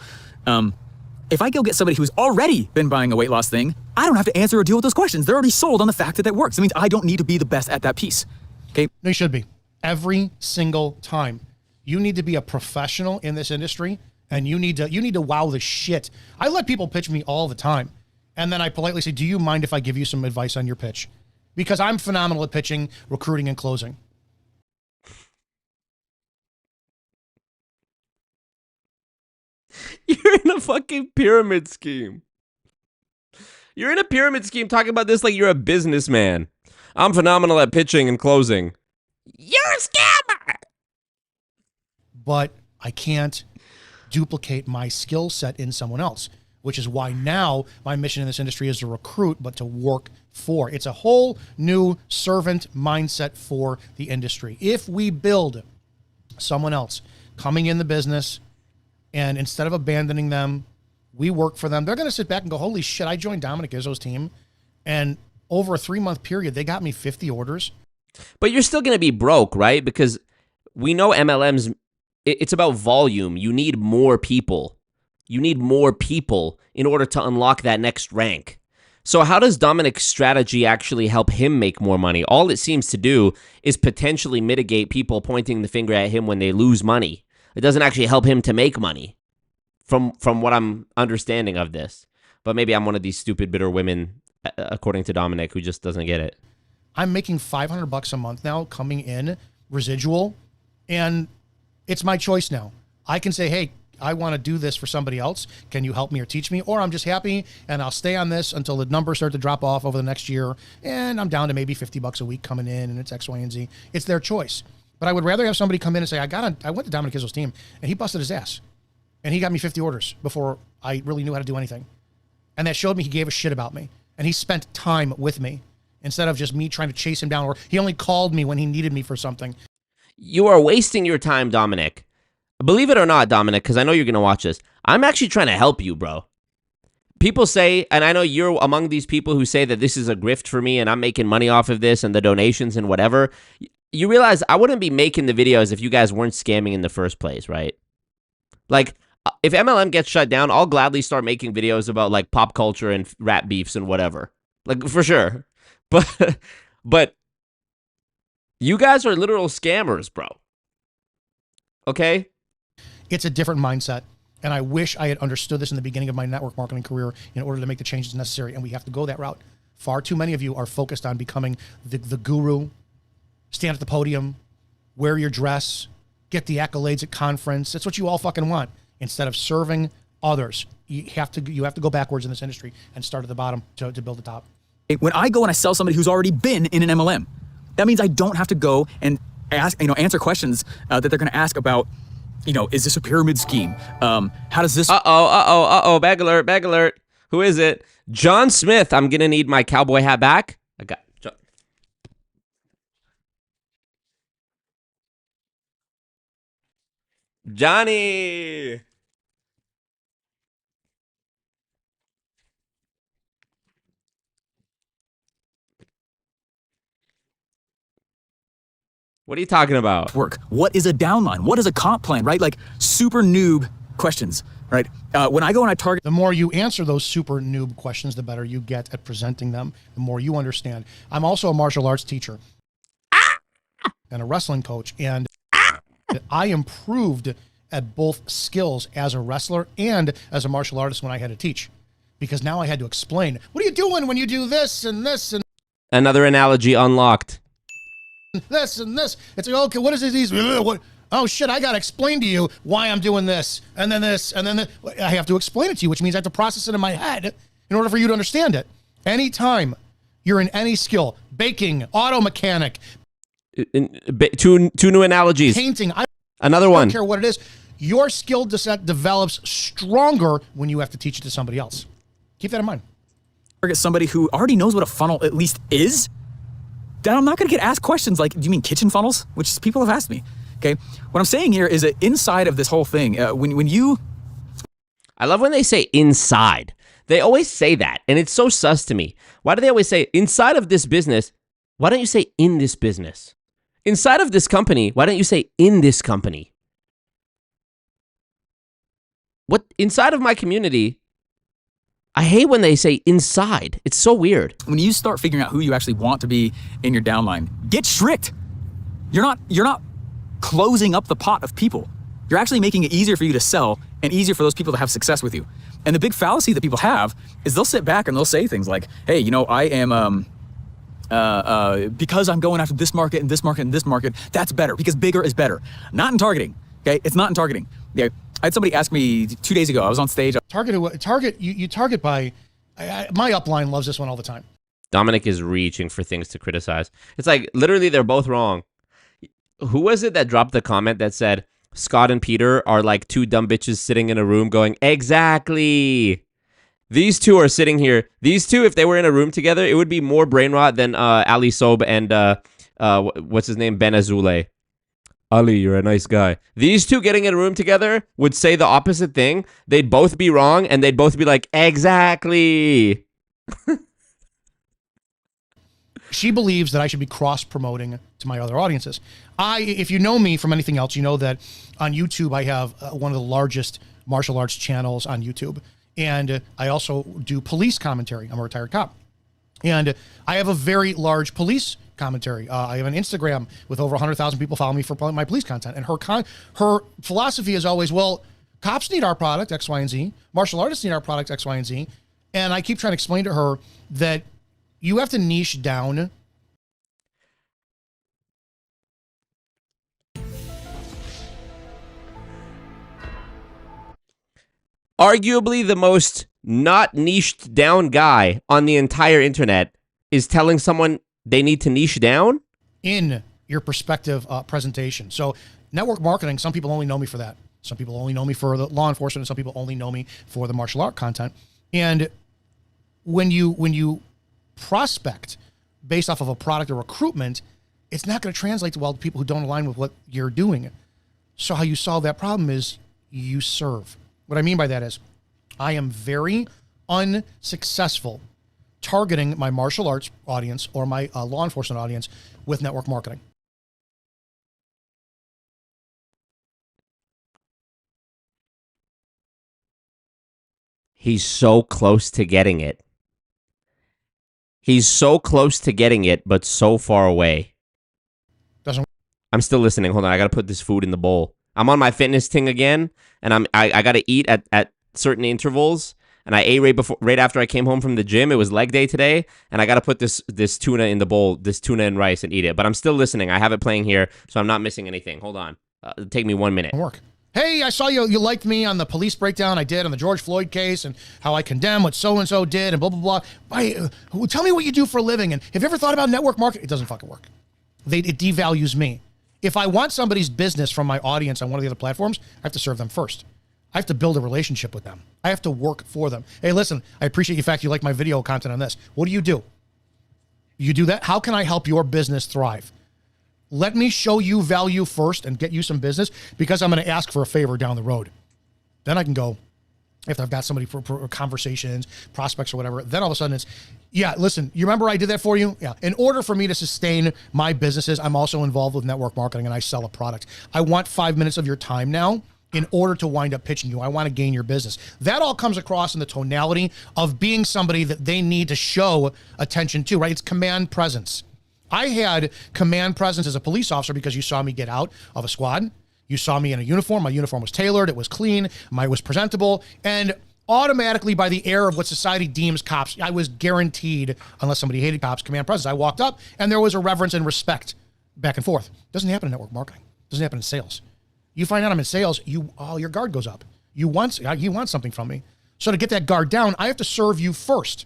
Speaker 10: If I go get somebody who's already been buying a weight loss thing, I don't have to answer or deal with those questions. They're already sold on the fact that that works. It means I don't need to be the best at that piece. Okay?
Speaker 2: No, you should be. Every single time. You need to be a professional in this industry, and you need to wow the shit. I let people pitch me all the time. And then I politely say, do you mind if I give you some advice on your pitch? Because I'm phenomenal at pitching, recruiting, and closing.
Speaker 4: You're in a fucking pyramid scheme. You're in a pyramid scheme talking about this like you're a businessman. I'm phenomenal at pitching and closing. You're a scammer!
Speaker 2: But I can't duplicate my skill set in someone else. which is why now my mission in this industry is to recruit, but to work for. It's a whole new servant mindset for the industry. If we build someone else coming in the business, and instead of abandoning them, we work for them, they're going to sit back and go, holy shit, I joined Dominick Izzo's team, and over a 3-month period, they got me 50 orders.
Speaker 4: But you're still going to be broke, right? Because we know MLMs, it's about volume. You need more people. You need more people in order to unlock that next rank. So how does Dominick's strategy actually help him make more money? All it seems to do is potentially mitigate people pointing the finger at him when they lose money. It doesn't actually help him to make money from what I'm understanding of this. But maybe I'm one of these stupid, bitter women, according to Dominick, who just doesn't get it.
Speaker 2: I'm making $500 a month now coming in residual, and it's my choice now. I can say, hey, I want to do this for somebody else. Can you help me or teach me? Or I'm just happy and I'll stay on this until the numbers start to drop off over the next year, and I'm down to maybe $50 a week coming in, and it's X, Y, and Z. It's their choice. But I would rather have somebody come in and say, I went to Dominick Izzo's team and he busted his ass and he got me 50 orders before I really knew how to do anything. And that showed me he gave a shit about me, and he spent time with me instead of just me trying to chase him down, or he only called me when he needed me for something.
Speaker 4: You are wasting your time, Dominick. Believe it or not, Dominick, because I know you're going to watch this, I'm actually trying to help you, bro. People say, and I know you're among these people who say that this is a grift for me and I'm making money off of this and the donations and whatever. You realize I wouldn't be making the videos if you guys weren't scamming in the first place, right? Like, if MLM gets shut down, I'll gladly start making videos about, like, pop culture and rap beefs and whatever. Like, for sure. But you guys are literal scammers, bro. Okay?
Speaker 2: It's a different mindset. And I wish I had understood this in the beginning of my network marketing career in order to make the changes necessary. And we have to go that route. Far too many of you are focused on becoming the guru, stand at the podium, wear your dress, get the accolades at conference. That's what you all fucking want. Instead of serving others, you have to go backwards in this industry and start at the bottom to build the top.
Speaker 10: When I go and I sell somebody who's already been in an MLM, that means I don't have to go and answer questions that they're going to ask about, is this a pyramid scheme? How does this...
Speaker 4: Bag alert. Who is it? John Smith. I'm going to need my cowboy hat back. I got John. Johnny. What are you talking about?
Speaker 10: Work. What is a downline? What is a comp plan, right? Like super noob questions, right? When I go and I target...
Speaker 2: The more you answer those super noob questions, the better you get at presenting them, the more you understand. I'm also a martial arts teacher and a wrestling coach, and I improved at both skills as a wrestler and as a martial artist when I had to teach, because now I had to explain, what are you doing when you do this and this and...
Speaker 4: Another analogy unlocked.
Speaker 2: This and this. It's like, okay, what is these? What? Oh shit, I gotta explain to you why I'm doing this, and then this, and then this. I have to explain it to you, which means I have to process it in my head in order for you to understand it. Anytime you're in any skill, baking, auto mechanic,
Speaker 4: two new analogies.
Speaker 2: Painting,
Speaker 4: Another
Speaker 2: I
Speaker 4: one.
Speaker 2: don't care what it is. Your skill set develops stronger when you have to teach it to somebody else. Keep that in mind.
Speaker 10: Target somebody who already knows what a funnel at least is, then I'm not going to get asked questions like, do you mean kitchen funnels? Which people have asked me, okay? What I'm saying here is that inside of this whole thing, when you...
Speaker 4: I love when they say inside. They always say that, and it's so sus to me. Why do they always say inside of this business? Why don't you say in this business? Inside of this company, why don't you say in this company? What inside of my community... I hate when they say inside. It's so weird.
Speaker 10: When you start figuring out who you actually want to be in your downline, get strict. You're not closing up the pot of people. You're actually making it easier for you to sell and easier for those people to have success with you. And the big fallacy that people have is they'll sit back and they'll say things like, hey, I am, because I'm going after this market and this market and this market, that's better because bigger is better. Not in targeting, okay? It's not in targeting, okay? I had somebody ask me 2 days ago, I was on stage.
Speaker 2: You target by, my upline loves this one all the time.
Speaker 4: Dominick is reaching for things to criticize. It's like, literally, they're both wrong. Who was it that dropped the comment that said, Scott and Peter are like two dumb bitches sitting in a room going, exactly. These two are sitting here. These two, if they were in a room together, it would be more brain rot than Ali Sob and what's his name, Ben Azule. Ali, you're a nice guy. These two getting in a room together would say the opposite thing. They'd both be wrong, and they'd both be like, exactly.
Speaker 2: She believes that I should be cross-promoting to my other audiences. If you know me from anything else, you know that on YouTube I have one of the largest martial arts channels on YouTube. And I also do police commentary. I'm a retired cop. And I have a very large police commentary. I have an Instagram with over 100,000 people following me for my police content. And her philosophy is always, well, cops need our product, X, Y, and Z. Martial artists need our product, X, Y, and Z. And I keep trying to explain to her that you have to niche down.
Speaker 4: Arguably the most not niched down guy on the entire internet is telling someone they need to niche down?
Speaker 2: In your perspective presentation. So network marketing, some people only know me for that. Some people only know me for the law enforcement, and some people only know me for the martial art content. And when you prospect based off of a product or recruitment, it's not going to translate well to people who don't align with what you're doing. So how you solve that problem is you serve. What I mean by that is I am very unsuccessful targeting my martial arts audience or my law enforcement audience with network marketing.
Speaker 4: He's so close to getting it. He's so close to getting it, but so far away. I'm still listening. Hold on. I got to put this food in the bowl. I'm on my fitness thing again, and I got to eat at certain intervals. And I ate right after I came home from the gym. It was leg day today, and I got to put this tuna in the bowl, this tuna and rice, and eat it. But I'm still listening. I have it playing here, so I'm not missing anything. Hold on. It'll take me 1 minute.
Speaker 2: Work. Hey, I saw you liked me on the police breakdown I did on the George Floyd case and how I condemn what so-and-so did and blah, blah, blah. Tell me what you do for a living. And have you ever thought about network marketing? It doesn't fucking work. It devalues me. If I want somebody's business from my audience on one of the other platforms, I have to serve them first. I have to build a relationship with them. I have to work for them. Hey, listen, I appreciate the fact you like my video content on this. What do? You do that? How can I help your business thrive? Let me show you value first and get you some business because I'm going to ask for a favor down the road. Then I can go, if I've got somebody for conversations, prospects or whatever, then all of a sudden it's, yeah, listen, you remember I did that for you? Yeah. In order for me to sustain my businesses, I'm also involved with network marketing and I sell a product. I want 5 minutes of your time now in order to wind up pitching you. I want to gain your business. That all comes across in the tonality of being somebody that they need to show attention to, right? It's command presence. I had command presence as a police officer because you saw me get out of a squad. You saw me in a uniform. My uniform was tailored. It was clean. It was presentable. And automatically, by the air of what society deems cops, I was guaranteed, unless somebody hated cops, command presence. I walked up and there was a reverence and respect back and forth. Doesn't happen in network marketing. Doesn't happen in sales. You find out I'm in sales, your guard goes up. You want something from me. So to get that guard down, I have to serve you first.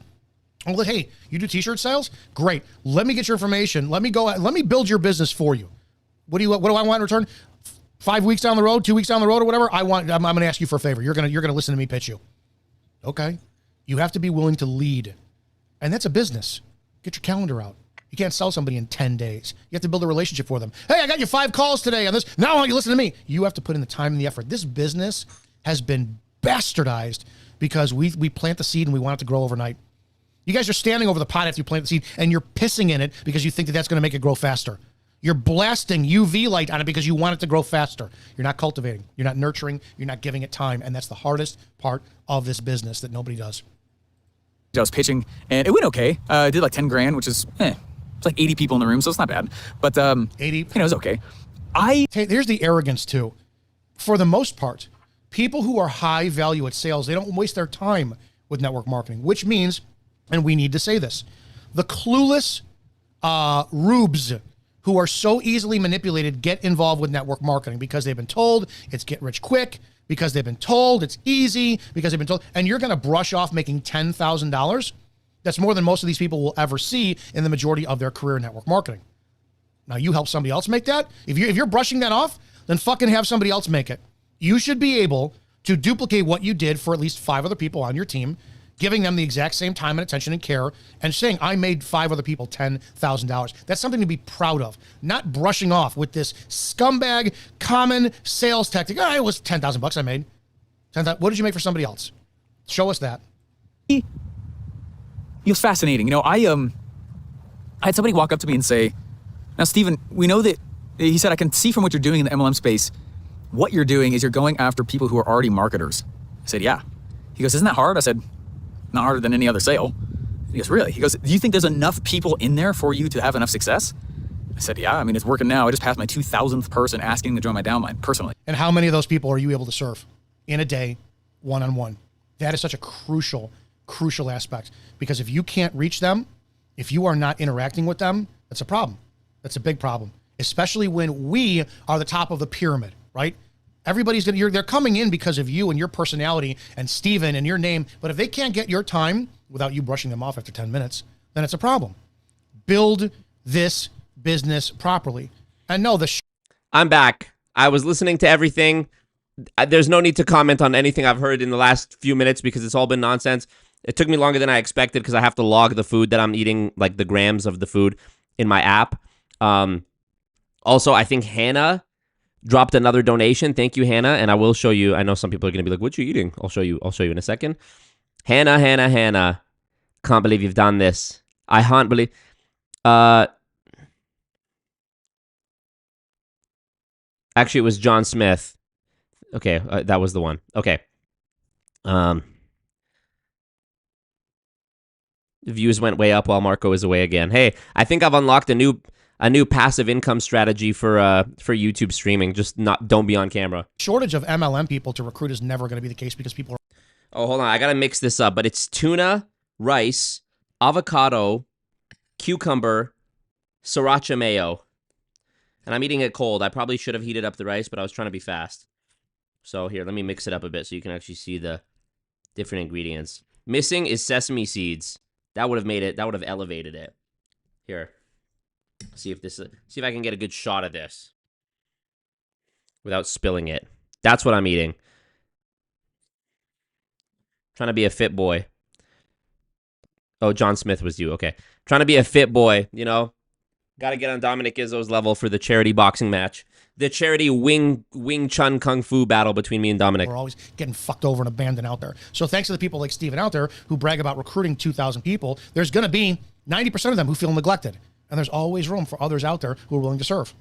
Speaker 2: Hey, you do t-shirt sales? Great. Let me get your information. Let me build your business for you. What do I want in return? 5 weeks down the road, 2 weeks down the road or whatever, I'm going to ask you for a favor. You're going to listen to me pitch you. Okay. You have to be willing to lead. And that's a business. Get your calendar out. You can't sell somebody in 10 days. You have to build a relationship for them. Hey, I got you 5 calls today on this. Now I want you to listen to me. You have to put in the time and the effort. This business has been bastardized because we plant the seed and we want it to grow overnight. You guys are standing over the pot after you plant the seed and you're pissing in it because you think that that's going to make it grow faster. You're blasting UV light on it because you want it to grow faster. You're not cultivating. You're not nurturing. You're not giving it time. And that's the hardest part of this business that nobody does.
Speaker 10: I was pitching and it went okay. I did like 10 grand, which is, it's like 80 people in the room, so it's not bad. But
Speaker 2: 80,
Speaker 10: it was okay.
Speaker 2: Here's the arrogance too. For the most part, people who are high value at sales, they don't waste their time with network marketing, which means, and we need to say this, the clueless rubes who are so easily manipulated get involved with network marketing because they've been told it's get rich quick, because they've been told it's easy, because they've been told, and you're going to brush off making $10,000. That's more than most of these people will ever see in the majority of their career in network marketing. Now you help somebody else make that. If you're brushing that off, then fucking have somebody else make it. You should be able to duplicate what you did for at least 5 other people on your team giving them the exact same time and attention and care, and saying, I made 5 other people $10,000. That's something to be proud of, not brushing off with this scumbag common sales tactic. Oh, it was $10,000 I made. What did you make for somebody else? Show us that.
Speaker 10: It was fascinating. You know, I had somebody walk up to me and say, now, Stephen, we know that, he said, I can see from what you're doing in the MLM space, what you're doing is you're going after people who are already marketers. I said, yeah. He goes, isn't that hard? I said, not harder than any other sale. He goes, really? He goes, do you think there's enough people in there for you to have enough success? I said, yeah, I mean, it's working now. I just passed my 2,000th person asking to join my downline personally.
Speaker 2: And how many of those people are you able to serve in a day, one-on-one? That is such a crucial aspect, because if you can't reach them, if you are not interacting with them, that's a problem. That's a big problem, especially when we are the top of the pyramid, right? Everybody's they're coming in because of you and your personality and Steven and your name. But if they can't get your time without you brushing them off after 10 minutes, then it's a problem. Build this business properly. And no,
Speaker 4: I'm back. I was listening to everything. There's no need to comment on anything I've heard in the last few minutes because it's all been nonsense. It took me longer than I expected because I have to log the food that I'm eating, like the grams of the food in my app. Also, I think Hannah dropped another donation. Thank you, Hannah. And I will show you. I know some people are going to be like, what you eating? I'll show you in a second. Hannah. Can't believe you've done this. I can't believe. Actually, it was John Smith. Okay, that was the one. Okay. The views went way up while Marco is away again. Hey, I think I've unlocked a new passive income strategy for YouTube streaming. Just don't be on camera.
Speaker 2: Shortage of MLM people to recruit is never going to be the case because people are...
Speaker 4: Oh, hold on. I got to mix this up, but it's tuna, rice, avocado, cucumber, sriracha mayo. And I'm eating it cold. I probably should have heated up the rice, but I was trying to be fast. So here, let me mix it up a bit so you can actually see the different ingredients. Missing is sesame seeds. That would have made it, that would have elevated it. Here. See if I can get a good shot of this without spilling it. That's what I'm eating. Trying to be a fit boy. Oh, John Smith was you. Okay. Trying to be a fit boy, you know. Got to get on Dominick Izzo's level for the charity boxing match. The charity Wing Chun Kung Fu battle between me and Dominick.
Speaker 2: We're always getting fucked over and abandoned out there. So thanks to the people like Steven out there who brag about recruiting 2,000 people, there's going to be 90% of them who feel neglected. And there's always room for others out there who are willing to serve.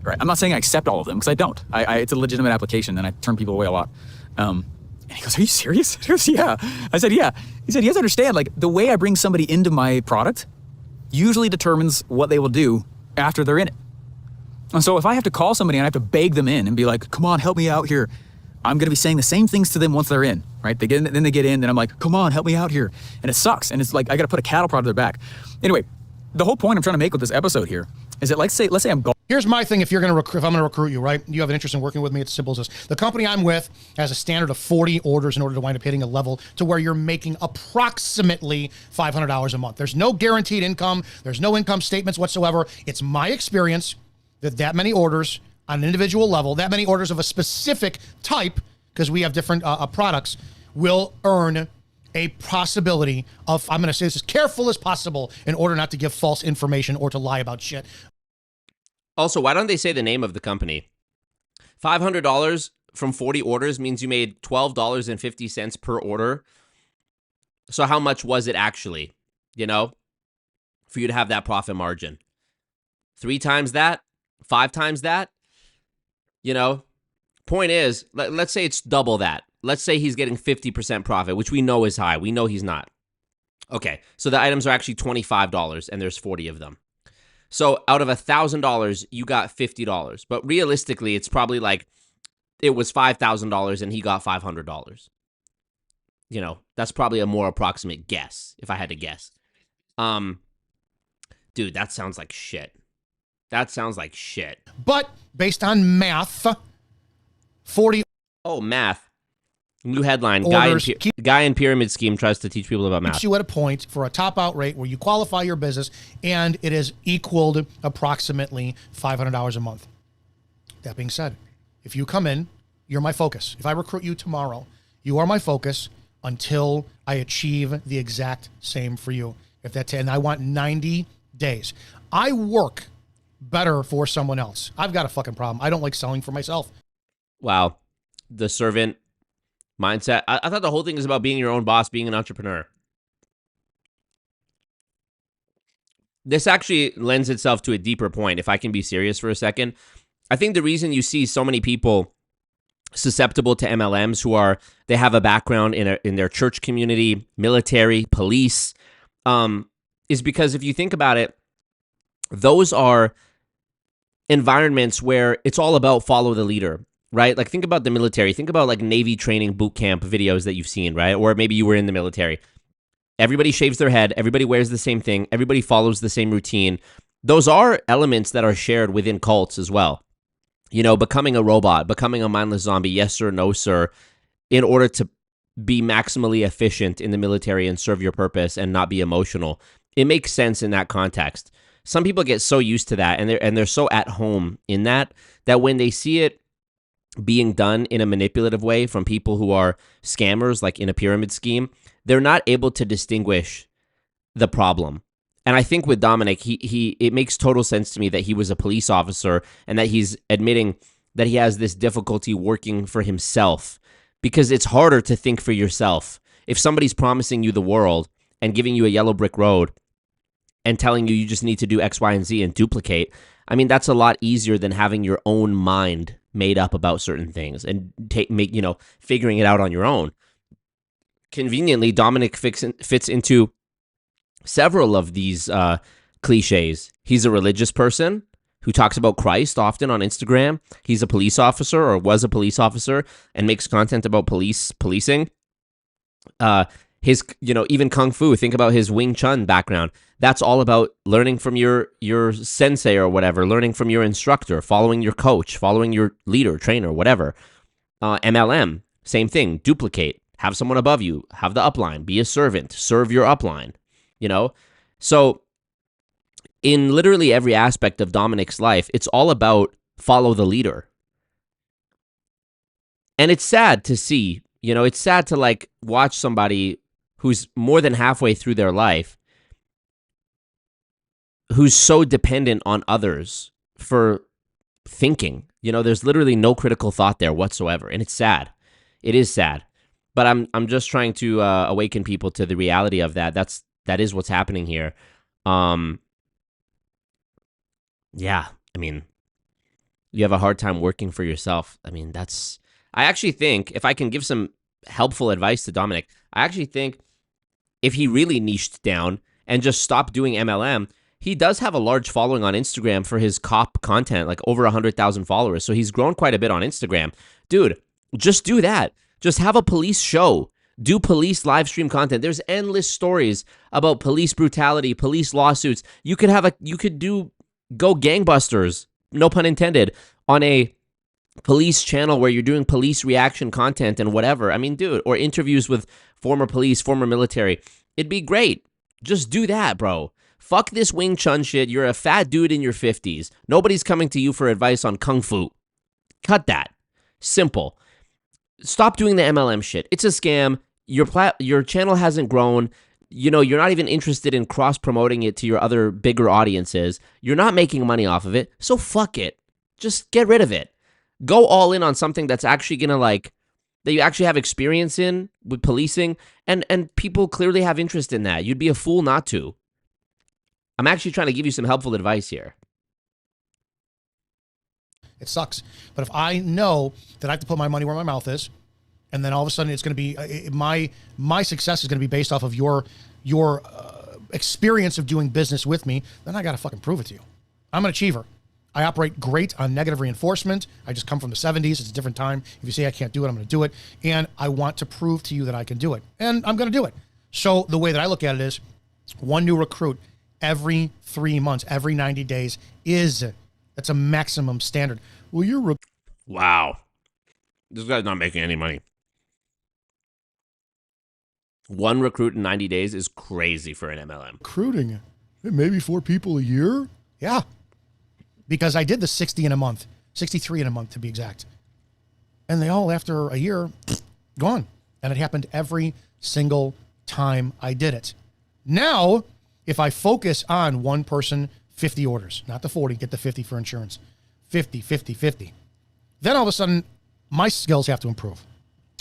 Speaker 10: Right. I'm not saying I accept all of them because I don't. It's a legitimate application and I turn people away a lot. And he goes, are you serious? He goes, yeah. I said, yeah. He said, you have to understand, like, the way I bring somebody into my product usually determines what they will do after they're in it. And so if I have to call somebody and I have to beg them in and be like, come on, help me out here, I'm going to be saying the same things to them once they're in, right? Then they get in, and I'm like, come on, help me out here. And it sucks. And it's like, I got to put a cattle prod to their back. Anyway, the whole point I'm trying to make with this episode here is that let's say I'm going.
Speaker 2: Here's my thing. If I'm going to recruit you, right? You have an interest in working with me. It's simple as this. The company I'm with has a standard of 40 orders in order to wind up hitting a level to where you're making approximately $500 a month. There's no guaranteed income. There's no income statements whatsoever. It's my experience that many orders on an individual level, that many orders of a specific type, because we have different products, will earn a possibility of, I'm going to say this as careful as possible in order not to give false information or to lie about shit.
Speaker 4: Also, why don't they say the name of the company? $500 from 40 orders means you made $12.50 per order. So how much was it actually, you know, for you to have that profit margin? 3 times that? 5 times that? You know, point is, let's say it's double that. Let's say he's getting 50% profit, which we know is high. We know he's not. Okay, so the items are actually $25 and there's 40 of them. So out of $1,000, you got $50. But realistically, it's probably like it was $5,000 and he got $500. You know, that's probably a more approximate guess, if I had to guess. Dude, that sounds like shit. That sounds like shit.
Speaker 2: But based on math, 40...
Speaker 4: Oh, math. New headline. Guy in pyramid scheme tries to teach people about math.
Speaker 2: Keeps you at a point for a top out rate where you qualify your business and it is equaled approximately $500 a month. That being said, if you come in, you're my focus. If I recruit you tomorrow, you are my focus. until I achieve the exact same for you. And I want 90 days. I work better for someone else. I've got a fucking problem. I don't like selling for myself.
Speaker 4: Wow. The servant mindset. I thought the whole thing is about being your own boss, being an entrepreneur. This actually lends itself to a deeper point, if I can be serious for a second. I think the reason you see so many people susceptible to MLMs they have a background in their church community, military, police, is because if you think about it, those are environments where it's all about follow the leader, right? Like think about the military, think about like Navy training boot camp videos that you've seen, right? Or maybe you were in the military. Everybody shaves their head, everybody wears the same thing, everybody follows the same routine. Those are elements that are shared within cults as well. You know, becoming a robot, becoming a mindless zombie, yes sir, no sir, in order to be maximally efficient in the military and serve your purpose and not be emotional. It makes sense in that context. Some people get so used to that and they're so at home in that when they see it being done in a manipulative way from people who are scammers, like in a pyramid scheme, they're not able to distinguish the problem. And I think with Dominick, it makes total sense to me that he was a police officer and that he's admitting that he has this difficulty working for himself, because it's harder to think for yourself. If somebody's promising you the world and giving you a yellow brick road and telling you just need to do X, Y, and Z and duplicate, I mean, that's a lot easier than having your own mind made up about certain things and figuring it out on your own. Conveniently, Dominick fits into several of these cliches. He's a religious person who talks about Christ often on Instagram. He's a police officer or was a police officer and makes content about policing. Even Kung Fu, think about his Wing Chun background. That's all about learning from your sensei or whatever, learning from your instructor, following your coach, following your leader, trainer, whatever. MLM, same thing, duplicate, have someone above you, have the upline, be a servant, serve your upline, So in literally every aspect of Dominick's life, it's all about follow the leader. And it's sad to see, it's sad to like watch somebody who's more than halfway through their life, who's so dependent on others for thinking. There's literally no critical thought there whatsoever. And it's sad. It is sad. But I'm just trying to awaken people to the reality of that. That is what's happening here. Yeah, I mean, you have a hard time working for yourself. I mean, I actually think, if I can give some helpful advice to Dominick, I actually think if he really niched down and just stopped doing MLM, he does have a large following on Instagram for his cop content, like over 100,000 followers. So he's grown quite a bit on Instagram. Dude, just do that. Just have a police show. Do police live stream content. There's endless stories about police brutality, police lawsuits. You could go gangbusters, no pun intended, on a police channel where you're doing police reaction content and whatever. I mean, dude, or interviews with former police, former military. It'd be great. Just do that, bro. Fuck this Wing Chun shit. You're a fat dude in your 50s. Nobody's coming to you for advice on Kung Fu. Cut that. Simple. Stop doing the MLM shit. It's a scam. Your channel hasn't grown. You're not even interested in cross-promoting it to your other bigger audiences. You're not making money off of it, so fuck it. Just get rid of it. Go all in on something that's actually gonna that you actually have experience in with policing, and people clearly have interest in that. You'd be a fool not to. I'm actually trying to give you some helpful advice here.
Speaker 2: It sucks. But if I know that I have to put my money where my mouth is, and then all of a sudden it's going to be my success is going to be based off of your experience of doing business with me, then I got to fucking prove it to you. I'm an achiever. I operate great on negative reinforcement. I just come from the 70s. It's a different time. If you say I can't do it, I'm going to do it. And I want to prove to you that I can do it. And I'm going to do it. So the way that I look at it is one new recruit every 3 months, every 90 days that's a maximum standard. Well,
Speaker 4: wow. This guy's not making any money. One recruit in 90 days is crazy for an MLM.
Speaker 2: Recruiting, maybe 4 people a year? Yeah. Because I did the 60 in a month, 63 in a month to be exact. And they all, after a year, gone. And it happened every single time I did it. Now, if I focus on one person, 50 orders, not the 40, get the 50 for insurance. 50, 50, 50. Then all of a sudden, my skills have to improve.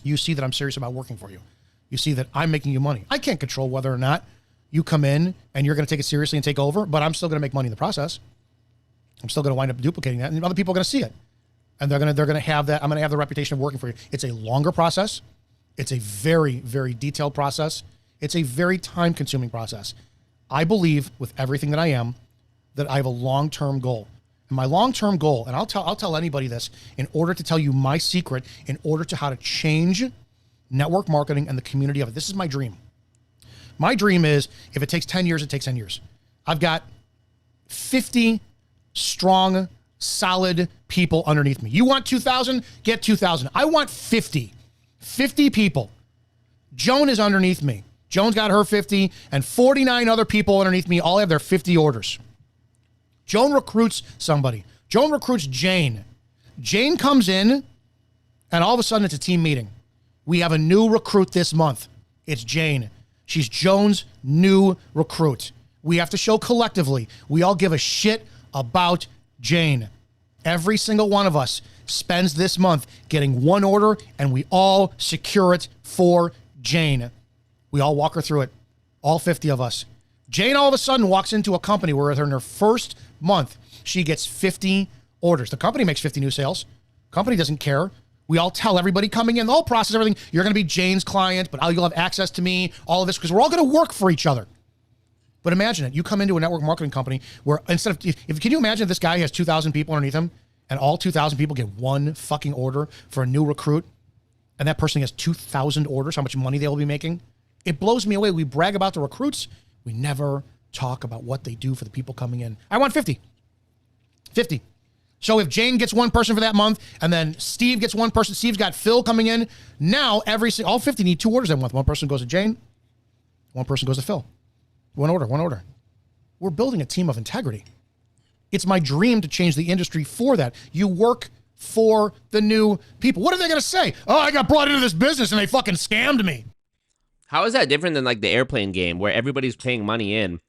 Speaker 2: You see that I'm serious about working for you. You see that I'm making you money. I can't control whether or not you come in and you're going to take it seriously and take over, but I'm still going to make money in the process. I'm still going to wind up duplicating that, and other people are going to see it. And they're going to have that. I'm going to have the reputation of working for you. It's a longer process. It's a very, very detailed process. It's a very time-consuming process. I believe with everything that I am that I have a long-term goal. And my long-term goal, and I'll tell anybody this, in order to tell you my secret, in order to how to change network marketing and the community of it. This is my dream. My dream is, if it takes 10 years, it takes 10 years. I've got 50 strong, solid people underneath me. You want 2,000? Get 2,000. I want 50. 50 people. Joan is underneath me. Joan's got her 50, and 49 other people underneath me all have their 50 orders. Joan recruits somebody. Joan recruits Jane. Jane comes in, and all of a sudden it's a team meeting. We have a new recruit this month. It's Jane. She's Joan's new recruit. We have to show collectively we all give a shit about Jane. Every single one of us spends this month getting one order, and we all secure it for Jane. We all walk her through it, all 50 of us. Jane all of a sudden walks into a company where in her first month, she gets 50 orders. The company makes 50 new sales. Company doesn't care. We all tell everybody coming in, the whole process, everything, you're going to be Jane's client, but you'll have access to me, all of this, because we're all going to work for each other. But imagine it. You come into a network marketing company where instead of, can you imagine if this guy has 2,000 people underneath him and all 2,000 people get one fucking order for a new recruit, and that person has 2,000 orders, how much money they will be making? It blows me away. We brag about the recruits. We never talk about what they do for the people coming in. I want 50. 50. So if Jane gets one person for that month, and then Steve gets one person, Steve's got Phil coming in, now all 50 need 2 orders that month. One person goes to Jane, one person goes to Phil. One order. We're building a team of integrity. It's my dream to change the industry for that. You work for the new people. What are they going to say? Oh, I got brought into this business and they fucking scammed me.
Speaker 4: How is that different than like the airplane game where everybody's paying money in?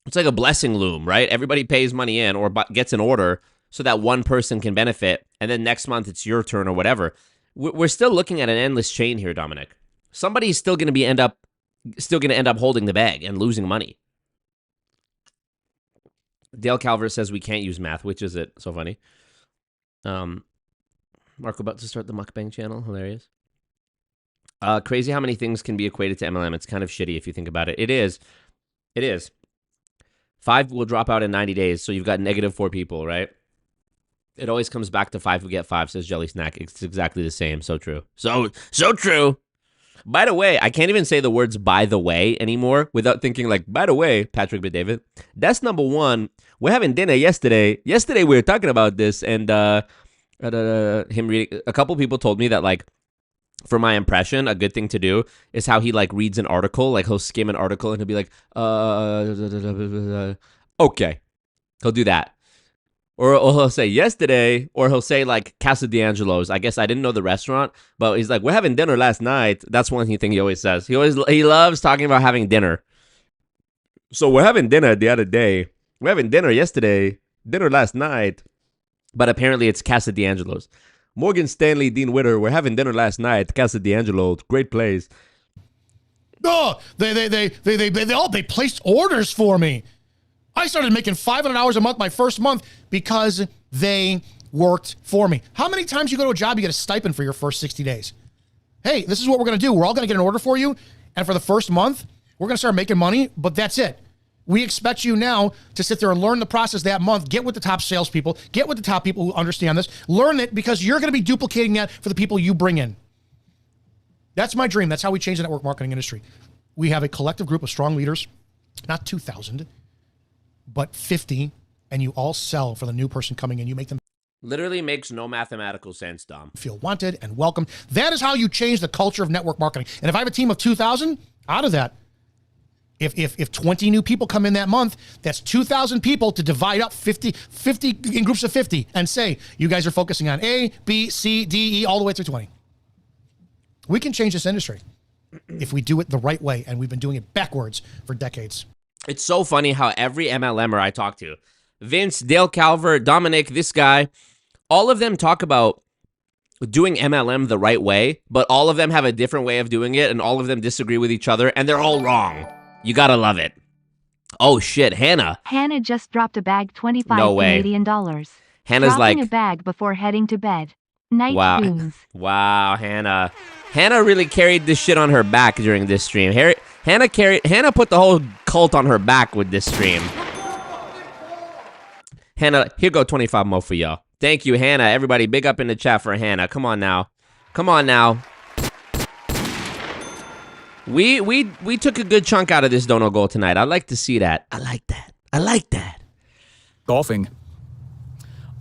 Speaker 4: It's like a blessing loom, right? Everybody pays money in or gets an order so that one person can benefit, and then next month it's your turn or whatever. We're still looking at an endless chain here, Dominic. Somebody's still going to end up holding the bag and losing money. Dale Calvert says we can't use math, which is it? So funny. Marco about to start the mukbang channel. Hilarious. Crazy how many things can be equated to MLM. It's kind of shitty if you think about it. It is. 5 will drop out in 90 days, so you've got -4 people, right? It always comes back to 5 who get 5, says Jelly Snack. It's exactly the same. So true. So true. By the way, I can't even say the words "by the way" anymore without thinking like, by the way, Patrick B. David. That's number one. We're having dinner yesterday. Yesterday we were talking about this, and him reading. A couple people told me that like, for my impression, a good thing to do is how he like reads an article. Like he'll skim an article and he'll be like, okay. He'll do that. Or he'll say yesterday, or he'll say like Casa D'Angelo's. I guess I didn't know the restaurant, but he's like, we're having dinner last night. That's one thing he always says. He loves talking about having dinner. So we're having dinner the other day. We're having dinner yesterday, dinner last night, but apparently it's Casa D'Angelo's. Morgan Stanley, Dean Witter, we're having dinner last night, Casa D'Angelo, great place.
Speaker 2: Oh, they placed orders for me. I started making $500 a month my first month because they worked for me. How many times you go to a job, you get a stipend for your first 60 days? Hey, this is what we're going to do. We're all going to get an order for you. And for the first month, we're going to start making money, but that's it. We expect you now to sit there and learn the process that month, get with the top salespeople, get with the top people who understand this, learn it because you're going to be duplicating that for the people you bring in. That's my dream. That's how we change the network marketing industry. We have a collective group of strong leaders, not 2,000, but 50, and you all sell for the new person coming in. You make them
Speaker 4: literally makes no mathematical sense, Dom.
Speaker 2: Feel wanted and welcome. That is how you change the culture of network marketing. And if I have a team of 2,000, out of that, if 20 new people come in that month, that's 2,000 people to divide up 50 in groups of 50 and say, you guys are focusing on A, B, C, D, E, all the way through 20. We can change this industry. if we do it the right way, and we've been doing it backwards for decades.
Speaker 4: It's so funny how every MLMer I talk to, Vince, Dale Calvert, Dominic, this guy, all of them talk about doing MLM the right way, but all of them have a different way of doing it, and all of them disagree with each other, and they're all wrong. You gotta love it. Oh shit, Hannah.
Speaker 6: Hannah just dropped a bag, 25
Speaker 4: No way.
Speaker 6: Canadian dollars.
Speaker 4: Hannah's
Speaker 6: Dropping
Speaker 4: like,
Speaker 6: a bag before heading to bed. Night
Speaker 4: wow.
Speaker 6: goons.
Speaker 4: Wow, Hannah. Hannah really carried this shit on her back during this stream. Hannah put the whole cult on her back with this stream. Hannah, here go 25 more for y'all. Thank you, Hannah. Everybody, big up in the chat for Hannah. Come on now. Come on now. We took a good chunk out of this dono goal tonight. I like to see that. I like that. I like that.
Speaker 10: Golfing.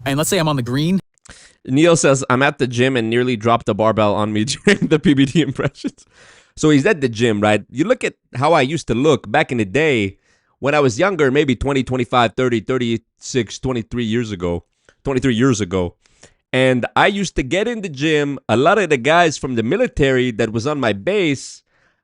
Speaker 10: And let's say I'm on the green.
Speaker 4: Neil says, I'm at the gym and nearly dropped a barbell on me during the PBD impressions. So he's at the gym, right? You look at how I used to look back in the day when I was younger, maybe 20, 25, 30, 36, 23 years ago. And I used to get in the gym. A lot of the guys from the military that was on my base,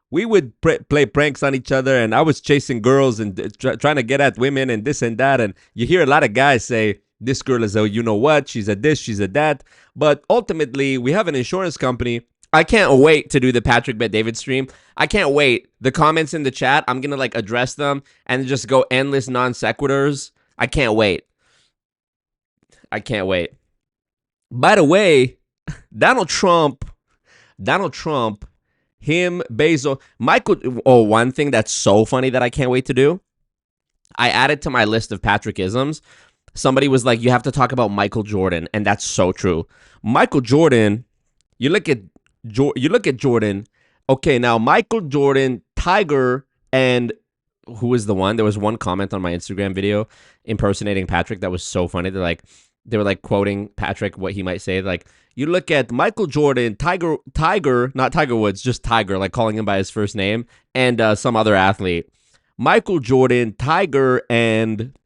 Speaker 4: we would play pranks on each other, and I was chasing girls and trying to get at women and this and that. And you hear a lot of guys say, this girl is a you know what, she's a this, she's a that. But ultimately, we have an insurance company. I can't wait to do the Patrick Bet David stream. I can't wait. The comments in the chat, I'm going to like address them and just go endless non sequiturs. I can't wait. I can't wait. By the way, Donald Trump, him, Bezos, Michael. Oh, one thing that's so funny that I can't wait to do. I added to my list of Patrickisms. Somebody was like, you have to talk about Michael Jordan, and that's so true. Michael Jordan, you look at Jordan. Okay, now Michael Jordan, Tiger, and who was the one? There was one comment on my Instagram video impersonating Patrick that was so funny. They were like quoting Patrick, what he might say. Like, you look at Michael Jordan, Tiger, not Tiger Woods, just Tiger, like calling him by his first name, and some other athlete. Michael Jordan, Tiger, and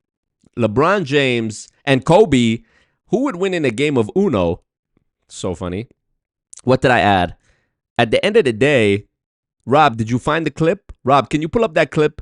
Speaker 4: LeBron James, and Kobe. Who would win in a game of Uno? So funny. What did I add? At the end of the day, Rob, did you find the clip? Rob, can you pull up that clip?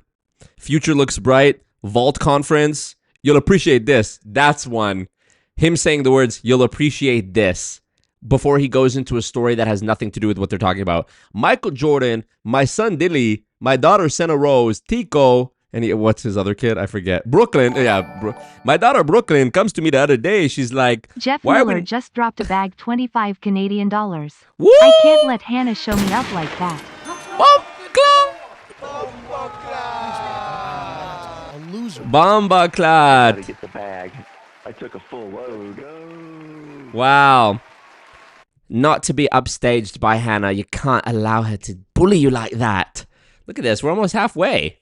Speaker 4: Future looks bright. Vault conference. You'll appreciate this. That's one. Him saying the words, you'll appreciate this, before he goes into a story that has nothing to do with what they're talking about. Michael Jordan, my son Dilly, my daughter Senna Rose, Tico, and what's his other kid? I forget. Brooklyn. Yeah. My daughter Brooklyn comes to me the other day. She's like,
Speaker 6: Jeff Miller just dropped a bag, 25 Canadian dollars. I can't let Hannah show me up like that.
Speaker 2: A loser.
Speaker 4: Bomba Clot.
Speaker 3: Gotta get the bag. I took a full load. Go.
Speaker 4: Wow. Not to be upstaged by Hannah. You can't allow her to bully you like that. Look at this. We're almost halfway.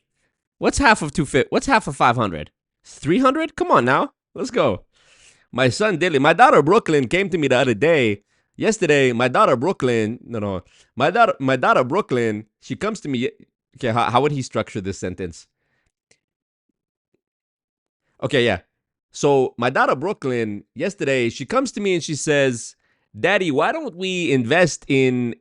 Speaker 4: What's half of 250? What's half of 500? 300? Come on now. Let's go. My son Dilly, my daughter Brooklyn came to me the other day. Yesterday, my daughter Brooklyn, my daughter Brooklyn, she comes to me. Okay, how would he structure this sentence? Okay, yeah. So my daughter Brooklyn, yesterday, she comes to me and she says, Daddy, why don't we invest in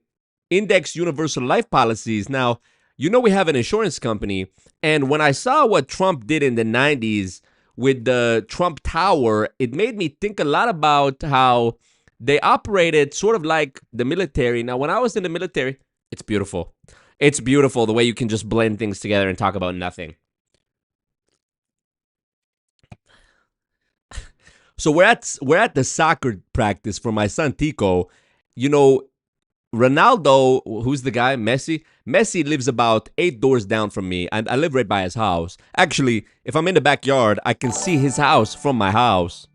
Speaker 4: index universal life policies? Now, you know we have an insurance company, and when I saw what Trump did in the 90s with the Trump Tower, it made me think a lot about how they operated sort of like the military. Now, when I was in the military, it's beautiful. It's beautiful the way you can just blend things together and talk about nothing. So we're at the soccer practice for my son Tico. You know, Ronaldo, who's the guy? Messi lives about 8 doors down from me, and I live right by his house. Actually, if I'm in the backyard, I can see his house from my house.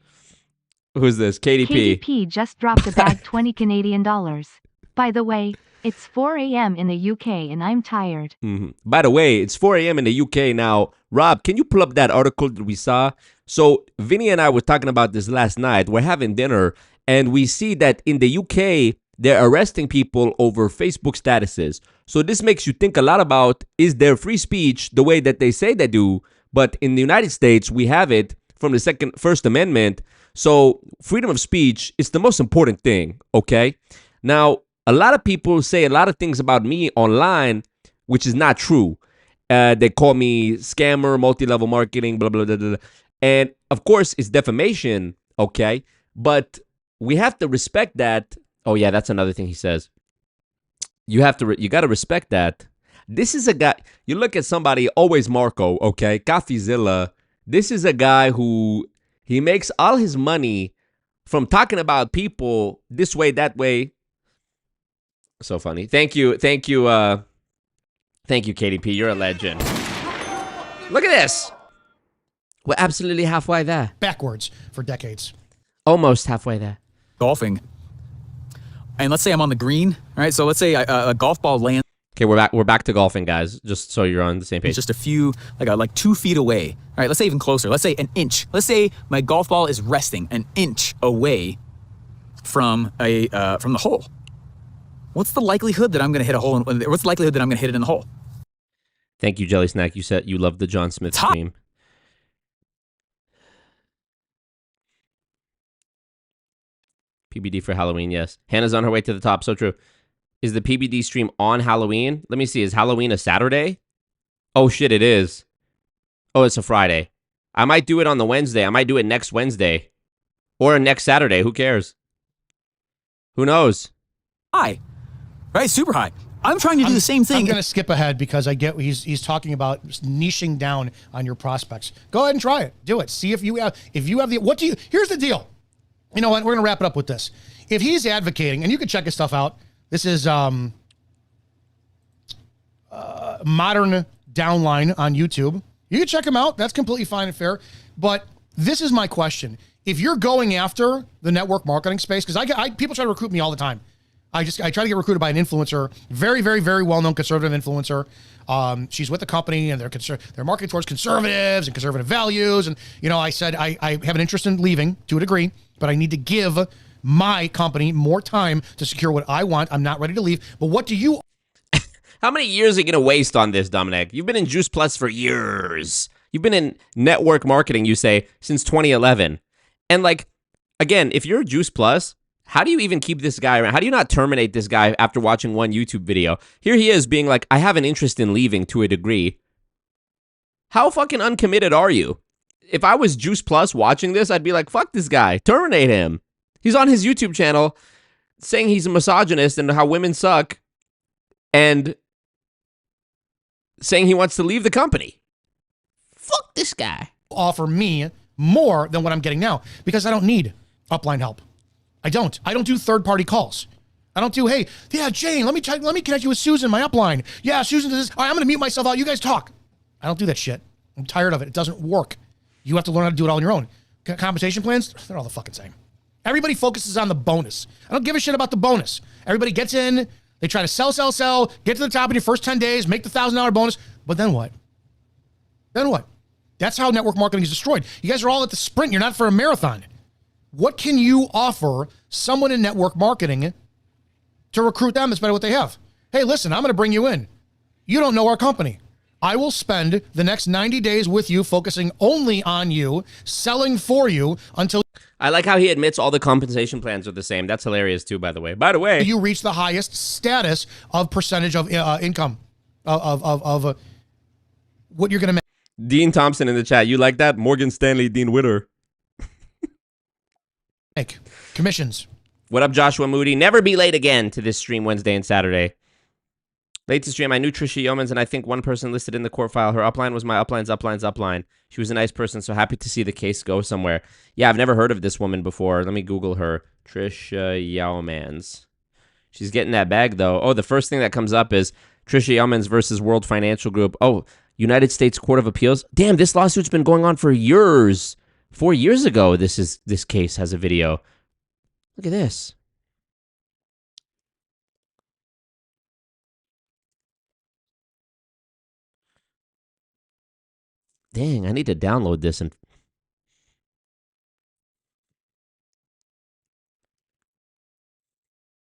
Speaker 4: Who's this? KDP.
Speaker 6: KDP just dropped a bag, 20 Canadian dollars. By the way, it's 4 a.m. in the UK, and I'm tired.
Speaker 4: By the way, it's 4 a.m. in the UK now. Rob, can you pull up that article that we saw? So Vinny and I were talking about this last night. We're having dinner, and we see that in the UK, they're arresting people over Facebook statuses. So this makes you think a lot about, is there free speech the way that they say they do? But in the United States, we have it from the First Amendment. So freedom of speech is the most important thing, okay? Now, a lot of people say a lot of things about me online, which is not true. They call me scammer, multi-level marketing, blah, blah, blah, blah. And of course, it's defamation, okay? But we have to respect that. Oh, yeah, that's another thing he says. You got to respect that. This is a guy, you look at somebody, always Marco, okay? Coffeezilla. This is a guy who, he makes all his money from talking about people this way, that way. So funny. Thank you, KDP. You're a legend. Look at this. We're absolutely halfway there.
Speaker 2: Backwards for decades.
Speaker 4: Almost halfway there.
Speaker 10: Golfing. And let's say I'm on the green, right? So let's say a golf ball lands.
Speaker 4: Okay, we're back to golfing, guys. Just so you're on the same page.
Speaker 10: Just a few, like 2 feet away. All right, let's say even closer. Let's say an inch. Let's say my golf ball is resting an inch away from the hole. What's the likelihood that I'm going to hit a hole? What's the likelihood that I'm going to hit it in the hole?
Speaker 4: Thank you, Jelly Snack. You said you love the John Smith stream. PBD for Halloween, yes. Hannah's on her way to the top. So true. Is the PBD stream on Halloween? Let me see. Is Halloween a Saturday? Oh, shit, it is. Oh, it's a Friday. I might do it on the Wednesday. I might do it next Wednesday. Or next Saturday. Who cares? Who knows?
Speaker 10: High. Right? Super high. I'm trying to do the same thing.
Speaker 2: I'm going to skip ahead because I get he's talking about niching down on your prospects. Go ahead and try it. Do it. See if you have the, here's the deal. You know what? We're going to wrap it up with this. If he's advocating, and you can check his stuff out. This is Modern Downline on YouTube. You can check him out. That's completely fine and fair. But this is my question. If you're going after the network marketing space, because people try to recruit me all the time. I try to get recruited by an influencer, very, very, very well-known conservative influencer. She's with the company, and they're marketing towards conservatives and conservative values. And, you know, I said I have an interest in leaving to a degree, but I need to give my company more time to secure what I want. I'm not ready to leave. But what do you...
Speaker 4: How many years are you going to waste on this, Dominic? You've been in Juice Plus for years. You've been in network marketing, you say, since 2011. And, like, again, if you're Juice Plus, how do you even keep this guy around? How do you not terminate this guy after watching one YouTube video? Here he is being like, I have an interest in leaving to a degree. How fucking uncommitted are you? If I was Juice Plus watching this, I'd be like, fuck this guy. Terminate him. He's on his YouTube channel saying he's a misogynist and how women suck and saying he wants to leave the company. Fuck this guy.
Speaker 2: Offer me more than what I'm getting now because I don't need upline help. I don't do third-party calls. I don't do, hey, yeah, Jane, let me connect you with Susan, my upline. Yeah, Susan does this. All right, I'm going to mute myself out. You guys talk. I don't do that shit. I'm tired of it. It doesn't work. You have to learn how to do it all on your own. Compensation plans, they're all the fucking same. Everybody focuses on the bonus. I don't give a shit about the bonus. Everybody gets in, they try to sell, get to the top in your first 10 days, make the $1,000 bonus, but then what? Then what? That's how network marketing is destroyed. You guys are all at the sprint. You're not for a marathon. What can you offer someone in network marketing to recruit them that's better what they have? Hey, listen, I'm going to bring you in. You don't know our company. I will spend the next 90 days with you, focusing only on you, selling for you until...
Speaker 4: I like how he admits all the compensation plans are the same. That's hilarious too, by the way. By the way,
Speaker 2: you reach the highest status of percentage of income of what you're going to make.
Speaker 4: Dean Thompson in the chat. You like that? Morgan Stanley, Dean Witter.
Speaker 2: Commissions.
Speaker 4: What up, Joshua Moody? Never be late again to this stream Wednesday and Saturday. Late to stream. I knew Trisha Yeomans, and I think one person listed in the court file. Her upline was my upline's upline. She was a nice person, so happy to see the case go somewhere. Yeah, I've never heard of this woman before. Let me Google her. Trisha Yeomans. She's getting that bag, though. Oh, the first thing that comes up is Trisha Yeomans versus World Financial Group. Oh, United States Court of Appeals. Damn, this lawsuit's been going on for years. 4 years ago, this case has a video. Look at this. Dang, I need to download this and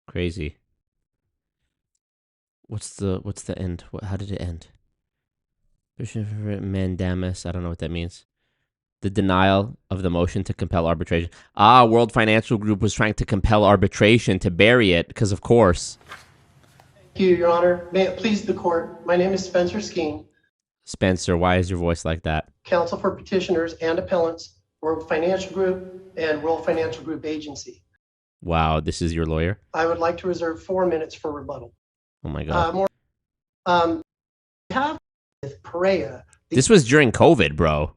Speaker 4: crazy. What's the end? How did it end? Mandamus. I don't know what that means. The denial of the motion to compel arbitration. World Financial Group was trying to compel arbitration to bury it, because of course.
Speaker 14: Thank you, Your Honor. May it please the court, my name is Spencer Skeen.
Speaker 4: Spencer, why is your voice like that?
Speaker 14: Counsel for petitioners and appellants, World Financial Group and World Financial Group Agency.
Speaker 4: Wow, this is your lawyer?
Speaker 14: I would like to reserve 4 minutes for rebuttal.
Speaker 4: Oh my God.
Speaker 14: Have with Perea.
Speaker 4: This was during COVID, bro.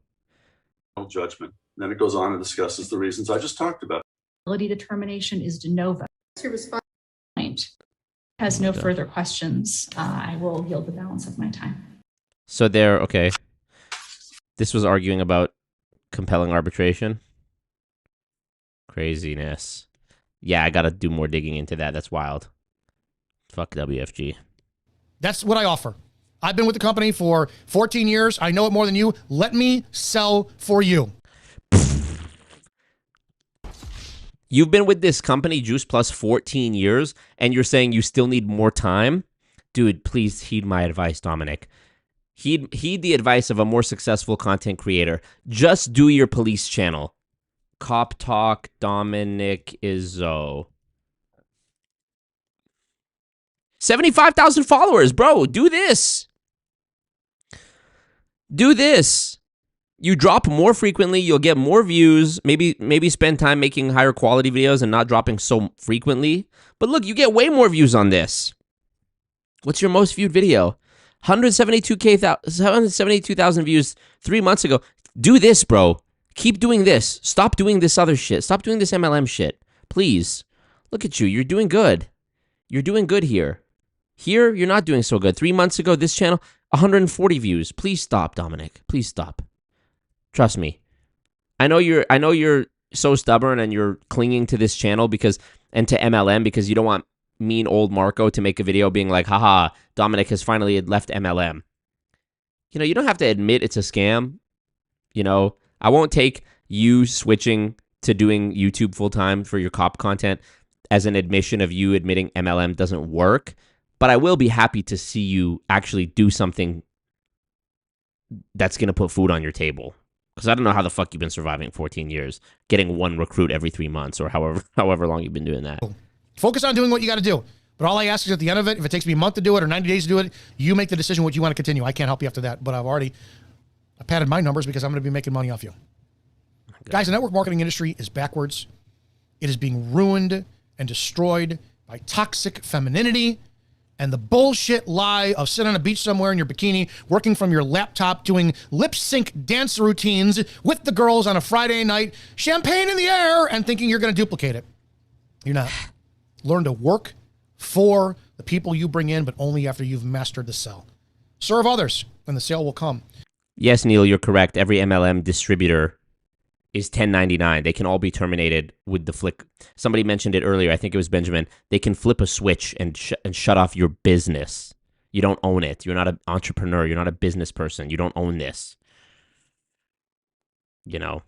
Speaker 15: Judgment. Then it goes on and discusses the reasons I just talked about.
Speaker 16: Determination is de novo. To respond, has no further questions. I will yield the balance of my time.
Speaker 4: So there, okay. This was arguing about compelling arbitration. Craziness. Yeah, I gotta do more digging into that. That's wild. Fuck WFG.
Speaker 2: That's what I offer. I've been with the company for 14 years. I know it more than you. Let me sell for you.
Speaker 4: You've been with this company, Juice Plus, 14 years, and you're saying you still need more time? Dude, please heed my advice, Dominic. Heed the advice of a more successful content creator. Just do your police channel. Cop Talk, Dominick Izzo. 75,000 followers, bro. Do this. Do this. You drop more frequently, you'll get more views. Maybe spend time making higher quality videos and not dropping so frequently. But look, you get way more views on this. What's your most viewed video? 172,000 views 3 months ago. Do this, bro. Keep doing this. Stop doing this other shit. Stop doing this MLM shit. Please. Look at you. You're doing good. You're doing good here. Here, you're not doing so good. 3 months ago, this channel, 140 views. Please stop, Dominic. Please stop. Trust me. I know you're so stubborn and you're clinging to this channel and to MLM because you don't want mean old Marco to make a video being like, haha, Dominic has finally left MLM. You know, you don't have to admit it's a scam. You know, I won't take you switching to doing YouTube full time for your cop content as an admission of you admitting MLM doesn't work. But I will be happy to see you actually do something that's going to put food on your table. Because I don't know how the fuck you've been surviving 14 years, getting one recruit every 3 months or however long you've been doing that.
Speaker 2: Focus on doing what you got to do. But all I ask is at the end of it, if it takes me a month to do it or 90 days to do it, you make the decision what you want to continue. I can't help you after that. But I padded my numbers because I'm going to be making money off you. Guys, the network marketing industry is backwards. It is being ruined and destroyed by toxic femininity and the bullshit lie of sitting on a beach somewhere in your bikini, working from your laptop, doing lip sync dance routines with the girls on a Friday night, champagne in the air, and thinking you're going to duplicate it. You're not. Learn to work for the people you bring in, but only after you've mastered the sell. Serve others, and the sale will come.
Speaker 4: Yes, Neil, you're correct. Every MLM distributor is 1099. They can all be terminated with the flick. Somebody mentioned it earlier. I think it was Benjamin. They can flip a switch and shut off your business. You don't own it. You're not an entrepreneur. You're not a business person. You don't own this. You know.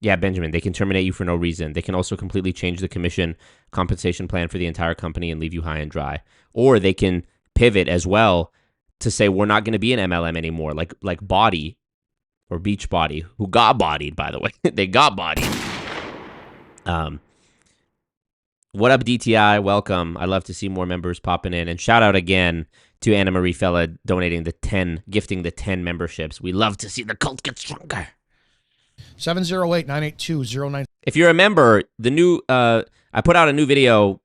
Speaker 4: Yeah, Benjamin, they can terminate you for no reason. They can also completely change the commission compensation plan for the entire company and leave you high and dry. Or they can pivot as well to say, we're not going to be an MLM anymore, like Body or Beachbody, who got bodied, by the way. They got bodied. What up, DTI? Welcome. I love to see more members popping in. And shout out again to Anna Marie Fella gifting the 10 memberships. We love to see the cult get stronger.
Speaker 2: 708-982-09.
Speaker 4: If you're a member, I put out a new video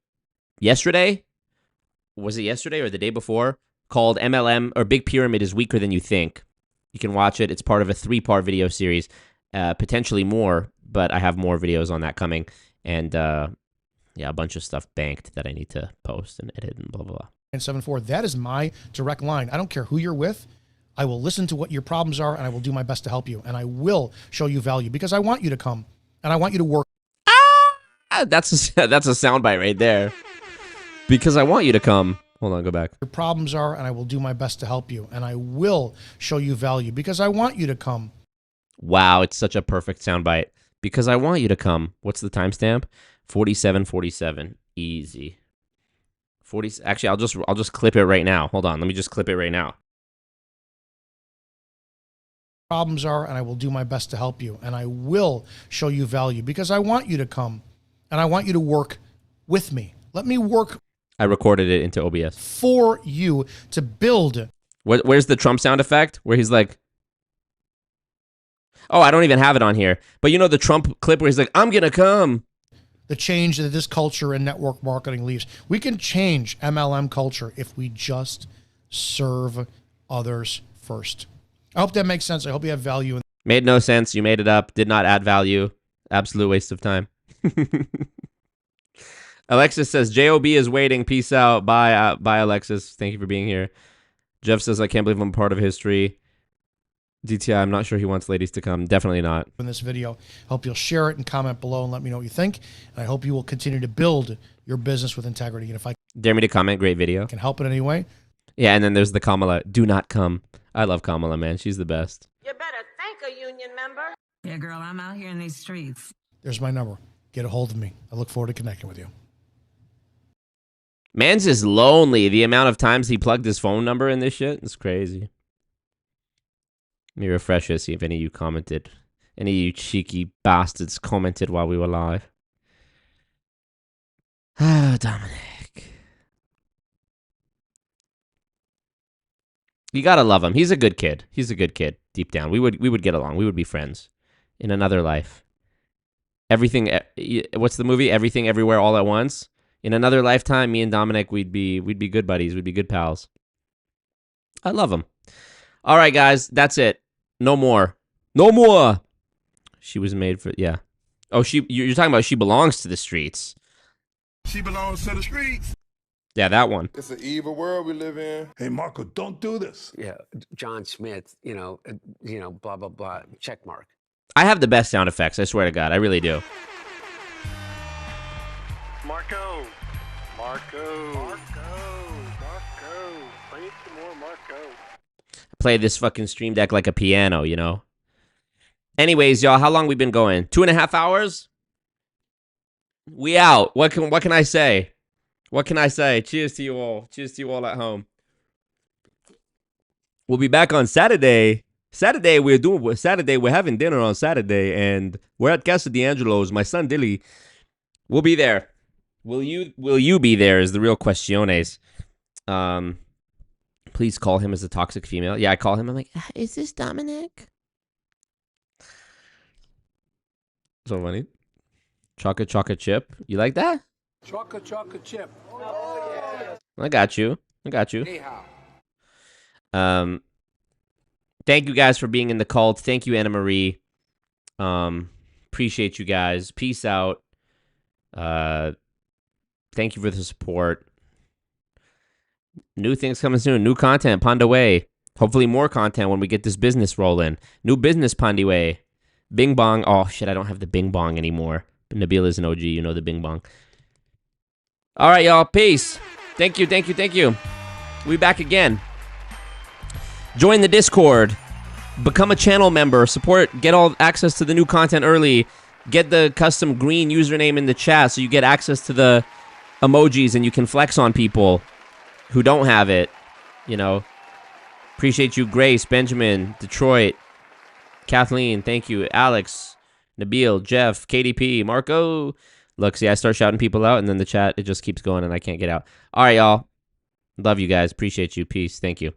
Speaker 4: yesterday. Was it yesterday or the day before? Called MLM or Big Pyramid is Weaker Than You Think. You can watch it. It's part of a 3-part video series, potentially more, but I have more videos on that coming. And a bunch of stuff banked that I need to post and edit and blah, blah, blah.
Speaker 2: 974, that is my direct line. I don't care who you're with. I will listen to what your problems are, and I will do my best to help you. And I will show you value because I want you to come, and I want you to work.
Speaker 4: That's a soundbite right there. Because I want you to come. Hold on, go back.
Speaker 2: Your problems are, and I will do my best to help you. And I will show you value because I want you to come.
Speaker 4: Wow, it's such a perfect soundbite. Because I want you to come. What's the timestamp? 47:47. Easy. 40. Actually, I'll just clip it right now. Hold on, let me just clip it right now.
Speaker 2: problems are, and I will do my best to help you. And I will show you value because I want you to come and I want you to work with me. Let me work.
Speaker 4: I recorded it into OBS
Speaker 2: for you to build.
Speaker 4: Where's the Trump sound effect where he's like, oh, I don't even have it on here. But you know the Trump clip where he's like, I'm going to come.
Speaker 2: The change that this culture in network marketing leaves. We can change MLM culture if we just serve others first. I hope that makes sense. I hope you have value.
Speaker 4: Made no sense. You made it up. Did not add value. Absolute waste of time. Alexis says, JOB is waiting. Peace out. Bye, Alexis. Thank you for being here. Jeff says, I can't believe I'm part of history. DTI, I'm not sure he wants ladies to come. Definitely not.
Speaker 2: In this video, hope you'll share it and comment below and let me know what you think. And I hope you will continue to build your business with integrity. And if I
Speaker 4: dare me to comment, great video.
Speaker 2: Can help in any way.
Speaker 4: Yeah, and then there's the Kamala. Do not come. I love Kamala, man. She's the best.
Speaker 17: You better thank a union member. Yeah, girl, I'm out here in these streets.
Speaker 2: There's my number. Get a hold of me. I look forward to connecting with you.
Speaker 4: Man's is lonely. The amount of times he plugged his phone number in this shit is crazy. Let me refresh it, see if any of you commented. Any of you cheeky bastards commented while we were live. Ah, Dominic. You gotta love him. He's a good kid. He's a good kid. Deep down, we would get along. We would be friends in another life. Everything. What's the movie? Everything, Everywhere, All at Once. In another lifetime, me and Dominic, we'd be good buddies. We'd be good pals. I love him. All right, guys, that's it. No more. No more. She was made for, yeah. Oh, you're talking about she belongs to the streets.
Speaker 9: She belongs to the streets.
Speaker 4: Yeah, that one.
Speaker 9: It's an evil world we live in. Hey, Marco, don't do this.
Speaker 18: Yeah, John Smith, you know, blah, blah, blah, check mark.
Speaker 4: I have the best sound effects, I swear to God. I really do.
Speaker 1: Marco. Play some more Marco.
Speaker 4: Play this fucking stream deck like a piano, you know? Anyways, y'all, how long we been going? 2.5 hours? We out. What can I say? What can I say? Cheers to you all. Cheers to you all at home. We'll be back on Saturday. We're having dinner on Saturday, and we're at Casa D'Angelo's. My son Dilly will be there. Will you be there is the real questiones. Please call him as a toxic female. Yeah, I call him. I'm like, is this Dominic? So funny. Chocolate chip. You like that?
Speaker 9: Chocolate chip.
Speaker 4: I got you. Thank you guys for being in the cult. Thank you, Anna Marie. Appreciate you guys. Peace out. Thank you for the support. New things coming soon. New content, Pond away. Hopefully more content when we get this business rolling. New business, Pondy way. Bing bong. Oh, shit, I don't have the bing bong anymore. But Nabil is an OG. You know the bing bong. All right, y'all. Peace. Thank you. We'll be back again. Join the Discord. Become a channel member. Support. Get all access to the new content early. Get the custom green username in the chat so you get access to the emojis and you can flex on people who don't have it. You know. Appreciate you, Grace, Benjamin, Detroit, Kathleen, thank you, Alex, Nabil, Jeff, KDP, Marco. Look, see, I start shouting people out, and then the chat, it just keeps going, and I can't get out. All right, y'all. Love you guys. Appreciate you. Peace. Thank you.